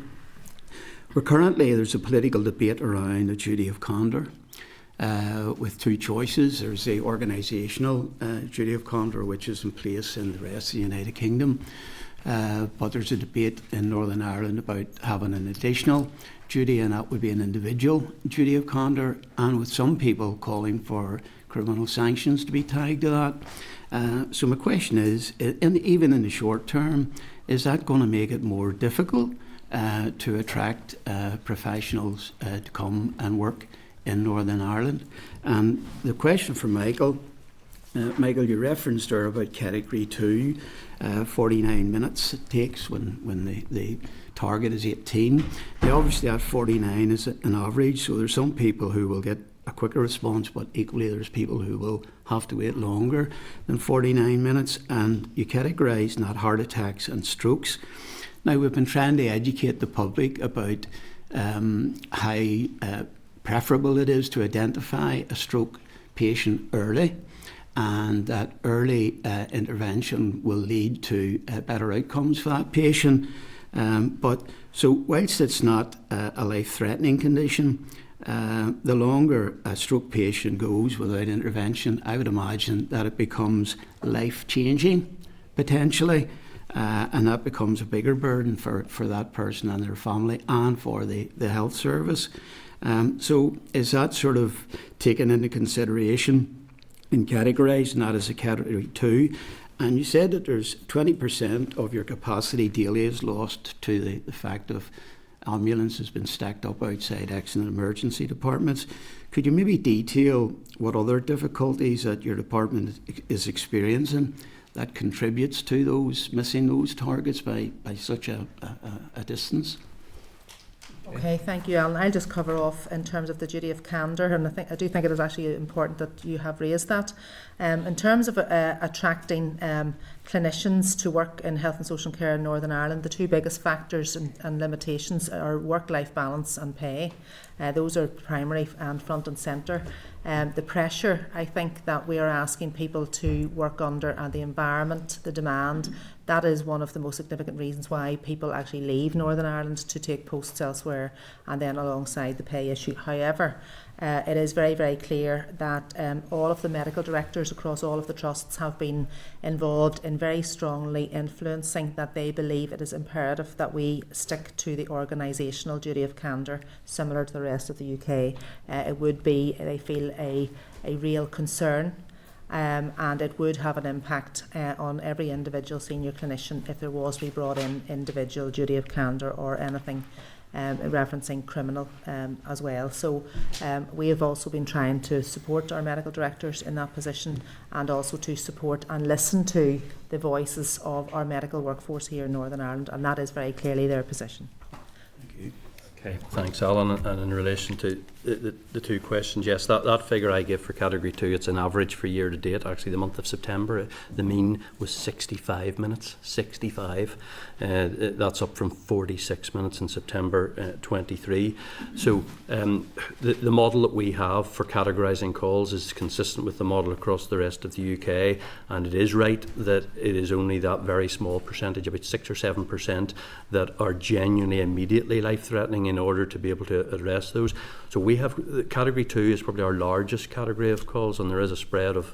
There's a political debate around the duty of candour. with two choices. There's the organisational duty of conduct, which is in place in the rest of the United Kingdom. But there's a debate in Northern Ireland about having an additional duty, and that would be an individual duty of conduct, and with some people calling for criminal sanctions to be tied to that. So my question is, even in the short term, is that going to make it more difficult to attract professionals to come and work in Northern Ireland? And the question for Michael, Michael, you referenced there about Category 2, 49 minutes it takes when the target is 18. Now, obviously that 49 is an average, so there's some people who will get a quicker response, but equally there's people who will have to wait longer than 49 minutes, and you categorise not heart attacks and strokes. Now, we've been trying to educate the public about how preferable it is to identify a stroke patient early, and that early intervention will lead to better outcomes for that patient. So whilst it's not a life-threatening condition, the longer a stroke patient goes without intervention, I would imagine that it becomes life-changing, potentially, and that becomes a bigger burden for that person and their family and for the health service. So is that sort of taken into consideration in categorising that as a Category 2? And you said that there's 20% of your capacity daily is lost to the fact of ambulance has been stacked up outside accident emergency departments. Could you maybe detail what other difficulties that your department is experiencing that contributes to those missing those targets by such a distance? Okay, thank you, Alan. I'll just cover off in terms of the duty of candour, and I do think it is actually important that you have raised that. In terms of attracting clinicians to work in health and social care in Northern Ireland, the two biggest factors and limitations are work-life balance and pay. Those are primary and front and centre. The pressure, I think, that we are asking people to work under, and the environment, the demand, that is one of the most significant reasons why people actually leave Northern Ireland to take posts elsewhere, and then alongside the pay issue. However, it is very, very clear that all of the medical directors across all of the trusts have been involved in very strongly influencing that they believe it is imperative that we stick to the organisational duty of candour, similar to the rest of the UK. It would be, they feel, a real concern, and it would have an impact on every individual senior clinician if there was to be brought in individual duty of candour or anything referencing criminal as well. So we have also been trying to support our medical directors in that position, and also to support and listen to the voices of our medical workforce here in Northern Ireland, and that is very clearly their position. Thank you. Okay, thanks, Alan. And in relation to the two questions, yes, that figure I give for Category 2, it's an average for year to date. Actually, the month of September, the mean was 65 minutes, 65. That's up from 46 minutes in September 23. So the model that we have for categorising calls is consistent with the model across the rest of the UK, and it is right that it is only that very small percentage, about 6 or 7%, that are genuinely immediately life-threatening in order to be able to address those. So we have Category 2 is probably our largest category of calls, and there is a spread of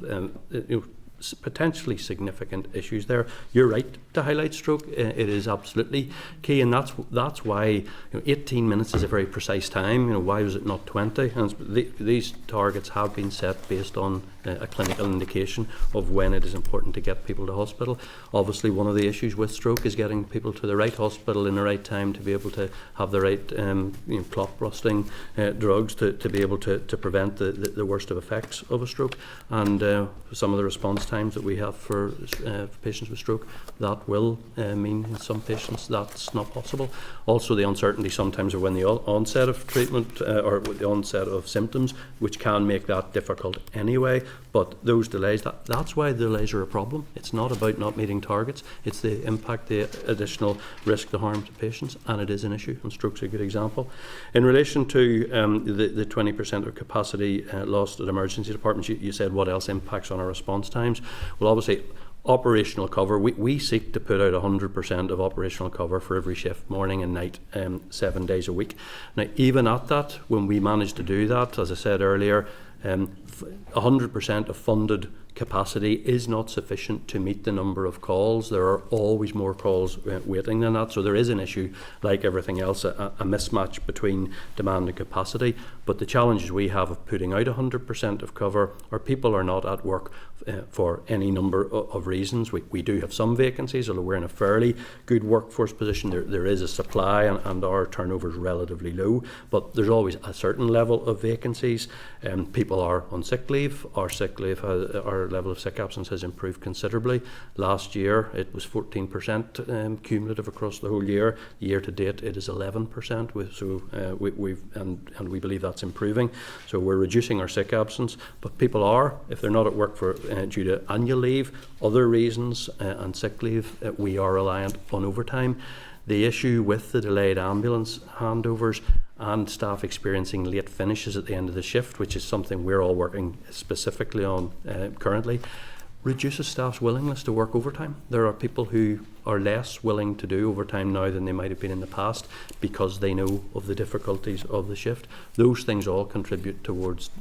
potentially significant issues there. You're right to highlight stroke. It is absolutely key, and that's why 18 minutes is a very precise time. Why was it not 20? And these targets have been set based on a clinical indication of when it is important to get people to hospital. Obviously, one of the issues with stroke is getting people to the right hospital in the right time to be able to have the right clot busting drugs to be able to prevent the worst of effects of a stroke. And some of the response times that we have for patients with stroke, that will mean in some patients that's not possible. Also, the uncertainty sometimes of when the onset of treatment or the onset of symptoms, which can make that difficult anyway. But those delays, that's why the delays are a problem. It's not about not meeting targets, it's the impact, the additional risk, the harm to patients, and it is an issue, and stroke's a good example. In relation to the 20% of capacity lost at emergency departments, you said what else impacts on our response times. Well, obviously, operational cover, we seek to put out 100% of operational cover for every shift, morning and night, 7 days a week. Now, even at that, when we manage to do that, as I said earlier, 100% of funded capacity is not sufficient to meet the number of calls. There are always more calls waiting than that, so there is an issue, like everything else, a mismatch between demand and capacity. But the challenges we have of putting out 100% of cover, or people are not at work for any number of reasons. We do have some vacancies, although we're in a fairly good workforce position. There is a supply, and our turnover is relatively low, but there's always a certain level of vacancies. People are on sick leave. Our level of sick absence has improved considerably. Last year it was 14% cumulative across the whole year. Year to date it is 11%. We believe that's improving. So we're reducing our sick absence, but people are, if they're not at work for due to annual leave, other reasons, and sick leave, we are reliant on overtime. The issue with the delayed ambulance handovers and staff experiencing late finishes at the end of the shift, which is something we're all working specifically on currently, reduces staff's willingness to work overtime. There are people who are less willing to do overtime now than they might have been in the past because they know of the difficulties of the shift. Those things all contribute towards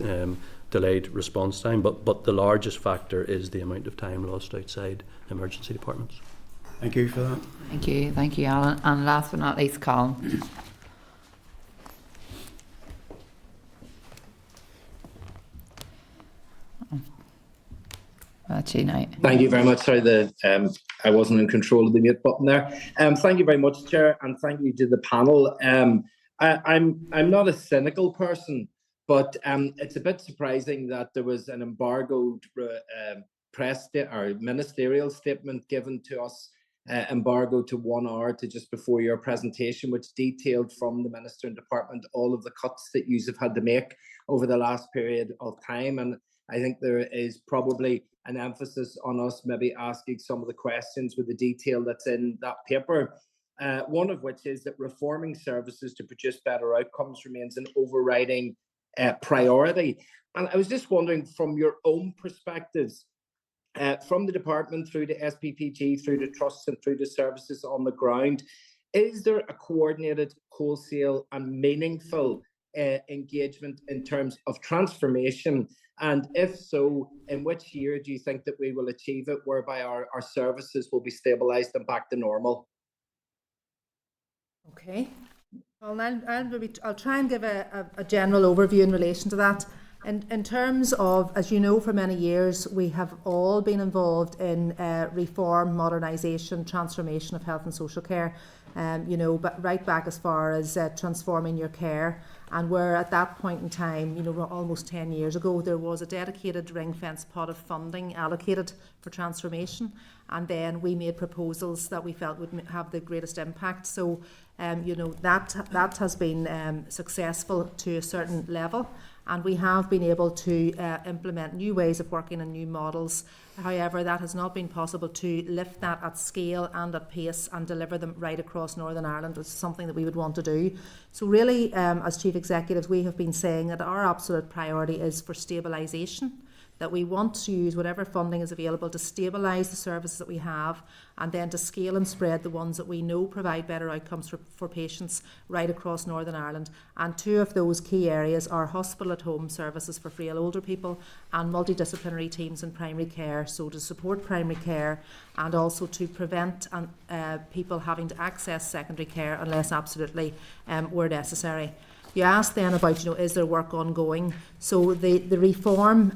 delayed response time, but the largest factor is the amount of time lost outside emergency departments. Thank you for that. Thank you, Alan. And last but not least, Colin. That's you now. Thank you very much. Sorry, I wasn't in control of the mute button there. Thank you very much, Chair, and thank you to the panel. I'm not a cynical person, but it's a bit surprising that there was an embargoed or ministerial statement given to us, embargoed to 1 hour to just before your presentation, which detailed from the Minister and Department all of the cuts that you have had to make over the last period of time. And I think there is probably an emphasis on us maybe asking some of the questions with the detail that's in that paper. One of which is that reforming services to produce better outcomes remains an overriding priority. And I was just wondering, from your own perspectives, from the department through to SPPG, through to trusts and through to services on the ground, is there a coordinated, wholesale and meaningful engagement in terms of transformation? And if so, in which year do you think that we will achieve it, whereby our services will be stabilised and back to normal? Okay. Well, I'll try and give a general overview in relation to that. In terms of, as you know, for many years, we have all been involved in reform, modernisation, transformation of health and social care, but right back as far as transforming your care. And where at that point in time, almost 10 years ago, there was a dedicated ring-fence pot of funding allocated for transformation. And then we made proposals that we felt would have the greatest impact. So, that has been successful to a certain level. And we have been able to implement new ways of working and new models. However, that has not been possible to lift that at scale and at pace and deliver them right across Northern Ireland. It's something that we would want to do. So really, as Chief Executives, we have been saying that our absolute priority is for stabilisation, that we want to use whatever funding is available to stabilise the services that we have, and then to scale and spread the ones that we know provide better outcomes for patients right across Northern Ireland. And two of those key areas are hospital at home services for frail older people and multidisciplinary teams in primary care, so to support primary care and also to prevent people having to access secondary care unless absolutely were necessary. You asked then about, is there work ongoing? So the reform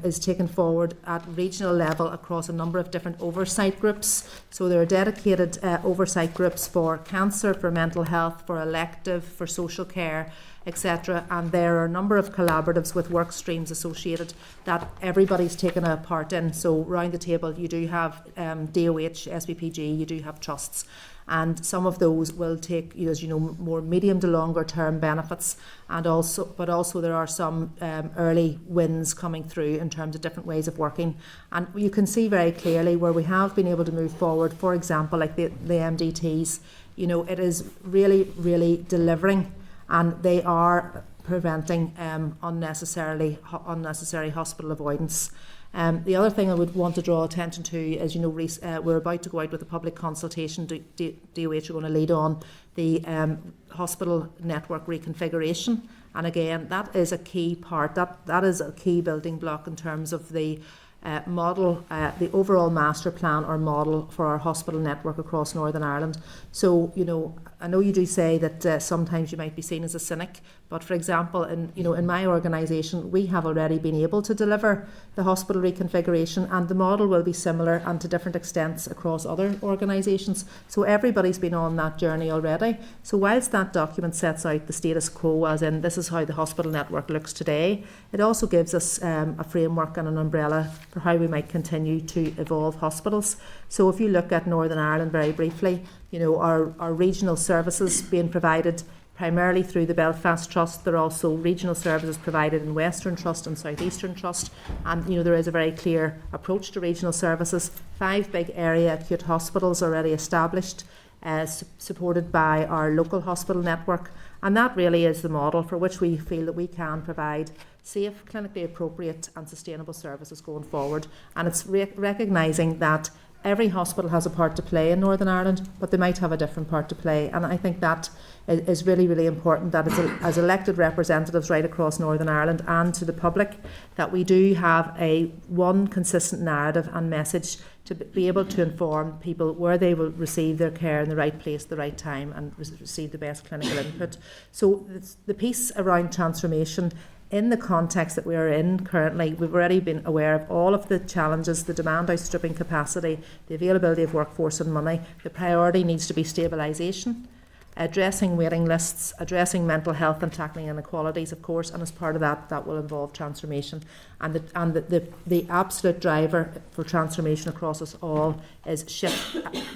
is taken forward at regional level across a number of different oversight groups. So there are dedicated oversight groups for cancer, for mental health, for elective, for social care, etc. And there are a number of collaboratives with work streams associated that everybody's taken a part in. So round the table you do have DOH, SPPG, you do have trusts. And some of those will take, more medium to longer term benefits, but also there are some early wins coming through in terms of different ways of working. And you can see very clearly where we have been able to move forward. For example, like the MDTs, it is really, really delivering, and they are preventing unnecessary hospital avoidance. The other thing I would want to draw attention to is, we're about to go out with a public consultation. DOH are going to lead on the hospital network reconfiguration. And again, that is a key part, that is a key building block in terms of the model, the overall master plan or model for our hospital network across Northern Ireland. So, I know you do say that sometimes you might be seen as a cynic, but for example, in my organisation, we have already been able to deliver the hospital reconfiguration, and the model will be similar and to different extents across other organisations. So everybody's been on that journey already. So whilst that document sets out the status quo, as in this is how the hospital network looks today, it also gives us a framework and an umbrella for how we might continue to evolve hospitals. So if you look at Northern Ireland very briefly, our regional services being provided primarily through the Belfast Trust. There are also regional services provided in Western Trust and South Eastern Trust, and there is a very clear approach to regional services. 5 big area acute hospitals already established, supported by our local hospital network, and that really is the model for which we feel that we can provide safe, clinically appropriate and sustainable services going forward. And it's recognising that every hospital has a part to play in Northern Ireland, but they might have a different part to play. And I think that is really, really important, that as elected representatives right across Northern Ireland and to the public, that we do have one consistent narrative and message to be able to inform people where they will receive their care in the right place, the right time, and receive the best clinical input. So the piece around transformation, in the context that we are in currently, we've already been aware of all of the challenges, the demand outstripping capacity, the availability of workforce and money. The priority needs to be stabilisation, addressing waiting lists, addressing mental health and tackling inequalities, of course, and as part of that will involve transformation. And the absolute driver for transformation across us all is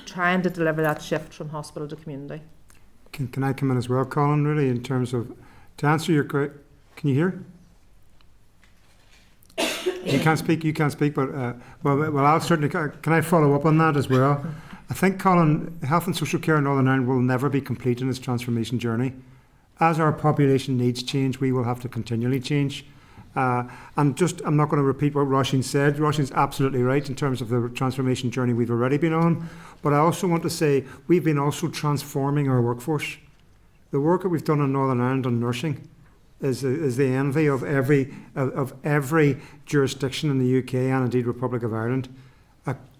trying to deliver that shift from hospital to community. Can I come in as well, Colin, really, in terms of, to answer your question, can you hear? You can't speak, but well, I'll certainly, can I follow up on that as well? I think, Colin, health and social care in Northern Ireland will never be complete in its transformation journey. As our population needs change, we will have to continually change. I'm not going to repeat what Roisin said. Roisin's absolutely right in terms of the transformation journey we've already been on. But I also want to say we've been also transforming our workforce. The work that we've done in Northern Ireland on nursing is the envy of every jurisdiction in the UK and indeed Republic of Ireland.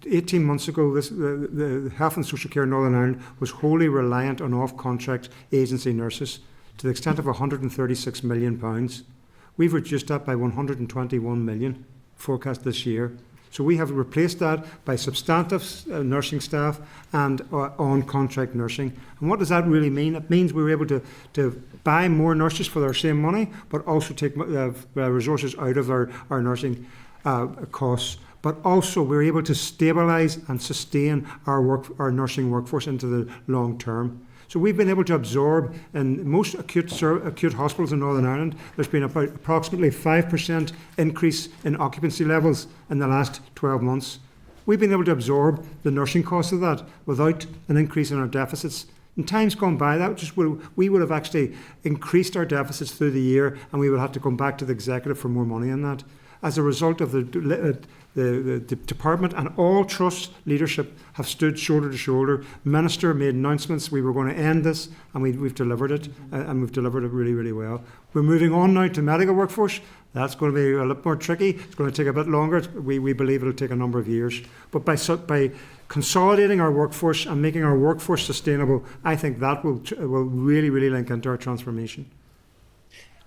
18 months ago, the health and social care in Northern Ireland was wholly reliant on off-contract agency nurses to the extent of £136 million. We've reduced that by 121 million forecast this year. So we have replaced that by substantive nursing staff and on-contract nursing. And what does that really mean? It means we were able to buy more nurses for their same money, but also take resources out of our nursing costs. But also we're able to stabilise and sustain our nursing workforce into the long term. So we've been able to absorb, in most acute hospitals in Northern Ireland, there's been about approximately 5% increase in occupancy levels in the last 12 months. We've been able to absorb the nursing cost of that without an increase in our deficits. In times gone by, we would have actually increased our deficits through the year, and we would have to come back to the executive for more money on that. As a result of the department and all trust leadership have stood shoulder to shoulder. Minister made announcements we were going to end this, and we've delivered it, and we've delivered it really, really well. We're moving on now to medical workforce. That's going to be a lot more tricky. It's going to take a bit longer. We believe it'll take a number of years. But by consolidating our workforce and making our workforce sustainable, I think that will really, really link into our transformation.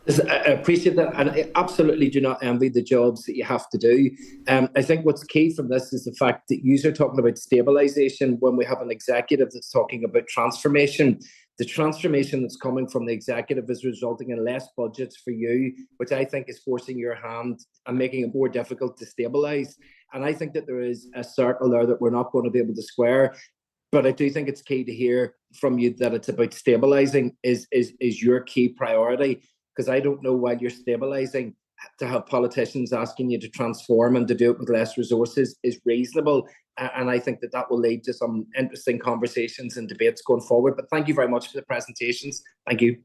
I appreciate that, and I absolutely do not envy the jobs that you have to do. I think what's key from this is the fact that you are talking about stabilisation when we have an executive that's talking about transformation. The transformation that's coming from the executive is resulting in less budgets for you, which I think is forcing your hand and making it more difficult to stabilise. And I think that there is a circle there that we're not going to be able to square. But I do think it's key to hear from you that it's about stabilising is your key priority. Because I don't know, while you're stabilising, to have politicians asking you to transform and to do it with less resources is reasonable. And I think that will lead to some interesting conversations and debates going forward. But thank you very much for the presentations. Thank you.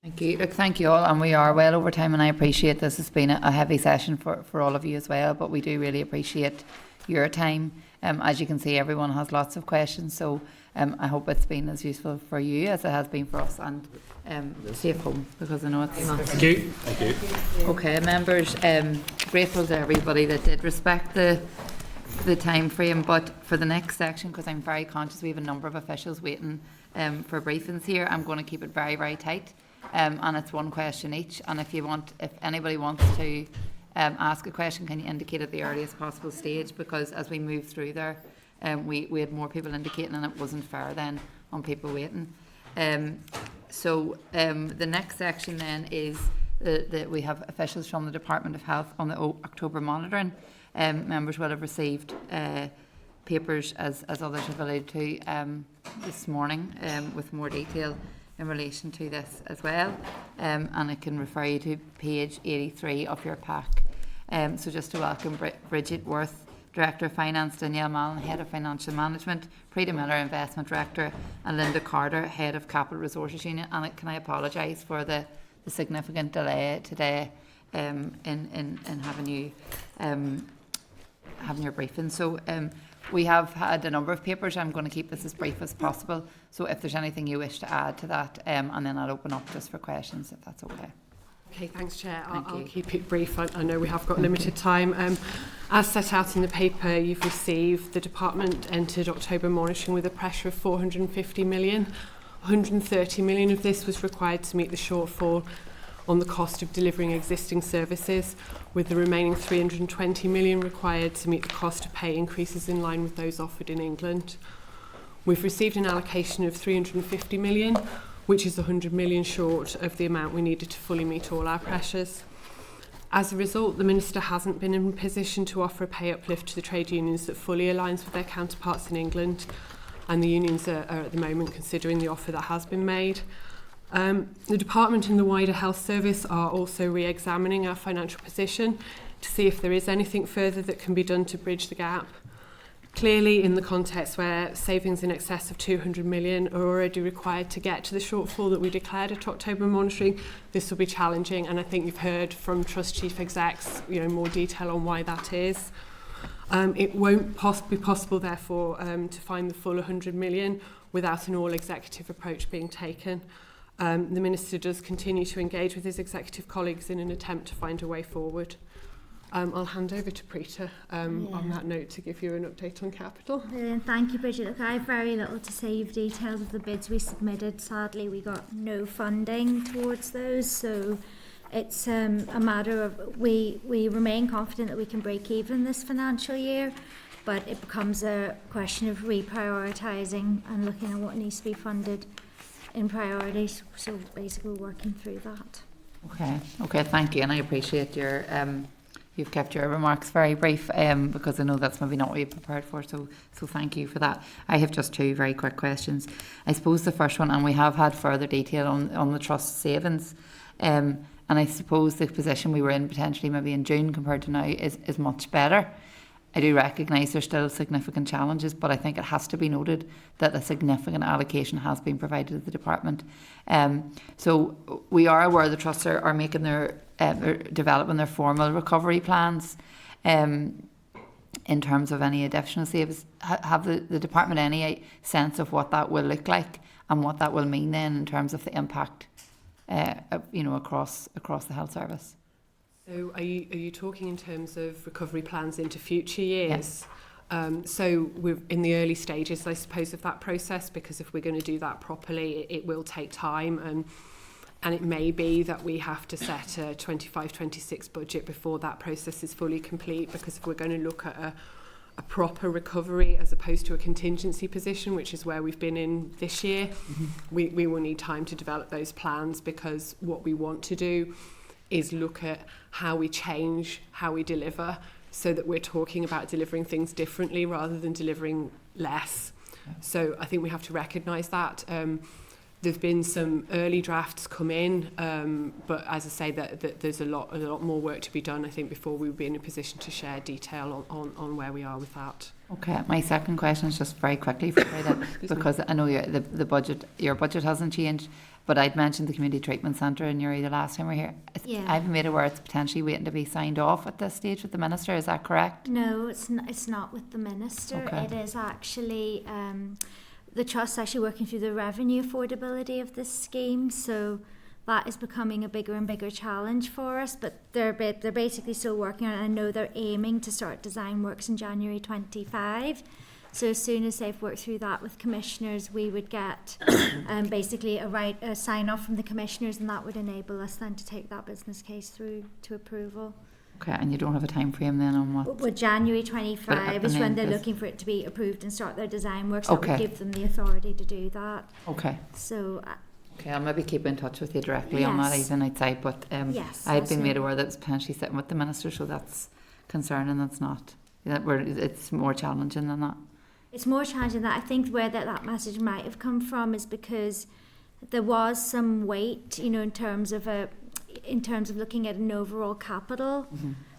Thank you. Look, thank you all, and we are well over time, and I appreciate this has been a heavy session for all of you as well, but we do really appreciate your time. As you can see, everyone has lots of questions, so I hope it's been as useful for you as it has been for us, and safe home, because I know it's... Thank you. Thank you. Okay, members, grateful to everybody that did respect the time frame, but for the next section, because I'm very conscious we have a number of officials waiting for briefings here, I'm going to keep it very, very tight. And it's one question each, and if anybody wants to ask a question, can you indicate at the earliest possible stage, because as we move through there, we had more people indicating, and it wasn't fair then on people waiting. So the next section then is that we have officials from the Department of Health on the October monitoring. Members will have received papers, as others have alluded to, this morning with more detail in relation to this as well, and I can refer you to page 83 of your pack. So just to welcome Bridget Worth, Director of Finance, Danielle Mallon, Head of Financial Management, Prita Miller, Investment Director, and Linda Carter, Head of Capital Resources Unit. And can I apologise for the significant delay today in having you having your briefing. So we have had a number of papers. I'm going to keep this as brief as possible. So if there's anything you wish to add to that, and then I'll open up just for questions, if that's okay. Okay, thanks, Chair. Thank I'll you. keep it brief. I know we have got limited time. As set out in the paper you've received, the Department entered October monitoring with a pressure of 450 million. 130 million of this was required to meet the shortfall on the cost of delivering existing services, with the remaining 320 million required to meet the cost of pay increases in line with those offered in England. We've received an allocation of 350 million, which is 100 million short of the amount we needed to fully meet all our pressures. As a result, the Minister hasn't been in a position to offer a pay uplift to the trade unions that fully aligns with their counterparts in England, and the unions are at the moment considering the offer that has been made. The Department and the wider health service are also re-examining our financial position to see if there is anything further that can be done to bridge the gap. Clearly, in the context where savings in excess of 200 million are already required to get to the shortfall that we declared at October monitoring, this will be challenging, and I think you've heard from Trust Chief Execs, more detail on why that is. It won't be possible, therefore, to find the full 100 million without an all-executive approach being taken. The Minister does continue to engage with his executive colleagues in an attempt to find a way forward. I'll hand over to Prita on that note to give you an update on capital. Brilliant. Thank you, Bridget. Look, I have very little to say. You've details of the bids we submitted. Sadly, we got no funding towards those, so it's a matter of we remain confident that we can break even this financial year, but it becomes a question of reprioritising and looking at what needs to be funded in priorities. So basically working through that. Okay, thank you, and I appreciate your you've kept your remarks very brief because I know that's maybe not what you prepared for, so thank you for that. I have just two very quick questions. I suppose the first one, and we have had further detail on the trust savings, and I suppose the position we were in potentially maybe in June compared to now is much better. I do recognise there's still significant challenges, but I think it has to be noted that a significant allocation has been provided to the department. So we are aware the trusts are making their developing their formal recovery plans in terms of any additional savings. Have the department any sense of what that will look like and what that will mean then in terms of the impact across the health service? So are you talking in terms of recovery plans into future years? Yes. So we're in the early stages, I suppose, of that process, because if we're going to do that properly, it will take time, and it may be that we have to set a 25-26 budget before that process is fully complete, because if we're going to look at a proper recovery as opposed to a contingency position, which is where we've been in this year, we will need time to develop those plans, because what we want to do is look at how we change, how we deliver, so that we're talking about delivering things differently rather than delivering less. Yeah. So I think we have to recognise that. There've been some early drafts come in, but as I say, that there's a lot more work to be done, I think, before we will be in a position to share detail on where we are with that. Okay, my second question is just very quickly for Freda, because I know your budget hasn't changed. But I'd mentioned the community treatment centre in Uri the last time we were here. Yeah. I've made aware it's potentially waiting to be signed off at this stage with the minister. Is that correct? No, it's not with the minister. Okay. It is actually the trust actually working through the revenue affordability of this scheme. So that is becoming a bigger and bigger challenge for us. But they're basically still working on it. I know they're aiming to start design works in January 25. So as soon as they've worked through that with commissioners, we would get basically a sign off from the commissioners, and that would enable us then to take that business case through to approval. Okay, and you don't have a time frame then on what? Well, January 25 is when they're looking for it to be approved and start their design works. That would give them the authority to do that. Okay. So. Okay, I'll maybe keep in touch with you directly on that even outside, but yes, I had been made aware that it's potentially sitting with the minister, so that's concerning. That's not. It's more challenging than that. It's more challenging that I think where that message might have come from is because there was some weight, in terms of looking at an overall capital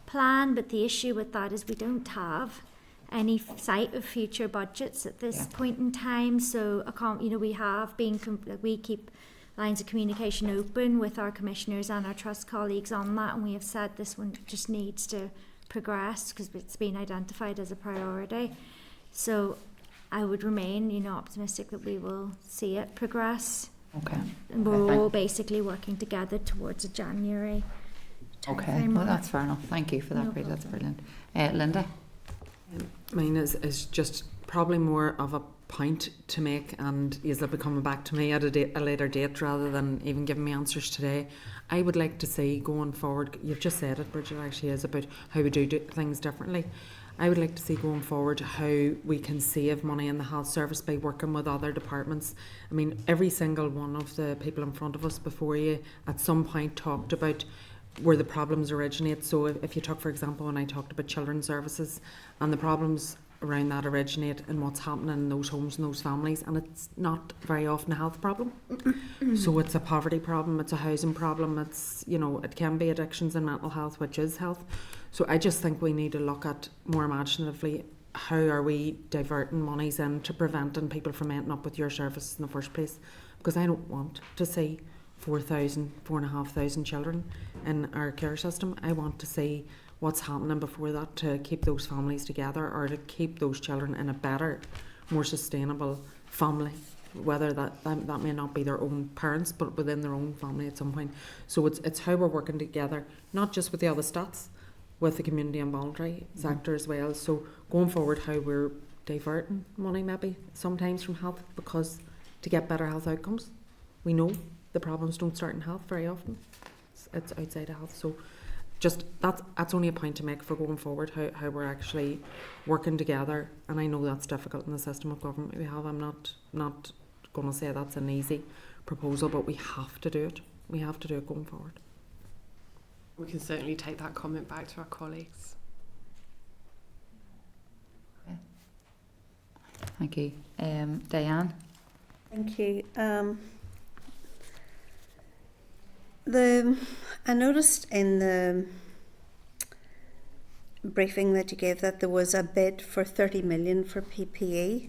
plan. But the issue with that is we don't have any sight of future budgets at this point in time. So we keep lines of communication open with our commissioners and our trust colleagues on that, and we have said this one just needs to progress because it's been identified as a priority. So I would remain, optimistic that we will see it progress. Okay. And we're all basically working together towards a January. Okay, well that's fair enough. Thank you for that, Bree. That's brilliant. Linda? Mine is just probably more of a point to make, and you'll be coming back to me at a later date rather than even giving me answers today. I would like to see going forward, you've just said it, Bridget, actually, is about how we do things differently. I would like to see going forward how we can save money in the health service by working with other departments. I mean, every single one of the people in front of us before you at some point talked about where the problems originate. So if you took, for example, when I talked about children's services and the problems around that originate in what's happening in those homes and those families, and it's not very often a health problem. So it's a poverty problem, it's a housing problem, it's, it can be addictions and mental health, which is health. So I just think we need to look at more imaginatively how are we diverting monies into preventing people from ending up with your services in the first place, because I don't want to see 4,500 children in our care system. I want to see what's happening before that to keep those families together, or to keep those children in a better, more sustainable family, whether that may not be their own parents, but within their own family at some point. So it's how we're working together, not just with the other stats, with the community and voluntary sector as well. So going forward, how we're diverting money maybe sometimes from health, because to get better health outcomes, we know the problems don't start in health very often. It's outside of health. So just that's only a point to make for going forward, how we're actually working together. And I know that's difficult in the system of government we have. I'm not going to say that's an easy proposal, but we have to do it. We have to do it going forward. We can certainly take that comment back to our colleagues. Okay. Thank you. Diane? Thank you. I noticed in the briefing that you gave that there was a bid for 30 million for PPE.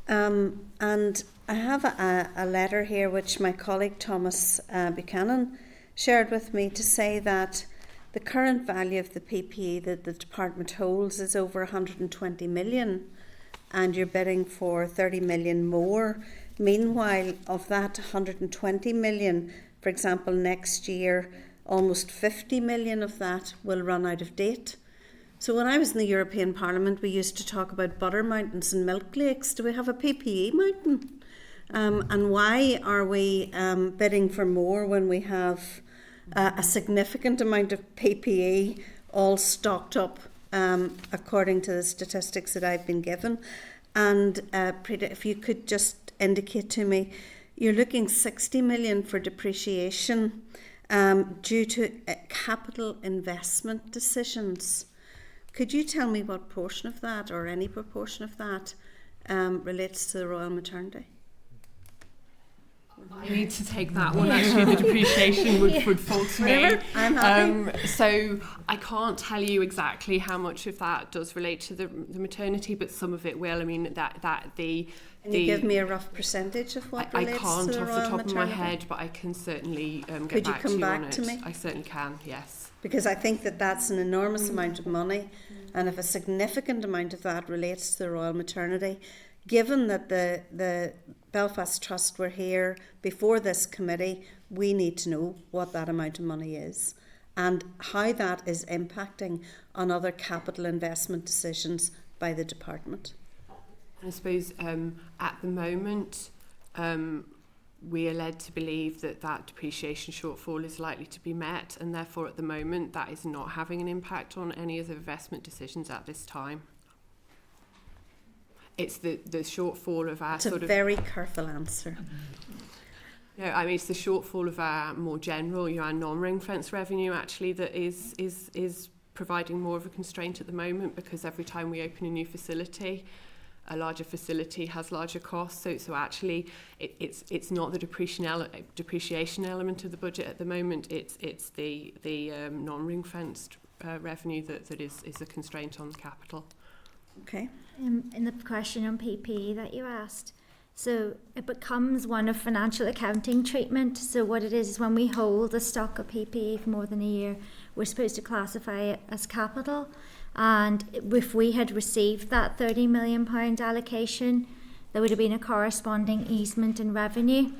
And I have a letter here which my colleague Thomas Buchanan shared with me to say that the current value of the PPE that the department holds is over 120 million, and you're bidding for 30 million more. Meanwhile, of that 120 million, for example, next year, almost 50 million of that will run out of date. So when I was in the European Parliament, we used to talk about butter mountains and milk lakes. Do we have a PPE mountain? And why are we bidding for more when we have a significant amount of PPE all stocked up, according to the statistics that I've been given? And Prita, if you could just indicate to me, you're looking 60 million for depreciation due to capital investment decisions. Could you tell me what portion of that, or any proportion of that, relates to the Royal Maternity? I need to take that one. Actually, the depreciation would fall to me. Whatever, I'm happy. So I can't tell you exactly how much of that does relate to the maternity, but some of it will. I mean, Can you give me a rough percentage of what relates I can't to the off the Royal top of my Maternity? head, but I can certainly get Could you back come to you back on to it. me? I certainly can. Yes. Because I think that that's an enormous amount of money, and if a significant amount of that relates to the Royal Maternity, given that the Belfast Trust were here before this committee, we need to know what that amount of money is and how that is impacting on other capital investment decisions by the department. I suppose at the moment we are led to believe that depreciation shortfall is likely to be met, and therefore at the moment that is not having an impact on any of the investment decisions at this time. It's the shortfall of our It's a very careful answer. No, I mean, it's the shortfall of our more general, our non-ring fence revenue actually that is providing more of a constraint at the moment, because every time we open a new facility, a larger facility has larger costs. So actually, it's not the depreciation element of the budget at the moment. It's the non-ring fenced revenue that is a constraint on capital. Okay. In the question on PPE that you asked, so it becomes one of financial accounting treatment. So what it is when we hold a stock of PPE for more than a year, we're supposed to classify it as capital. And if we had received that £30 million allocation, there would have been a corresponding easement in revenue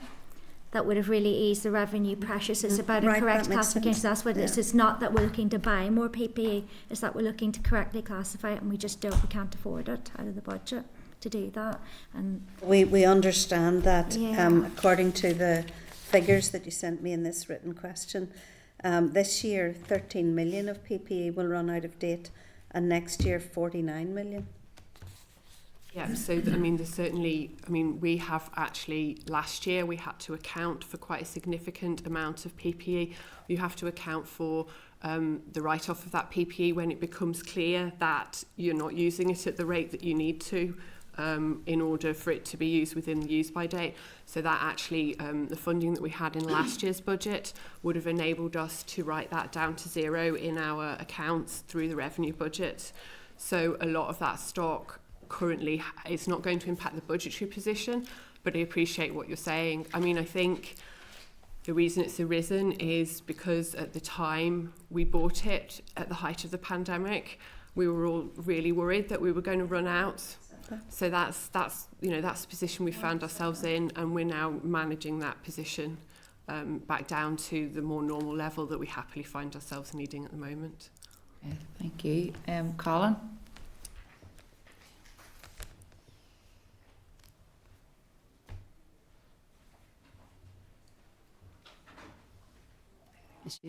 that would have really eased the revenue pressure. So it's about a correct classification. So that's what it is. It's not that we're looking to buy more PPE, it's that we're looking to correctly classify it, and we can't afford it out of the budget to do that. And we understand that. Yeah. According to the figures that you sent me in this written question, this year 13 million of PPE will run out of date, and next year 49 million. Yeah, so I mean, there's certainly, I mean, we have actually, last year we had to account for quite a significant amount of PPE. You have to account for the write-off of that PPE when it becomes clear that you're not using it at the rate that you need to in order for it to be used within the use-by date. So that actually, the funding that we had in last year's budget would have enabled us to write that down to zero in our accounts through the revenue budget. So a lot of that stock currently it's not going to impact the budgetary position, but I appreciate what you're saying. I mean, I think the reason it's arisen is because at the time we bought it at the height of the pandemic, we were all really worried that we were going to run out. So that's the position we found ourselves in, and we're now managing that position back down to the more normal level that we happily find ourselves needing at the moment. Okay, thank you. Colin?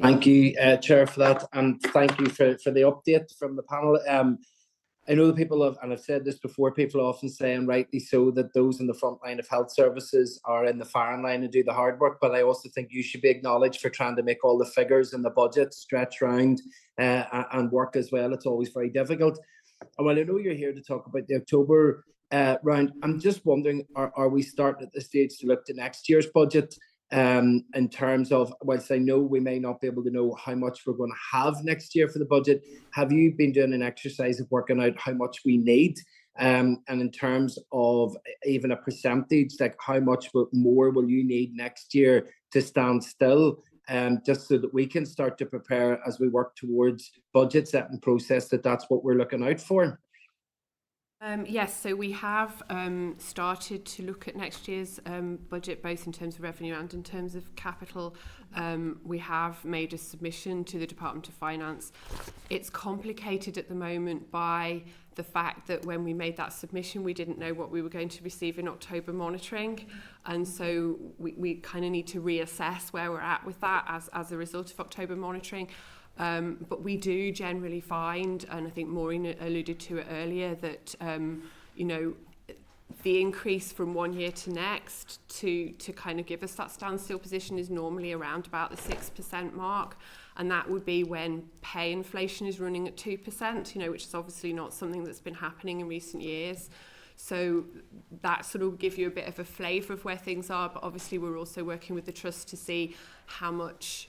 Thank you, Chair, for that, and thank you for the update from the panel. I know the people have, and I've said this before, people often say, and rightly so, that those in the front line of health services are in the firing line and do the hard work, but I also think you should be acknowledged for trying to make all the figures in the budget stretch round and work as well. It's always very difficult. And while I know you're here to talk about the October round, I'm just wondering, are we starting at this stage to look to next year's budget? In terms of, whilst I know we may not be able to know how much we're going to have next year for the budget, have you been doing an exercise of working out how much we need? And in terms of even a percentage, like how much more will you need next year to stand still? Just so that we can start to prepare as we work towards budget setting process, that's what we're looking out for. Yes, so we have started to look at next year's budget, both in terms of revenue and in terms of capital. We have made a submission to the Department of Finance. It's complicated at the moment by the fact that when we made that submission, we didn't know what we were going to receive in October monitoring. And so we kind of need to reassess where we're at with that as a result of October monitoring. But we do generally find, and I think Maureen alluded to it earlier, that the increase from one year to next to kind of give us that standstill position is normally around about the 6% mark, and that would be when pay inflation is running at 2%, which is obviously not something that's been happening in recent years. So that sort of give you a bit of a flavour of where things are, but obviously we're also working with the trust to see how much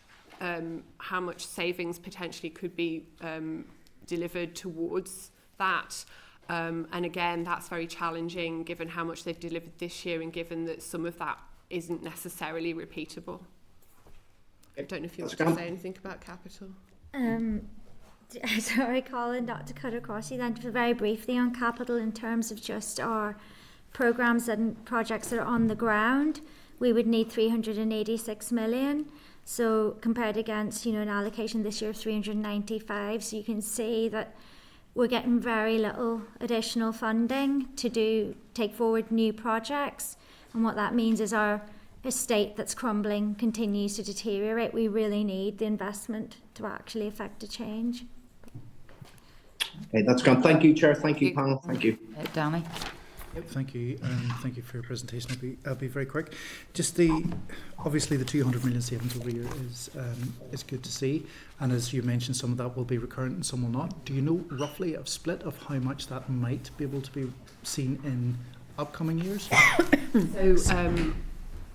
savings potentially could be delivered towards that. And again, that's very challenging given how much they've delivered this year and given that some of that isn't necessarily repeatable. I don't know if you want to say anything about capital. Sorry, Colin, not to cut across you then, very briefly on capital in terms of just our programmes and projects that are on the ground, we would need 386 million. So compared against, an allocation this year of 395, so you can see that we're getting very little additional funding to take forward new projects. And what that means is our estate that's crumbling continues to deteriorate. We really need the investment to actually affect a change. Okay, that's great. Thank you, Chair. Thank you, panel. Thank you. Danny. Yep, thank you, and thank you for your presentation. I'll be very quick. Just obviously the 200 million savings over here is good to see, and as you mentioned, some of that will be recurrent and some will not. Do you know roughly a split of how much that might be able to be seen in upcoming years? So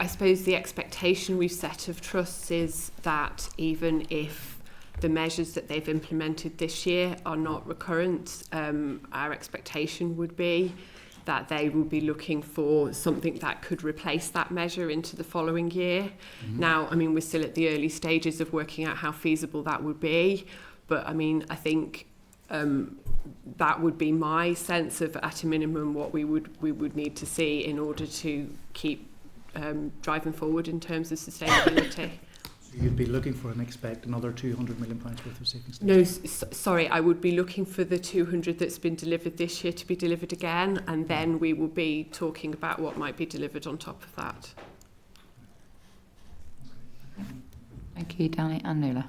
I suppose the expectation we've set of trusts is that even if the measures that they've implemented this year are not recurrent, our expectation would be that they will be looking for something that could replace that measure into the following year. Mm-hmm. Now, we're still at the early stages of working out how feasible that would be, but I think that would be my sense of, at a minimum, what we would need to see in order to keep driving forward in terms of sustainability. So you'd be looking for and expect another £200 million worth of savings? No, sorry, I would be looking for the 200 that's been delivered this year to be delivered again, and then we will be talking about what might be delivered on top of that. Thank you, Danny and Nuala.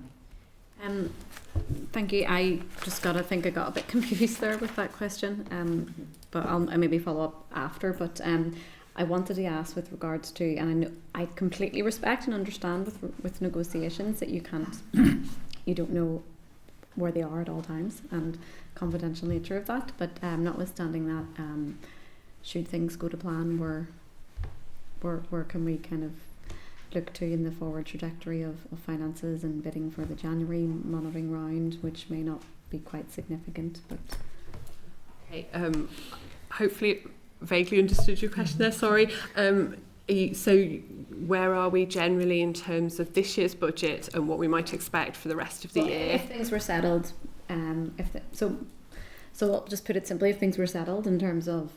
Thank you. I think I got a bit confused there with that question, but I'll maybe follow up after. But I wanted to ask with regards to, and I know I completely respect and understand with negotiations that you don't know where they are at all times and confidential nature of that. But notwithstanding that, should things go to plan, where can we kind of look to in the forward trajectory of finances and bidding for the January monitoring round, which may not be quite significant, but okay, hopefully vaguely understood your question there, sorry. So where are we generally in terms of this year's budget and what we might expect for the rest of the year? If things were settled, so I'll just put it simply, if things were settled in terms of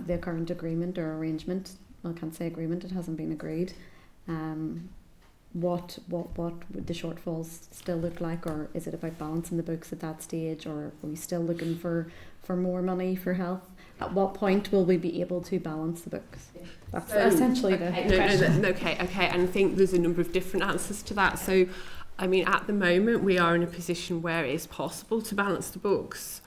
the current agreement or arrangement, well, I can't say agreement, it hasn't been agreed, what would the shortfalls still look like, or is it about balancing the books at that stage, or are we still looking for more money for health? At what point will we be able to balance the books? That's essentially the question. Okay, and I think there's a number of different answers to that. So, at the moment we are in a position where it is possible to balance the books.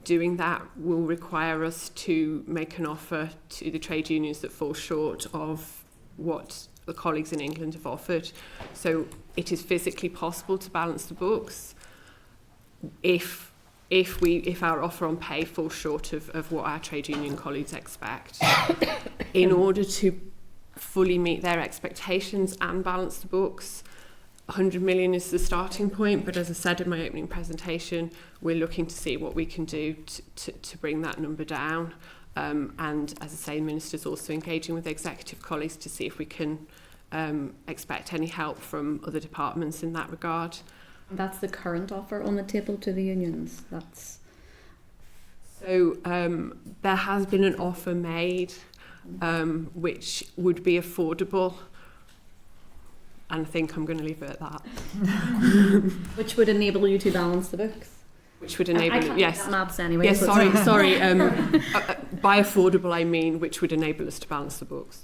Doing that will require us to make an offer to the trade unions that fall short of what the colleagues in England have offered. So it is physically possible to balance the books if our offer on pay falls short of what our trade union colleagues expect. In order to fully meet their expectations and balance the books, 100 million is the starting point, but as I said in my opening presentation, we're looking to see what we can do to bring that number down. And as I say, the Minister's also engaging with executive colleagues to see if we can expect any help from other departments in that regard. That's the current offer on the table to the unions. So there has been an offer made which would be affordable, and I think I'm going to leave it at that. Which would enable you to balance the books. Which would enable, yes. Maths anyway. Yes, sorry. By affordable, I mean which would enable us to balance the books.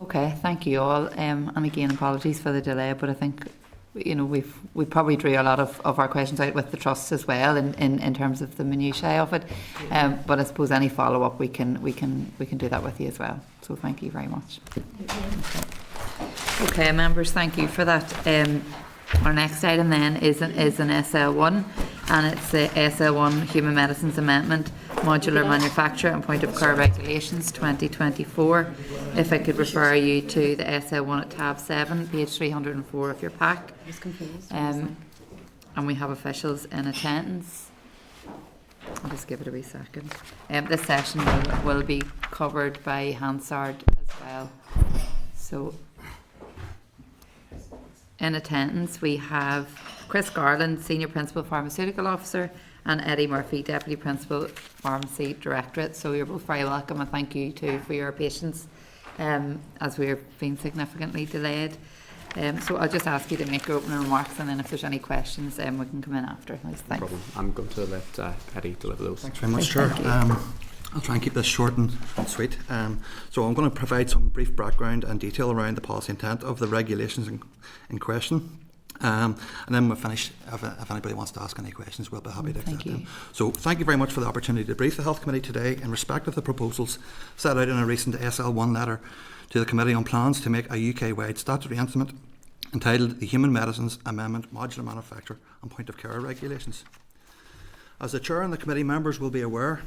Okay, thank you all. And again, apologies for the delay, but I think we probably drew a lot of our questions out with the trusts as well in terms of the minutiae of it. But I suppose any follow up we can do that with you as well. So thank you very much. Okay, members, thank you for that. Our next item then is an SL1, and it's the SL1 Human Medicines Amendment Modular Manufacture and Point of Care Regulations 2024. If I could refer you to the SL1 at tab 7, page 304 of your pack. And we have officials in attendance. I'll just give it a wee second. This session will be covered by Hansard as well. So, in attendance we have Chris Garland, Senior Principal Pharmaceutical Officer, and Eddie Murphy, Deputy Principal Pharmacy Directorate. So you're both very welcome, and thank you too for your patience as we're being significantly delayed. So I'll just ask you to make your opening remarks, and then if there's any questions, we can come in after. Thanks. No problem. I'm going to let Eddie deliver those. Thanks very much, Chair. I'll try and keep this short and sweet. So I'm going to provide some brief background and detail around the policy intent of the regulations in question. And then we'll finish. If anybody wants to ask any questions, we'll be happy to accept them. So thank you very much for the opportunity to brief the Health Committee today in respect of the proposals set out in a recent SL1 letter to the Committee on Plans to make a UK-wide statutory instrument entitled the Human Medicines Amendment Modular Manufacture and Point of Care Regulations. As the Chair and the Committee members will be aware,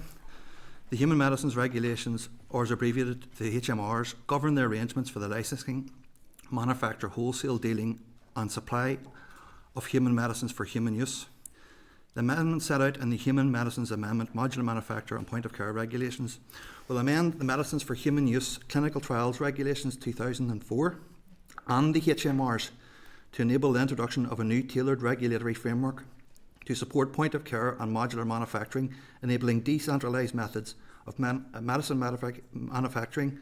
the Human Medicines Regulations, or as abbreviated the HMRs, govern the arrangements for the licensing, manufacture, wholesale dealing and supply of human medicines for human use. The amendment set out in the Human Medicines Amendment Modular Manufacture and Point of Care Regulations will amend the Medicines for Human Use Clinical Trials Regulations 2004 and the HMRs to enable the introduction of a new tailored regulatory framework to support point of care and modular manufacturing, enabling decentralised methods of medicine manufacturing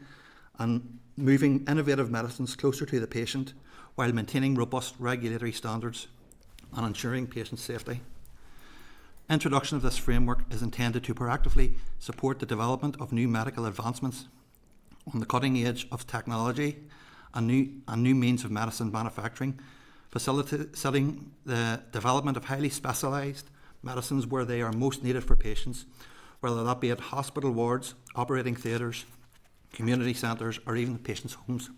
and moving innovative medicines closer to the patient while maintaining robust regulatory standards and ensuring patient safety. Introduction of this framework is intended to proactively support the development of new medical advancements on the cutting edge of technology and new means of medicine manufacturing, facilitating the development of highly specialised medicines where they are most needed for patients, whether that be at hospital wards, operating theatres, community centres or even patients' homes.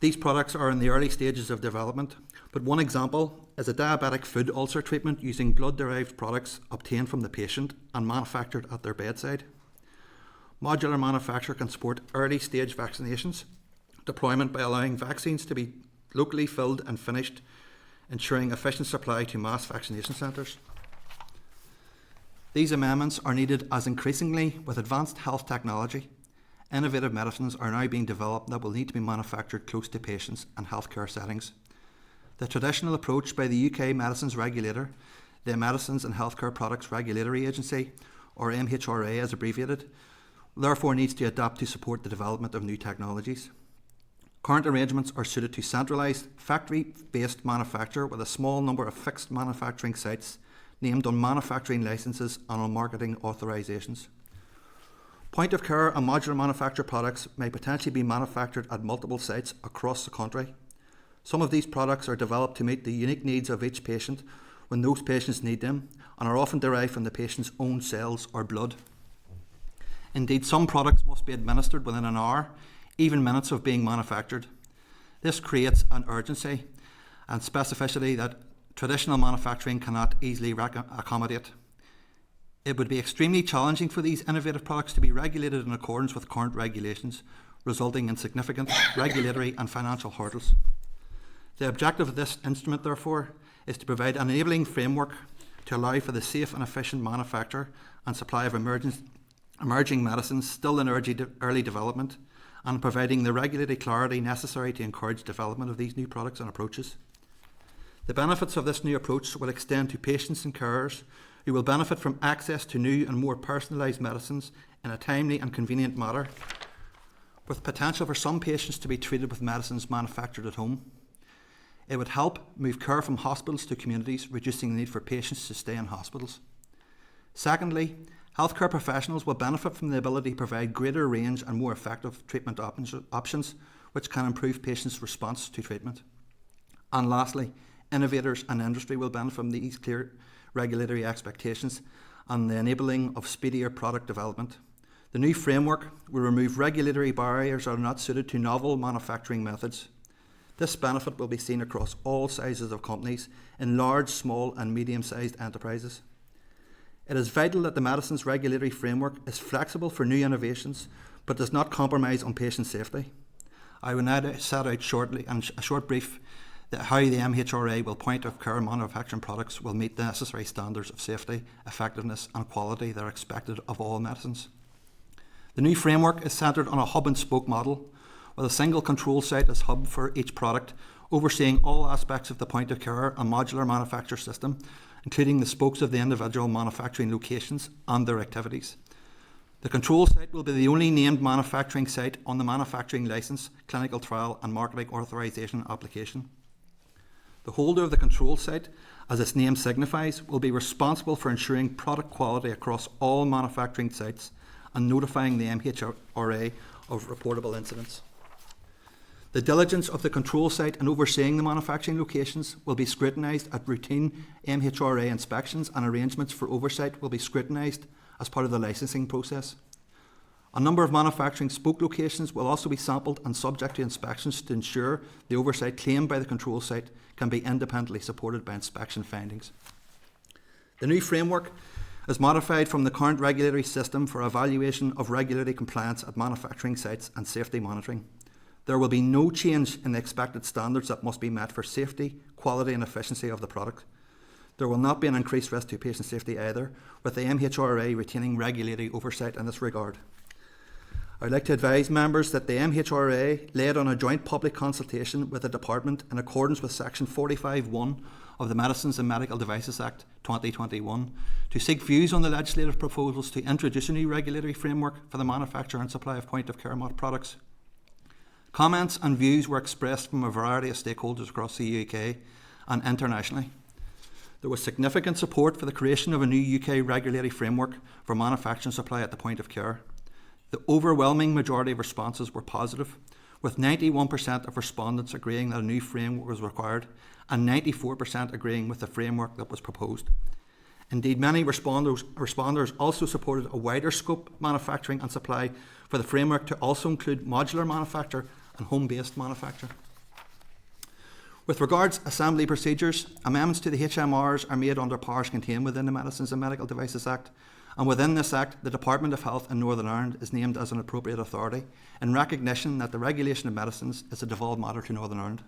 These products are in the early stages of development, but one example is a diabetic food ulcer treatment using blood-derived products obtained from the patient and manufactured at their bedside. Modular manufacture can support early-stage vaccinations, deployment by allowing vaccines to be locally filled and finished, ensuring efficient supply to mass vaccination centres. These amendments are needed as increasingly, with advanced health technology, innovative medicines are now being developed that will need to be manufactured close to patients and healthcare settings. The traditional approach by the UK Medicines Regulator, the Medicines and Healthcare Products Regulatory Agency, or MHRA as abbreviated, therefore needs to adapt to support the development of new technologies. Current arrangements are suited to centralised, factory-based manufacture with a small number of fixed manufacturing sites named on manufacturing licences and on marketing authorisations. Point of care and modular manufacture products may potentially be manufactured at multiple sites across the country. Some of these products are developed to meet the unique needs of each patient when those patients need them and are often derived from the patient's own cells or blood. Indeed, some products must be administered within an hour, even minutes of being manufactured. This creates an urgency and specificity that traditional manufacturing cannot easily accommodate. It would be extremely challenging for these innovative products to be regulated in accordance with current regulations, resulting in significant regulatory and financial hurdles. The objective of this instrument, therefore, is to provide an enabling framework to allow for the safe and efficient manufacture and supply of emerging medicines still in early development, and providing the regulatory clarity necessary to encourage development of these new products and approaches. The benefits of this new approach will extend to patients and carers who will benefit from access to new and more personalised medicines in a timely and convenient manner, with potential for some patients to be treated with medicines manufactured at home. It would help move care from hospitals to communities, reducing the need for patients to stay in hospitals. Secondly, healthcare professionals will benefit from the ability to provide greater range and more effective treatment options, which can improve patients' response to treatment. And lastly, innovators and industry will benefit from these clear regulatory expectations and the enabling of speedier product development. The new framework will remove regulatory barriers that are not suited to novel manufacturing methods. This benefit will be seen across all sizes of companies, in large, small and medium-sized enterprises. It is vital that the medicines regulatory framework is flexible for new innovations, but does not compromise on patient safety. I will now set out shortly and a short brief that how the MHRA will point-of-care manufacturing products will meet the necessary standards of safety, effectiveness and quality that are expected of all medicines. The new framework is centred on a hub-and-spoke model, with a single control site as hub for each product, overseeing all aspects of the point-of-care and modular manufacture system, including the spokes of the individual manufacturing locations and their activities. The control site will be the only named manufacturing site on the manufacturing licence, clinical trial and marketing authorisation application. The holder of the control site, as its name signifies, will be responsible for ensuring product quality across all manufacturing sites and notifying the MHRA of reportable incidents. The diligence of the control site and overseeing the manufacturing locations will be scrutinised at routine MHRA inspections, and arrangements for oversight will be scrutinised as part of the licensing process. A number of manufacturing spoke locations will also be sampled and subject to inspections to ensure the oversight claimed by the control site can be independently supported by inspection findings. The new framework is modified from the current regulatory system for evaluation of regulatory compliance at manufacturing sites and safety monitoring. There will be no change in the expected standards that must be met for safety, quality and efficiency of the product. There will not be an increased risk to patient safety either, with the MHRA retaining regulatory oversight in this regard. I would like to advise members that the MHRA laid on a joint public consultation with the Department in accordance with Section 45(1) of the Medicines and Medical Devices Act 2021 to seek views on the legislative proposals to introduce a new regulatory framework for the manufacture and supply of point-of-care products. Comments and views were expressed from a variety of stakeholders across the UK and internationally. There was significant support for the creation of a new UK regulatory framework for manufacturing supply at the point of care. The overwhelming majority of responses were positive, with 91% of respondents agreeing that a new framework was required and 94% agreeing with the framework that was proposed. Indeed, many responders also supported a wider scope manufacturing and supply for the framework to also include modular manufacture and home-based manufacture. With regards to assembly procedures, amendments to the HMRs are made under powers contained within the Medicines and Medical Devices Act, and within this Act, the Department of Health in Northern Ireland is named as an appropriate authority in recognition that the regulation of medicines is a devolved matter to Northern Ireland.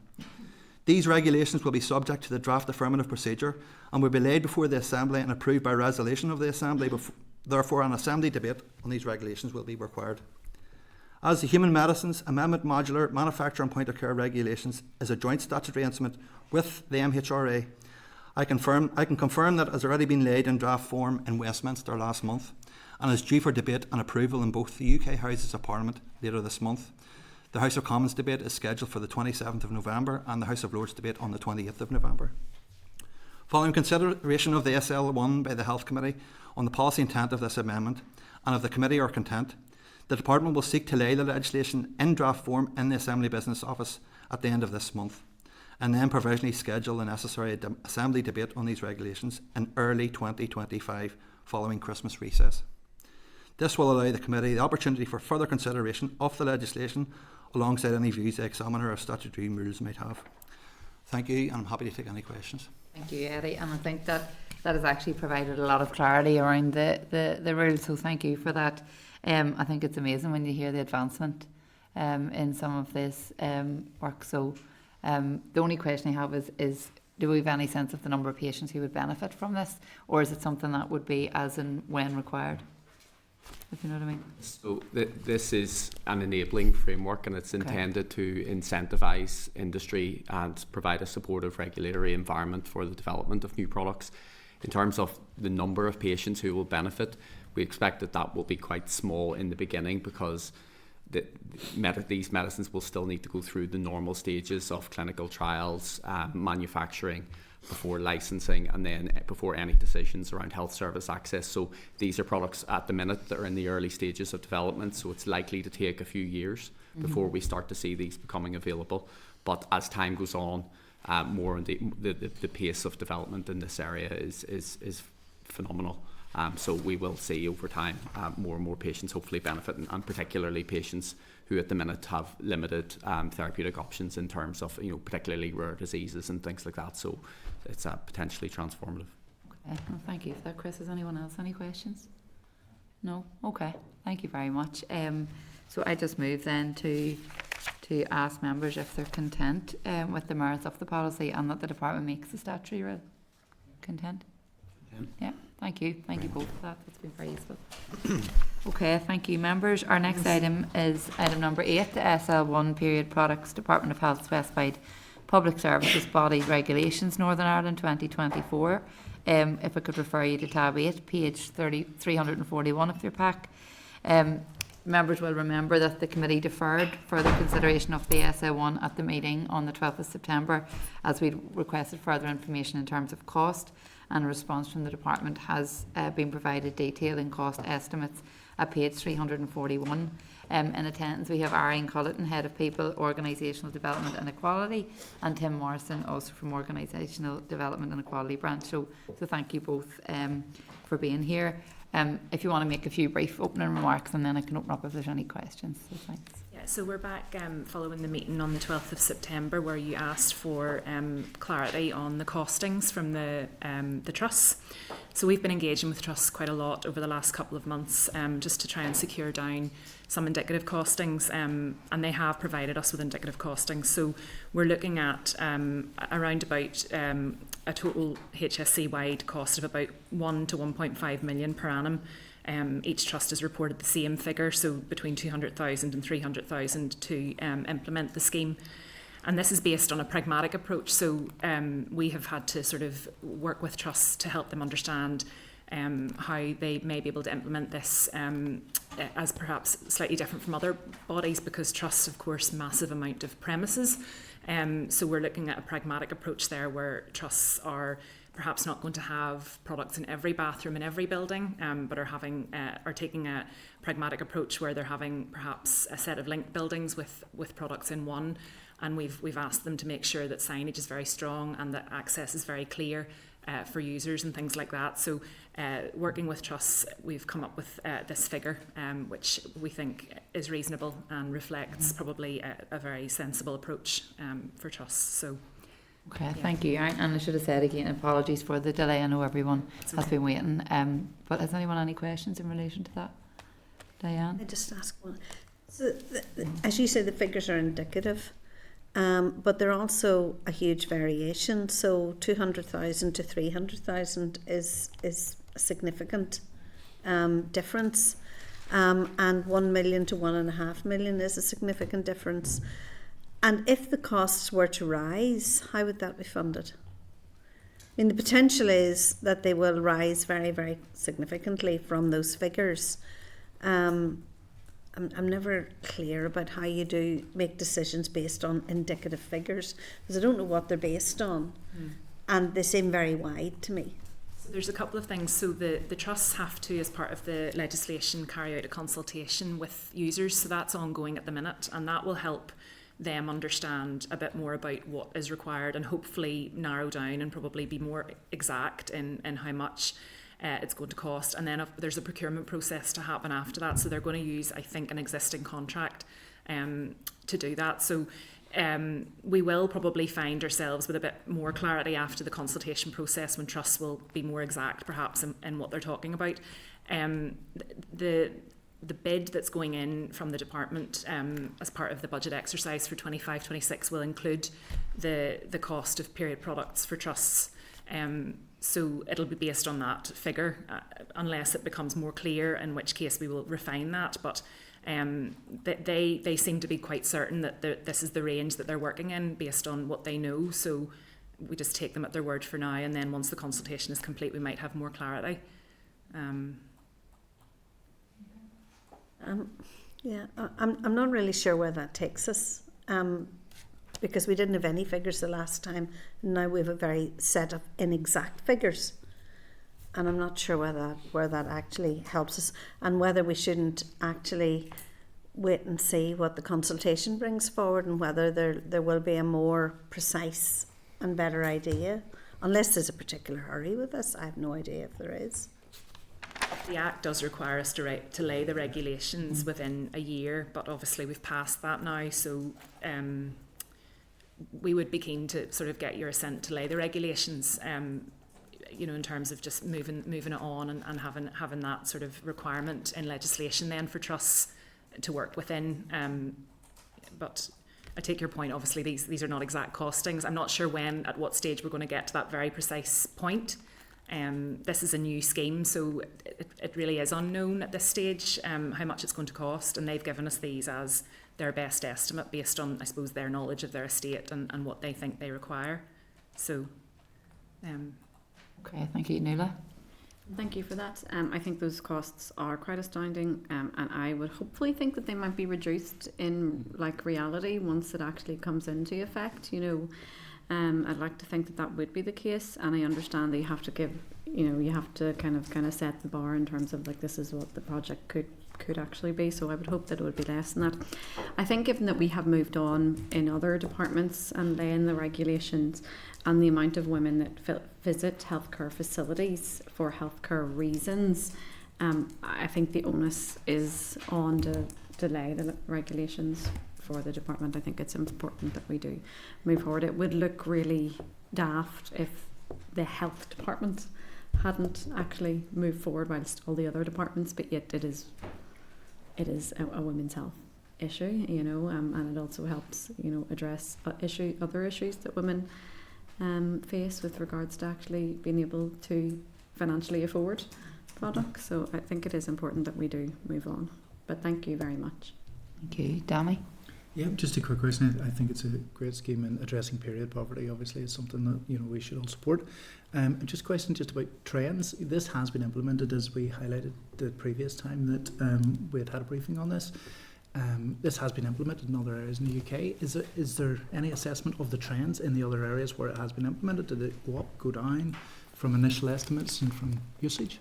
These regulations will be subject to the draft affirmative procedure and will be laid before the Assembly and approved by resolution of the Assembly. Therefore, an Assembly debate on these regulations will be required. As the Human Medicines Amendment Modular Manufacture and Point of Care Regulations is a joint statutory instrument with the MHRA, I can confirm that it has already been laid in draft form in Westminster last month and is due for debate and approval in both the UK Houses of Parliament later this month. The House of Commons debate is scheduled for the 27th of November and the House of Lords debate on the 28th of November. Following consideration of the SL1 by the Health Committee on the policy intent of this amendment, and if the Committee are content, the Department will seek to lay the legislation in draft form in the Assembly Business Office at the end of this month, and then provisionally schedule the necessary Assembly debate on these regulations in early 2025 following Christmas recess. This will allow the Committee the opportunity for further consideration of the legislation alongside any views the examiner of statutory rules might have. Thank you, and I'm happy to take any questions. Thank you, Eddie, and I think that has actually provided a lot of clarity around the rules, so thank you for that. I think it's amazing when you hear the advancement in some of this work. So the only question I have is do we have any sense of the number of patients who would benefit from this, or is it something that would be as and when required? If you know what I mean. So this is an enabling framework, and it's intended to incentivise industry and provide a supportive regulatory environment for the development of new products. In terms of the number of patients who will benefit, we expect that will be quite small in the beginning, because these medicines will still need to go through the normal stages of clinical trials, manufacturing, before licensing, and then before any decisions around health service access. So these are products at the minute that are in the early stages of development, so it's likely to take a few years before we start to see these becoming available. But as time goes on, more the pace of development in this area is phenomenal. So we will see over time more and more patients hopefully benefit, and particularly patients who at the minute have limited therapeutic options in terms of particularly rare diseases and things like that. So it's potentially transformative. Well, thank you for that, Chris. Has anyone else any questions? No? Okay. Thank you very much. So I just move then to ask members if they're content with the merits of the policy and that the department makes the statutory rule. Content? Yeah. Thank you. Thank you both for that. That's been very useful. Okay, thank you, members. Our next item is item number 8, the SL1 period products Department of Health specified public services body regulations Northern Ireland 2024. If I could refer you to tab 8, page 341 of your pack. Members will remember that the committee deferred further consideration of the SA1 at the meeting on the 12th of September as we requested further information in terms of cost, and a response from the department has been provided detailing cost estimates at page 341. In attendance we have Arian Culleton, Head of People, Organisational Development and Equality, and Tim Morrison, also from Organisational Development and Equality branch. So thank you both for being here. If you want to make a few brief opening remarks, and then I can open up if there's any questions. So thanks. Yeah, so we're back following the meeting on the 12th of September where you asked for clarity on the costings from the trusts. So we've been engaging with trusts quite a lot over the last couple of months just to try and secure down some indicative costings, and they have provided us with indicative costings. So we're looking at around about a total HSC-wide cost of about 1 to 1.5 million per annum. Each trust has reported the same figure, so between 200,000 and 300,000 to implement the scheme. And this is based on a pragmatic approach, so we have had to sort of work with trusts to help them understand how they may be able to implement this as perhaps slightly different from other bodies, because trusts, of course, massive amount of premises. So we're looking at a pragmatic approach there where trusts are perhaps not going to have products in every bathroom in every building, but are taking a pragmatic approach where they're having perhaps a set of linked buildings with products in one. And we've asked them to make sure that signage is very strong and that access is very clear for users and things like that. So working with trusts, we've come up with this figure, which we think is reasonable and reflects probably a very sensible approach for trusts. So. Okay, yeah. Thank you. And I should have said again, apologies for the delay. I know everyone has been waiting. But has anyone any questions in relation to that? Diane? I just ask one. So as you say, the figures are indicative, but they're also a huge variation. So 200,000 to 300,000 is a significant difference, and 1 million to 1.5 million is a significant difference. And if the costs were to rise, how would that be funded? I mean, the potential is that they will rise very, very significantly from those figures. I'm never clear about how you do make decisions based on indicative figures, because I don't know what they're based on, and they seem very wide to me. So there's a couple of things. So the trusts have to, as part of the legislation, carry out a consultation with users. So that's ongoing at the minute, and that will help them understand a bit more about what is required and hopefully narrow down and probably be more exact in how much it's going to cost. And then there's a procurement process to happen after that. So they're going to use, I think, an existing contract to do that. So we will probably find ourselves with a bit more clarity after the consultation process, when trusts will be more exact perhaps in what they're talking about. The bid that's going in from the department as part of the budget exercise for 25-26 will include the cost of period products for trusts. So it'll be based on that figure, unless it becomes more clear, in which case we will refine that. But they seem to be quite certain that this is the range that they're working in based on what they know. So we just take them at their word for now, and then once the consultation is complete, we might have more clarity. I'm not really sure where that takes us, because we didn't have any figures the last time, and now we have a very set of inexact figures, and I'm not sure where that actually helps us, and whether we shouldn't actually wait and see what the consultation brings forward, and whether there will be a more precise and better idea, unless there's a particular hurry with this. I have no idea if there is. The Act does require us to lay the regulations within a year, but obviously we've passed that now, so we would be keen to sort of get your assent to lay the regulations you know, in terms of just moving it on and having that sort of requirement in legislation then for trusts to work within. But I take your point. Obviously, these are not exact costings. I'm not sure at what stage we're going to get to that very precise point. This is a new scheme, so it really is unknown at this stage how much it's going to cost, and they've given us these as their best estimate based on, I suppose, their knowledge of their estate and what they think they require. So, okay, thank you, Nuala. Thank you for that. I think those costs are quite astounding, and I would hopefully think that they might be reduced in like reality once it actually comes into effect. You know, I'd like to think that would be the case, and I understand that you have to give, you know, you have to kind of set the bar in terms of like this is what the project could actually be. So I would hope that it would be less than that. I think given that we have moved on in other departments and then the regulations and the amount of women that visit healthcare facilities for healthcare reasons, I think the onus is on to delay the regulations for the department. I think it's important that we do move forward. It would look really daft if the health department hadn't actually moved forward whilst all the other departments, but yet it is a women's health issue, you know, and it also helps, you know, address other issues that women face with regards to actually being able to financially afford products. So I think it is important that we do move on. But thank you very much. Thank you, Danny. Yeah, just a quick question. I think it's a great scheme in addressing period poverty. Obviously, it's something that, you know, we should all support. Just a question just about trends. This has been implemented, as we highlighted the previous time that we had a briefing on this. This has been implemented in other areas in the UK. Is there any assessment of the trends in the other areas where it has been implemented? Did it go up, go down from initial estimates and from usage?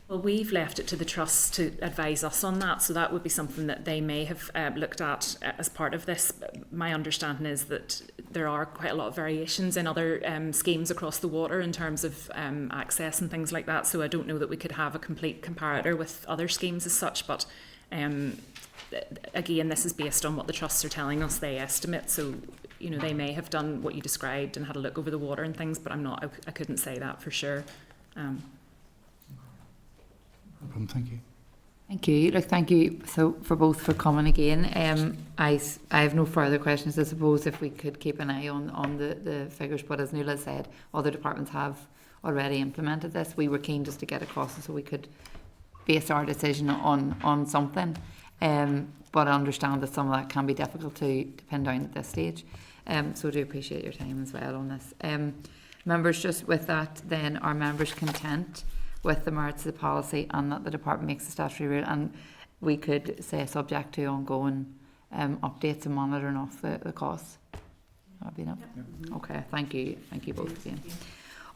Well, we've left it to the trusts to advise us on that, so that would be something that they may have looked at as part of this. My understanding is that there are quite a lot of variations in other schemes across the water in terms of access and things like that, so I don't know that we could have a complete comparator with other schemes as such, but again, this is based on what the trusts are telling us they estimate, so you know, they may have done what you described and had a look over the water and things, but I couldn't say that for sure. No problem, thank you. Thank you. Look, thank you so for both for coming again. I have no further questions. I suppose if we could keep an eye on the figures, but as Nuala said, other departments have already implemented this. We were keen just to get across so we could base our decision on something. But I understand that some of that can be difficult to pin down at this stage. So I do appreciate your time as well on this. Members, just with that, then, are members content with the merits of the policy and that the department makes the statutory rule, and we could say subject to ongoing updates and monitoring of the costs? That'd be enough. Yep. Okay, thank you both again.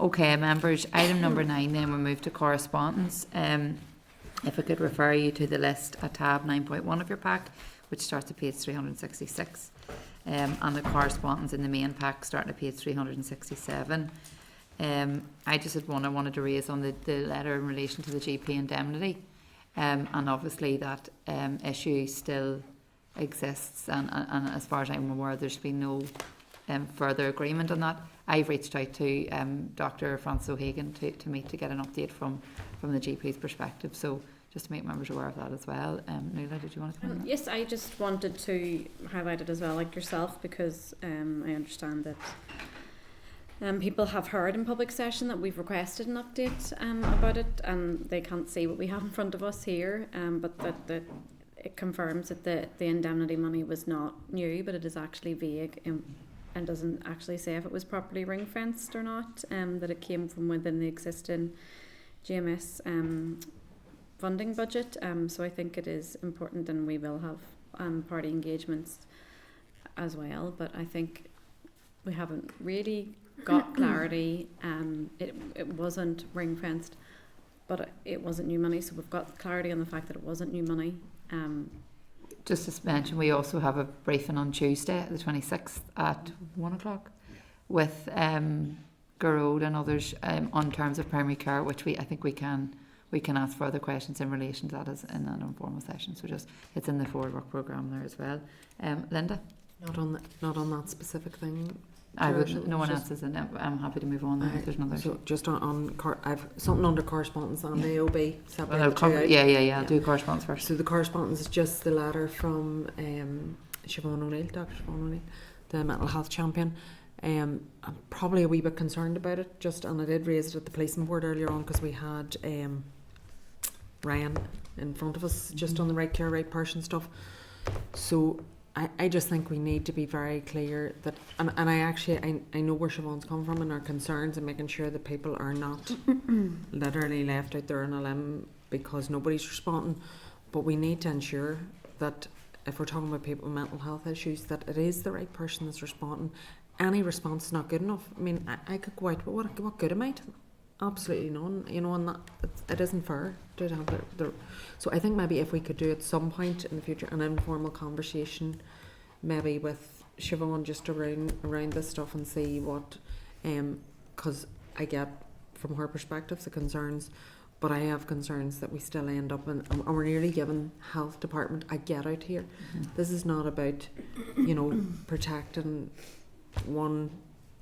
Okay, members, item number 9 then, we'll move to correspondence. If I could refer you to the list at tab 9.1 of your pack, which starts at page 366, and the correspondence in the main pack starting at page 367. I just had one I wanted to raise on the letter in relation to the GP indemnity, and obviously that issue still exists, and as far as I'm aware there's been no further agreement on that. I've reached out to Dr. Francis O'Hagan to meet to get an update from the GP's perspective, so just to make members aware of that as well. Nuala, did you want to come in? Yes, I just wanted to highlight it as well, like yourself, because I understand that people have heard in public session that we've requested an update about it, and they can't see what we have in front of us here, but that it confirms that the indemnity money was not new, but it is actually vague and doesn't actually say if it was properly ring-fenced or not, that it came from within the existing GMS funding budget. So I think it is important, and we will have party engagements as well, but I think we haven't really got clarity. It wasn't ring fenced, but it wasn't new money, so we've got clarity on the fact that it wasn't new money. Just to mention, we also have a briefing on Tuesday, the 26th at 1 o'clock with Garrod and others on terms of primary care, which I think we can ask further questions in relation to that as in an informal session. So just it's in the forward work programme there as well. Linda? Not on that specific thing. I Chair, would. so No one just- else is in it. I'm happy to move on. Then if there's another. So just I've something under correspondence and AOB. Well, I'll cover, I'll do correspondence first. So the correspondence is just the letter from Siobhan O'Neill, Dr. Siobhan O'Neill, the mental health champion. I'm probably a wee bit concerned about it, and I did raise it at the policing board earlier on because we had Ryan in front of us just on the right care, right person stuff. So I just think we need to be very clear that, and I know where Siobhan's come from and our concerns and making sure that people are not literally left out there on a limb because nobody's responding, but we need to ensure that if we're talking about people with mental health issues, that it is the right person that's responding. Any response is not good enough. I mean, I could go out, but what good am I to them? Absolutely none, and that it isn't fair to have the. So I think maybe if we could do at some point in the future an informal conversation, maybe with Siobhan just around this stuff and see what, because I get from her perspective the concerns, but I have concerns that we still end up and we're nearly giving health department a get out here. This is not about, protecting one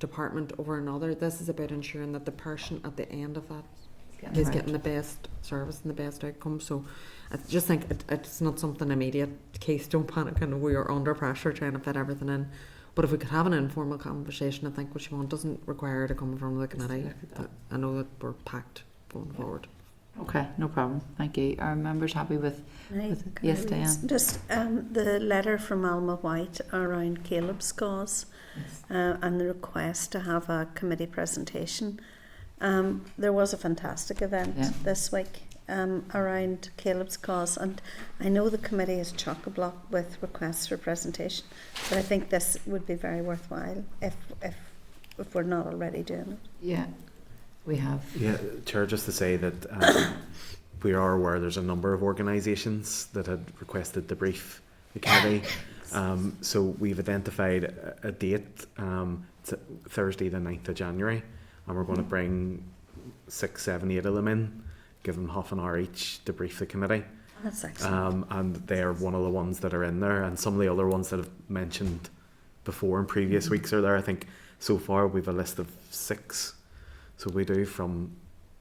department over another. This is about ensuring that the person at the end of that is getting the best service and the best outcome. So I just think it's not something immediate. Case, don't panic, and we are under pressure trying to fit everything in. But if we could have an informal conversation, I think what Siobhan doesn't require to come from the committee. I know that we're packed going forward. Okay, no problem. Thank you. Are members happy with yes, Diane? Just the letter from Alma White around Caleb's cause and the request to have a committee presentation. There was a fantastic event this week around Caleb's cause, and I know the committee is chock-a-block with requests for presentation, but I think this would be very worthwhile if we're not already doing it. Yeah. We have. Yeah, Chair, just to say that we are aware there's a number of organisations that had requested to brief the committee. So we've identified a date, Thursday the 9th of January, and we're going to bring 6, 7, 8 of them in, give them half an hour each to brief the committee. That's excellent. And they're one of the ones that are in there, and some of the other ones that I've mentioned before in previous weeks are there. I think so far we've a list of 6. So we do, from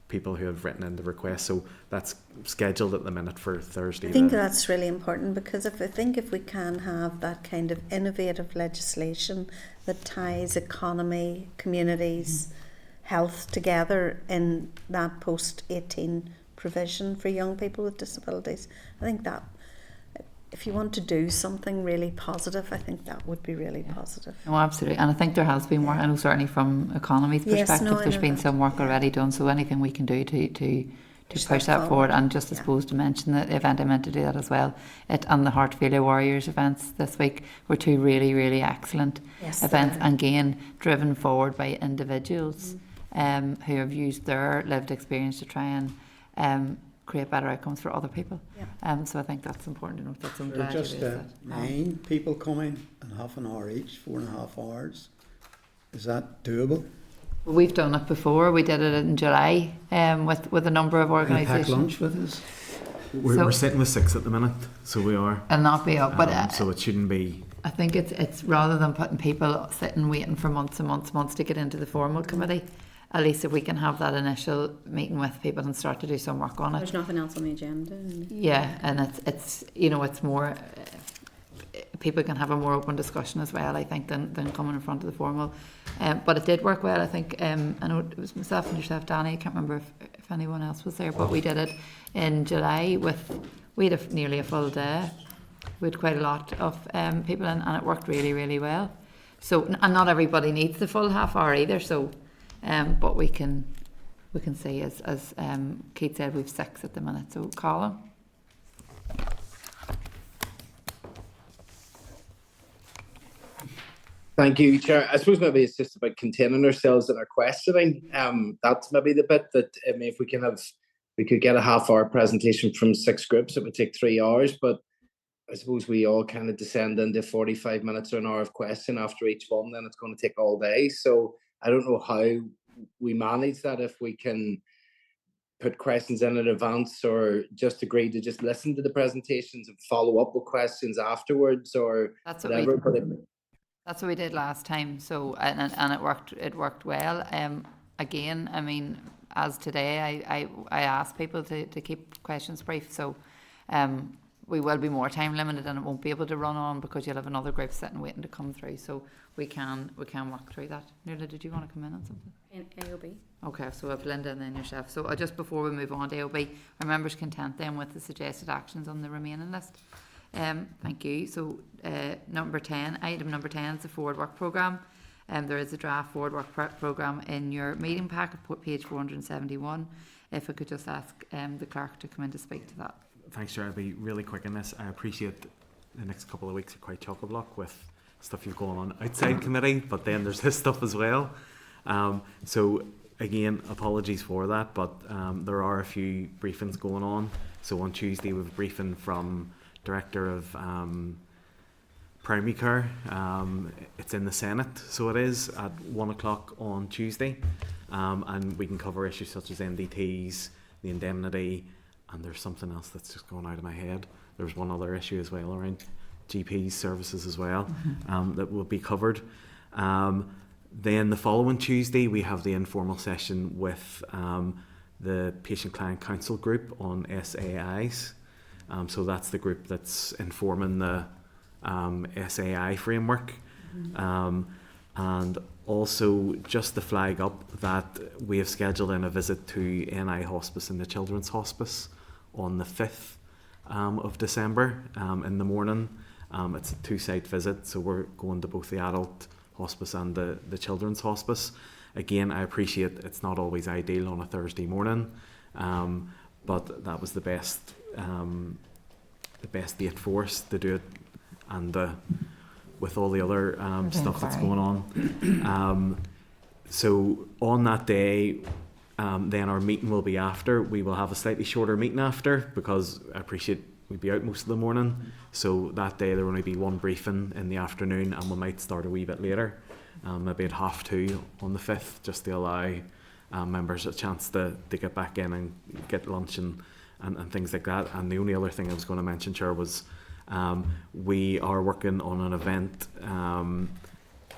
people who have written in the request. So that's scheduled at the minute for Thursday. I think that's really important, because if we can have that kind of innovative legislation that ties economy, communities, health together in that post-18 provision for young people with disabilities, I think that if you want to do something really positive, I think that would be really positive. No, absolutely. And I think there has been work, I know certainly from economy's perspective, there's been some work already done, so anything we can do to push that forward. And just I suppose to mention that the event I meant to do that as well, it and the Heart Failure Warriors events this week were 2 really, really excellent events, and again driven forward by individuals who have used their lived experience to try and create better outcomes for other people. So I think that's important to note. That's so glad just you raised that. 9 people coming and half an hour each, 4.5 hours. Is that doable? We've done it before. We did it in July with a number of organisations. Pack lunch with us. We're sitting with 6 at the minute, so we are. And not be up, but so it shouldn't be. I think it's rather than putting people sitting waiting for months and months to get into the formal committee. At least if we can have that initial meeting with people and start to do some work on it. There's nothing else on the agenda. Yeah, and it's it's more, people can have a more open discussion as well, I think, than coming in front of the formal. But it did work well, I think. I know it was myself and yourself, Danny. I can't remember if anyone else was there, but we did it in July we had nearly a full day. We had quite a lot of people in, and it worked really, really well. So, and not everybody needs the full half hour either, so but we can see, as Kate said, we've 6 at the minute. So Colin. Thank you, Chair. I suppose maybe it's just about containing ourselves in our questioning. That's maybe the bit that if we could get a half-hour presentation from 6 groups, it would take 3 hours. But I suppose we all kind of descend into 45 minutes or an hour of question after each one. Then it's going to take all day. So I don't know how we manage that, if we can put questions in advance, or just agree to just listen to the presentations and follow up with questions afterwards, or That's whatever. That's what we did last time. So and it worked well. Again, I mean, as today, I asked people to keep questions brief. So we will be more time limited, and it won't be able to run on because you'll have another group sitting waiting to come through. So we can work through that. Nuala, did you want to come in on something? In AOB. Okay, so if Linda and then yourself. So just before we move on to AOB, are members content then with the suggested actions on the remaining list? Thank you. So item number 10 is the forward work programme. There is a draft forward work programme in your meeting pack of page 471. If I could just ask the clerk to come in to speak to that. Thanks, Chair. I'll be really quick in this. I appreciate the next couple of weeks are quite chock-a-block with stuff you've going on outside committee, but then there's this stuff as well. So again, apologies for that, but there are a few briefings going on. So on Tuesday we have a briefing from Director of Primary Care. It's in the Senate, so it is at 1 o'clock on Tuesday, and we can cover issues such as NDTs, the indemnity, and there's something else that's just going out of my head. There's one other issue as well around GP services as well, that will be covered. Then the following Tuesday we have the informal session with the Patient Client Council group on SAIs. So that's the group that's informing the SAI framework. And also just to flag up that we have scheduled in a visit to NI Hospice and the Children's Hospice on the 5th of December in the morning. It's a 2-site visit, so we're going to both the adult hospice and the children's hospice. Again, I appreciate it's not always ideal on a Thursday morning, but that was the best date for us to do it, and with all the other stuff that's going on. So on that day, then our meeting will be after. We will have a slightly shorter meeting after, because I appreciate we'd be out most of the morning. So that day there will only be one briefing in the afternoon, and we might start a wee bit later, maybe at 2:30 on the 5th, just to allow members a chance to get back in and get lunch and things like that. And the only other thing I was going to mention, Chair, was we are working on an event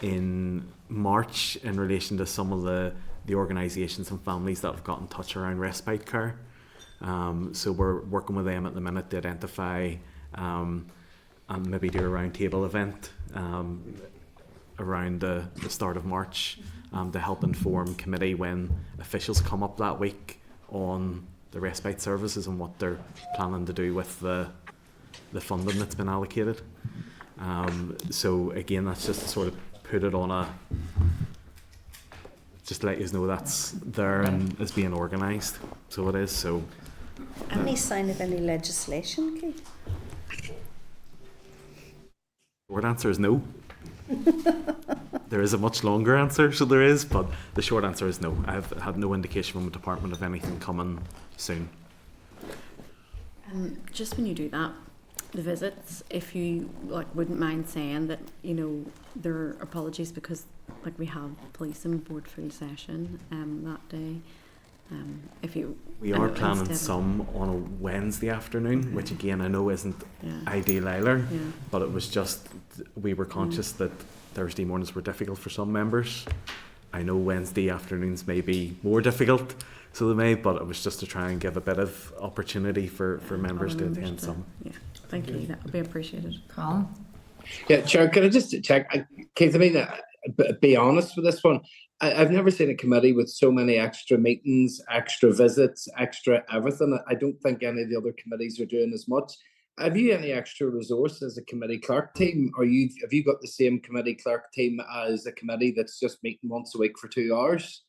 in March in relation to some of the organisations and families that have got in touch around respite care. So we're working with them at the minute to identify and maybe do a roundtable event around the start of March to help inform committee when officials come up that week on the respite services and what they're planning to do with the funding that's been allocated. So again, that's just to sort of put it on just to let you know that's there and is being organised. So it is. So. Any sign of any legislation, Keith? Short answer is no. There is a much longer answer, so there is, but the short answer is no. I have had no indication from the department of anything coming soon. Just when you do that, the visits, if you wouldn't mind saying that, there are apologies because we have police and board full session that day. We are planning some on a Wednesday afternoon, which again I know isn't ideal either, but it was just we were conscious that Thursday mornings were difficult for some members. I know Wednesday afternoons may be more difficult, so they may, but it was just to try and give a bit of opportunity for members to attend some. Yeah, thank you. That would be appreciated. Colin? Yeah, Chair, can I just check? Keith, I mean, be honest with this one. I've never seen a committee with so many extra meetings, extra visits, extra everything. I don't think any of the other committees are doing as much. Have you any extra resource as a committee clerk team? Have you got the same committee clerk team as a committee that's just meeting once a week for 2 hours?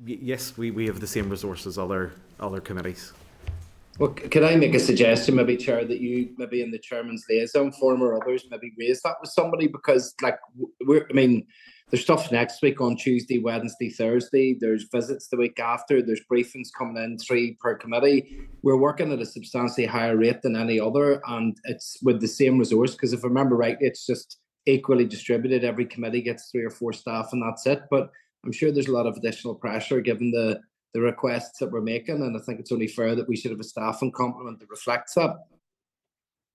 Yes, we have the same resource as other committees. Well, could I make a suggestion, maybe, Chair, that you maybe in the Chairman's liaison form or others maybe raise that with somebody, because there's stuff next week on Tuesday, Wednesday, Thursday. There's visits the week after. There's briefings coming in, 3 per committee. We're working at a substantially higher rate than any other, and it's with the same resource, because if I remember rightly, it's just equally distributed. Every committee gets 3 or 4 staff and that's it. But I'm sure there's a lot of additional pressure given the requests that we're making, and I think it's only fair that we should have a staffing complement that reflects that.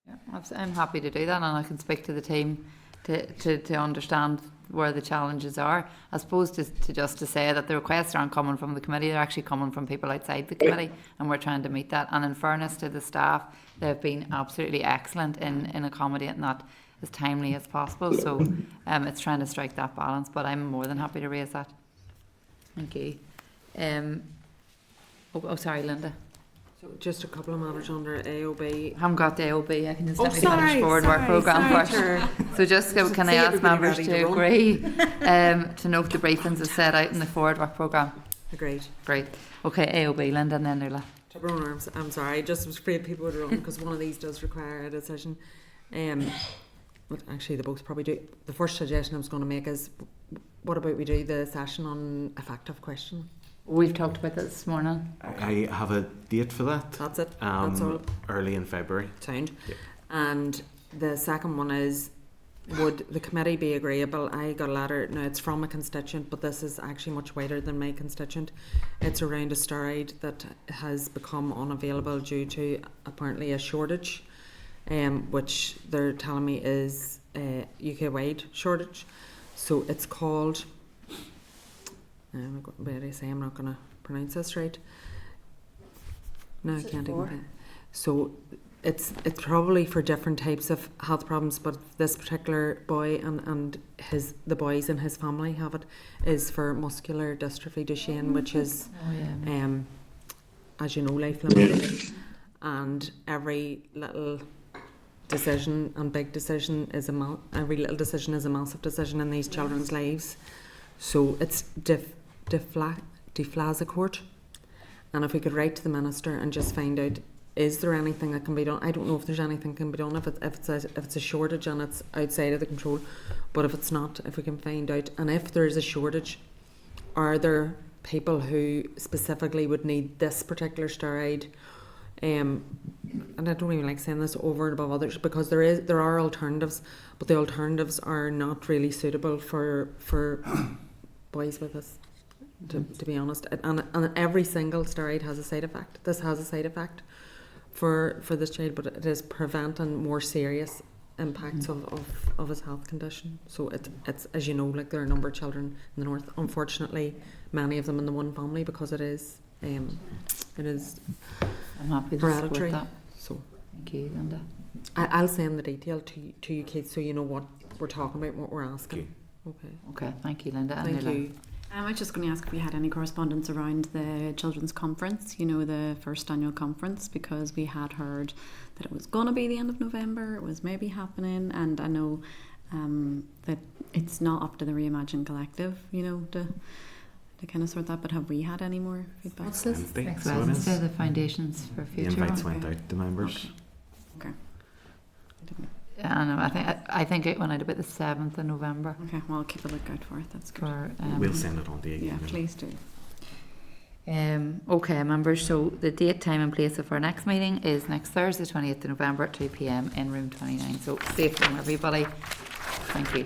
Yeah, I'm happy to do that, and I can speak to the team to understand where the challenges are. I suppose to say that the requests aren't coming from the committee, they're actually coming from people outside the committee, and we're trying to meet that. And in fairness to the staff, they've been absolutely excellent in accommodating that as timely as possible. So it's trying to strike that balance, but I'm more than happy to raise that. Thank you. Sorry, Linda. So just a couple of matters under AOB. I haven't got the AOB. I can just Oh, let me finish forward work programme first. So just can I ask members to agree to note the briefings as set out in the forward work programme? Agreed. Great. Okay, AOB, Linda and then Nuala. I'm sorry, I just was afraid people would run because one of these does require a decision. But actually, they both probably do. The first suggestion I was going to make is, what about we do the session on effective questioning? We've talked about that this morning. I have a date for that. That's it. That's all. Early in February. Sound. Yeah. And the second one is, would the committee be agreeable? I got a letter, now it's from a constituent, but this is actually much wider than my constituent. It's around a steroid that has become unavailable due to apparently a shortage, which they're telling me is a UK-wide shortage. So it's called, I'm not going to pronounce this right. No, I can't even. So it's probably for different types of health problems, but this particular boy and the boys in his family have it, is for muscular dystrophy Duchenne, which is, as you know, life-limiting. And every little decision and big decision is every little decision is a massive decision in these children's lives. So it's deflazacort, and if we could write to the minister and just find out, is there anything that can be done? I don't know if there's anything that can be done if it's a shortage and it's outside of the control, but if it's not, if we can find out, and if there is a shortage, are there people who specifically would need this particular steroid? And I don't even like saying this over and above others, because there are alternatives, but the alternatives are not really suitable for boys with us, to be honest. And every single steroid has a side effect. This has a side effect for this child, but it is preventing more serious impacts of his health condition. So it's, as you know, like there are a number of children in the north, unfortunately many of them in the one family, because it is I'm happy to hereditary. support that. So thank you, Linda. I'll send the detail to you kids so you know what we're talking about and what we're asking. Okay, thank you, Linda. Thank you. I was just going to ask if we had any correspondence around the children's conference, the first annual conference, because we had heard that it was going to be the end of November, it was maybe happening, and I know that it's not up to the Reimagine Collective, to kind of sort that, but have we had any more feedback? What's this? Wednesday. Next So it Wednesday, is. the foundations for The future. invites went out to members. Okay. Yeah, no, I think it went out about the 7th of November. Okay, well, I'll keep a lookout for it. That's good. We'll send it on to you. Yeah, please do. Okay, members, so the date, time and place of our next meeting is next Thursday, 28th of November at 2 p.m. in room 29. So safe from everybody. Thank you.